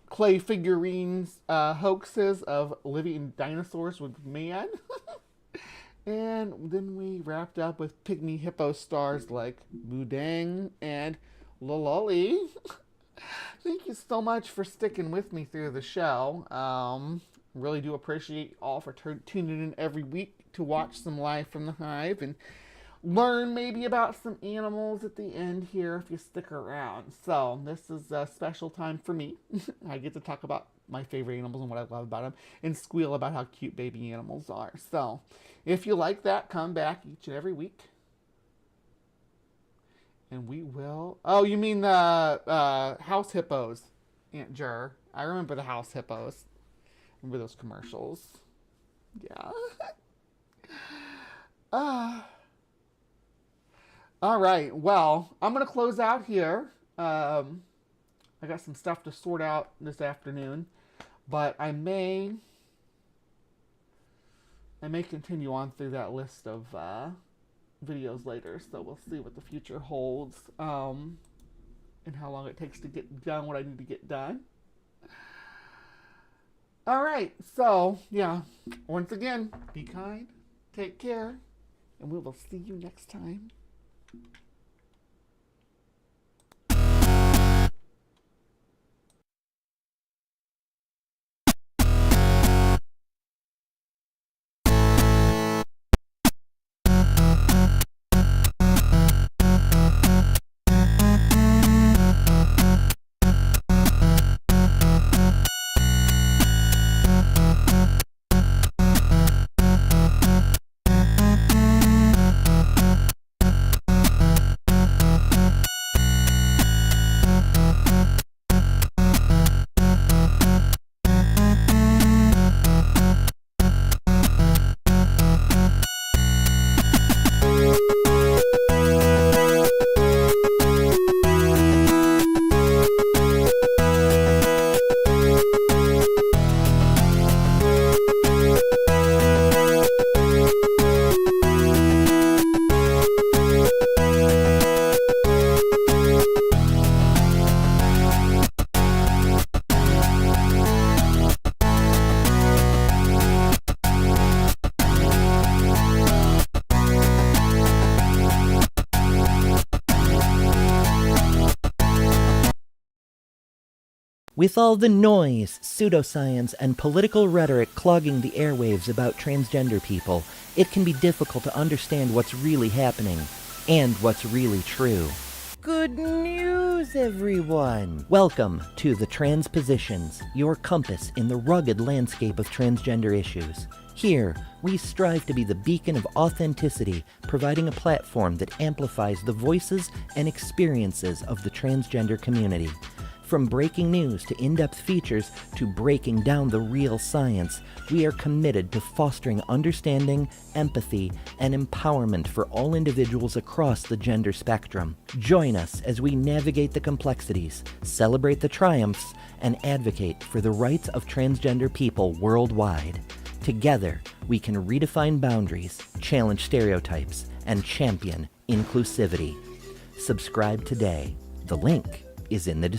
clay figurines hoaxes of living dinosaurs with man. And then we wrapped up with pygmy hippo stars like Deng and Lololi. Thank you so much for sticking with me through the show. Really do appreciate all for tuning in every week to watch some live from the Hive and learn maybe about some animals at the end here if you stick around. So this is a special time for me. I get to talk about my favorite animals and what I love about them and squeal about how cute baby animals are. So if you like that, come back each and every week. And we will... Oh, you mean the house hippos, Aunt Jer. I remember the house hippos. Remember those commercials. Yeah. All right. Well, I'm going to close out here. I got some stuff to sort out this afternoon. But I may continue on through that list of... videos later, so we'll see what the future holds and how long it takes to get done what I need to get done. Alright, so yeah, once again, be kind, take care, and we will see you next time. With all the noise, pseudoscience, and political rhetoric clogging the airwaves about transgender people, it can be difficult to understand what's really happening and what's really true. Good news, everyone! Welcome to The Transpositions, your compass in the rugged landscape of transgender issues. Here, we strive to be the beacon of authenticity, providing a platform that amplifies the voices and experiences of the transgender community. From breaking news to in-depth features to breaking down the real science, we are committed to fostering understanding, empathy, and empowerment for all individuals across the gender spectrum. Join us as we navigate the complexities, celebrate the triumphs, and advocate for the rights of transgender people worldwide. Together, we can redefine boundaries, challenge stereotypes, and champion inclusivity. Subscribe today. The link is in the description.